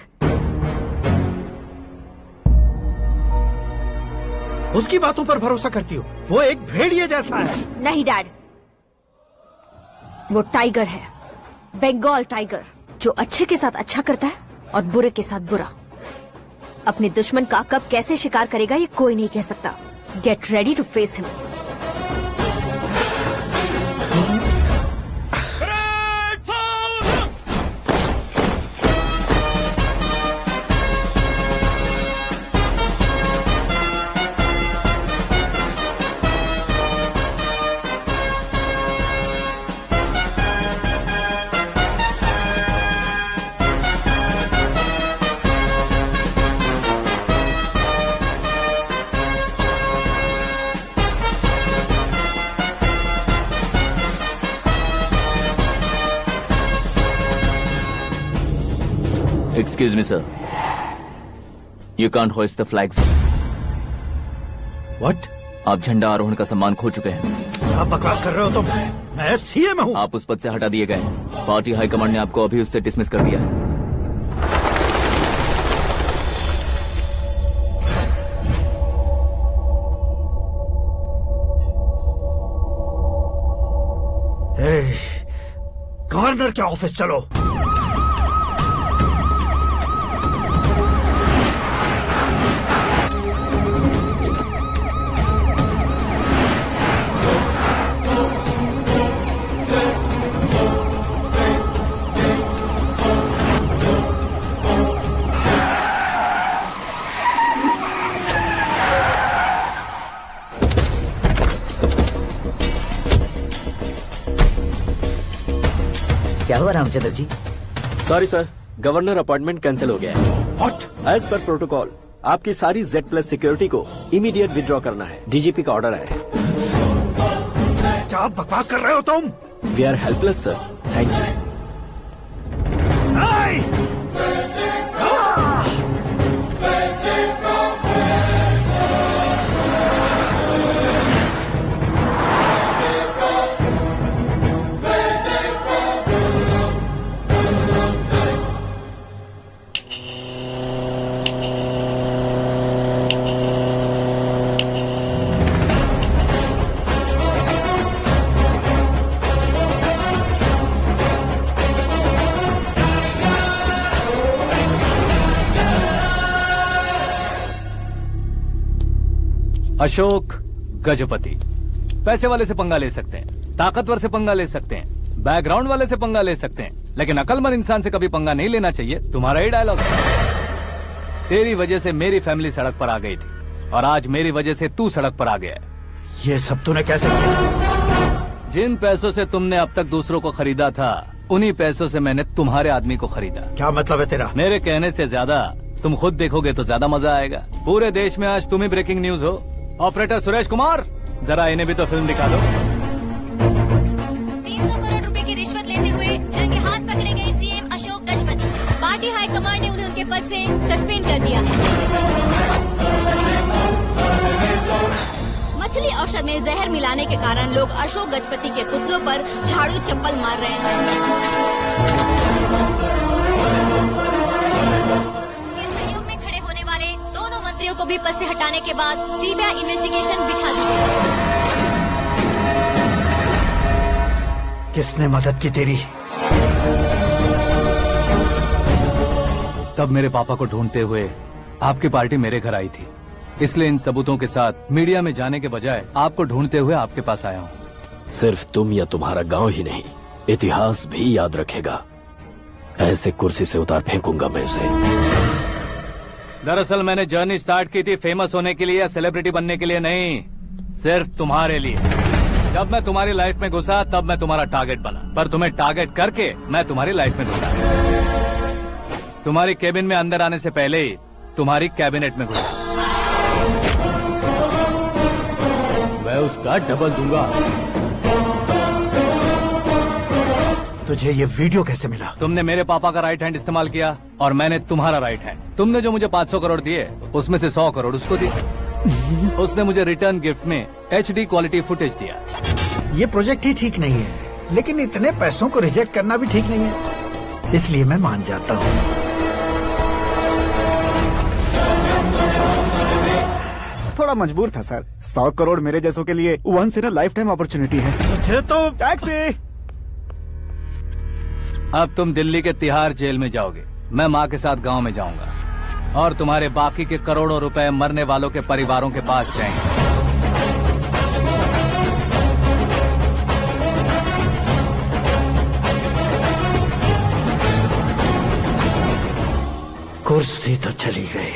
उसकी बातों पर भरोसा करती हो? वो एक भेड़िए जैसा है। नहीं डैड, वो टाइगर है, बंगाल टाइगर, जो अच्छे के साथ अच्छा करता है और बुरे के साथ बुरा। अपने दुश्मन का कब कैसे शिकार करेगा ये कोई नहीं कह सकता। Get ready to face him. Excuse me, sir. You can't hoist the flags. What? आप झंडा आरोहण का सम्मान खो चुके हैं। क्या बकवास कर रहे हो तुम? मैं सीएम हूँ। आप उस पद से हटा दिए गए। पार्टी हाईकमांड ने आपको अभी उससे डिसमिस कर दिया है। गवर्नर के ऑफिस चलो। क्या हुआ Ramchandra ji? Sorry sir, governor appointment cancel हो गया है। What? एज पर प्रोटोकॉल आपकी सारी Z+ सिक्योरिटी को इमीडिएट विड्रॉ करना है। डीजीपी का ऑर्डर है। क्या बकवास कर रहे हो तुम? We are helpless sir, thank you. Ashok Gajapati पैसे वाले से पंगा ले सकते हैं, ताकतवर से पंगा ले सकते हैं, बैकग्राउंड वाले से पंगा ले सकते हैं, लेकिन अकलमंद इंसान से कभी पंगा नहीं लेना चाहिए। तुम्हारा ही डायलॉग। तेरी वजह से मेरी फैमिली सड़क पर आ गई थी और आज मेरी वजह से तू सड़क पर आ गया है। ये सब तूने कैसे किया? जिन पैसों से तुमने अब तक दूसरों को खरीदा था, उन्हीं पैसों से मैंने तुम्हारे आदमी को खरीदा। क्या मतलब है तेरा? मेरे कहने से ज्यादा तुम खुद देखोगे तो ज्यादा मजा आएगा। पूरे देश में आज तुम ही ब्रेकिंग न्यूज हो। ऑपरेटर सुरेश कुमार, जरा इन्हें भी तो फिल्म दिखा दो। 300 करोड़ रुपए की रिश्वत लेते हुए रंगे हाथ पकड़े गए CM Ashok Gajapati. Party high command ने उन्हें उनके पद से सस्पेंड कर दिया है। मछली औषध में जहर मिलाने के कारण लोग अशोक गजपति के पुतलों पर झाड़ू चप्पल मार रहे हैं। उनके सहयोग में खड़े होने वाले दोनों मंत्रियों को भी पद से हटाने के बाद सीबीआई इन्वेस्टिगेशन बिठा दी गई। किसने मदद की तेरी? तब मेरे पापा को ढूंढते हुए आपकी पार्टी मेरे घर आई थी, इसलिए इन सबूतों के साथ मीडिया में जाने के बजाय आपको ढूंढते हुए आपके पास आया हूँ। सिर्फ तुम या तुम्हारा गांव ही नहीं, इतिहास भी याद रखेगा। ऐसे कुर्सी से उतार फेंकूंगा मैं उसे। दरअसल मैंने जर्नी स्टार्ट की थी फेमस होने के लिए या सेलिब्रिटी बनने के लिए नहीं, सिर्फ तुम्हारे लिए। जब मैं तुम्हारी लाइफ में घुसा तब मैं तुम्हारा टारगेट बना, पर तुम्हें टारगेट करके मैं तुम्हारी लाइफ में घुसा। तुम्हारी केबिन में अंदर आने से पहले ही तुम्हारी कैबिनेट में घुसा। मैं उसका डबल दूंगा। तुझे ये वीडियो कैसे मिला? तुमने मेरे पापा का राइट हैंड इस्तेमाल किया और मैंने तुम्हारा राइट हैंड। तुमने जो मुझे 500 करोड़ दिए उसमें से 100 करोड़ उसको दिए। उसने मुझे रिटर्न गिफ्ट में HD क्वालिटी फुटेज दिया। ये प्रोजेक्ट ही ठीक नहीं है, लेकिन इतने पैसों को रिजेक्ट करना भी ठीक नहीं है, इसलिए मैं मान जाता हूँ। थोड़ा मजबूर था सर। 100 करोड़ मेरे जैसों के लिए once in a lifetime opportunity है। मुझे तो टैक्सी। अब तुम दिल्ली के तिहाड़ जेल में जाओगे, मैं माँ के साथ गांव में जाऊंगा और तुम्हारे बाकी के करोड़ों रुपए मरने वालों के परिवारों के पास जाएंगे। कुर्सी तो चली गई,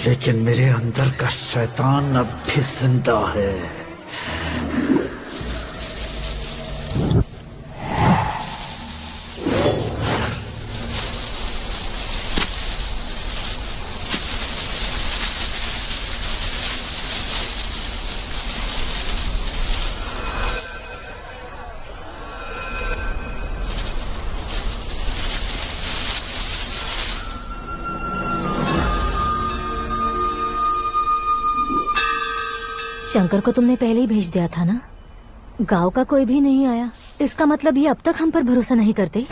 लेकिन मेरे अंदर का शैतान अब भी जिंदा है। शंकर को तुमने पहले ही भेज दिया था ना? गांव का कोई भी नहीं आया, इसका मतलब ये अब तक हम पर भरोसा नहीं करते।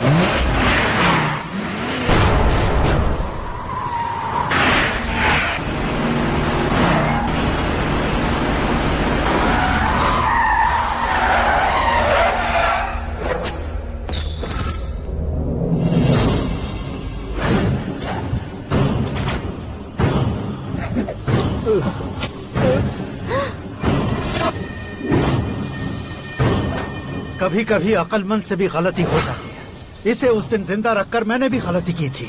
कभी कभी अक्लमंद से भी गलती हो जाती है। इसे उस दिन जिंदा रखकर मैंने भी गलती की थी।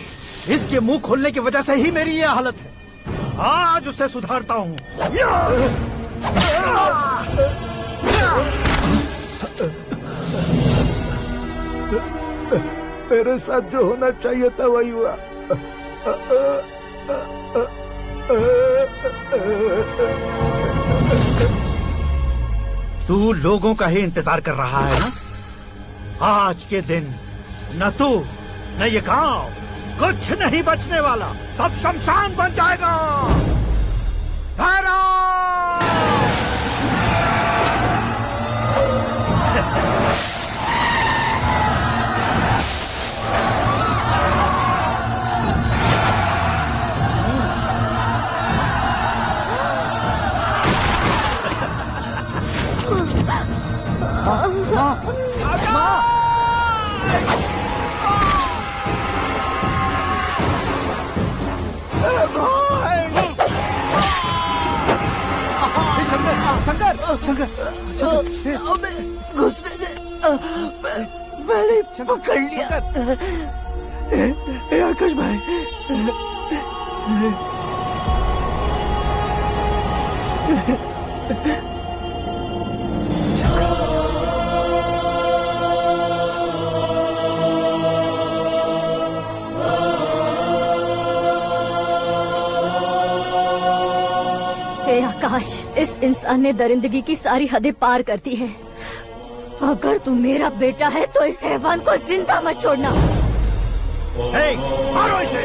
इसके मुंह खोलने की वजह से ही मेरी ये हालत है। आज उसे सुधारता हूँ। मेरे साथ जो होना चाहिए था वही हुआ। तू लोगों का ही इंतजार कर रहा है ना? आज के दिन न तू न ये गांव कुछ नहीं बचने वाला, सब शमशान बन जाएगा। शंकर घुसने से मैंने पकड़ लिया। आकाश भाई, हे आकाश, इस इंसान ने दरिंदगी की सारी हदें पार कर दी है। अगर तू मेरा बेटा है तो इस हैवान को जिंदा मत छोड़ना। मारो इसे।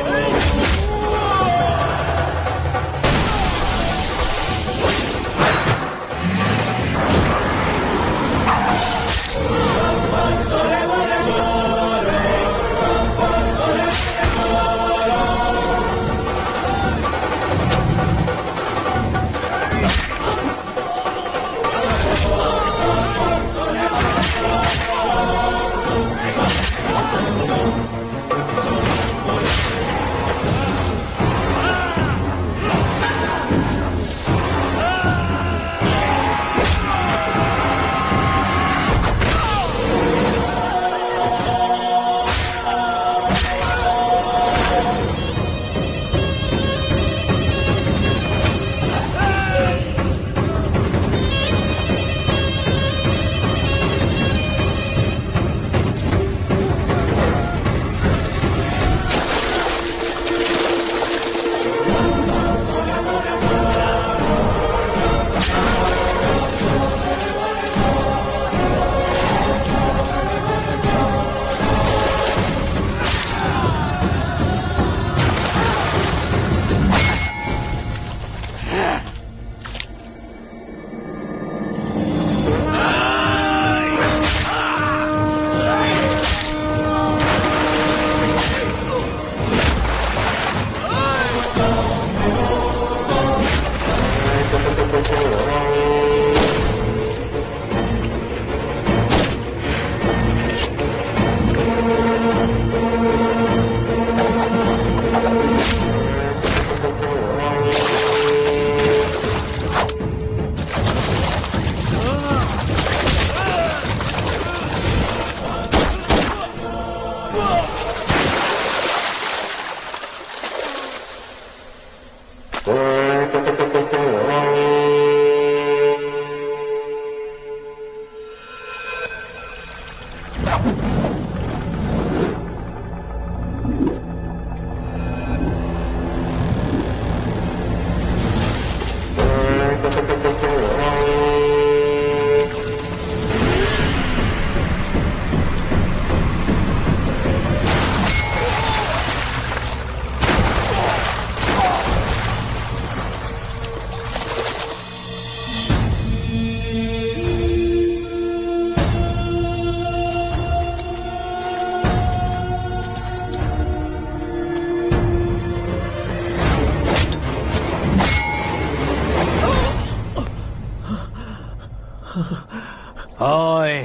ओए,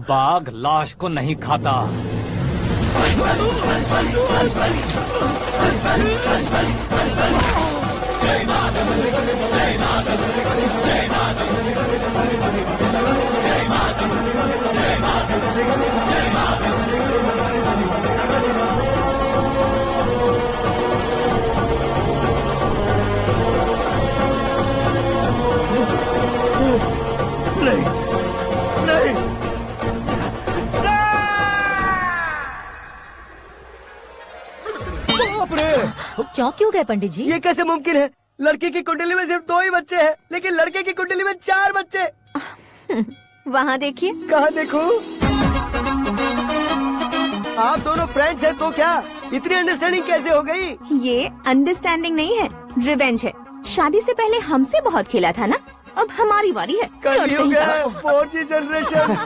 बाघ लाश को नहीं खाता। नहीं, नहीं, बाप रे! चौंक क्यों गए पंडित जी? ये कैसे मुमकिन है? लड़की की कुंडली में सिर्फ 2 ही बच्चे हैं, लेकिन लड़के की कुंडली में 4 बच्चे। वहाँ देखिए। कहाँ देखूं? आप दोनों फ्रेंड्स हैं तो क्या इतनी अंडरस्टैंडिंग कैसे हो गई? ये अंडरस्टैंडिंग नहीं है, रिवेंज है। शादी से पहले हमसे बहुत खेला था ना, अब हमारी बारी है। कल ही हो गया 4G जनरेशन।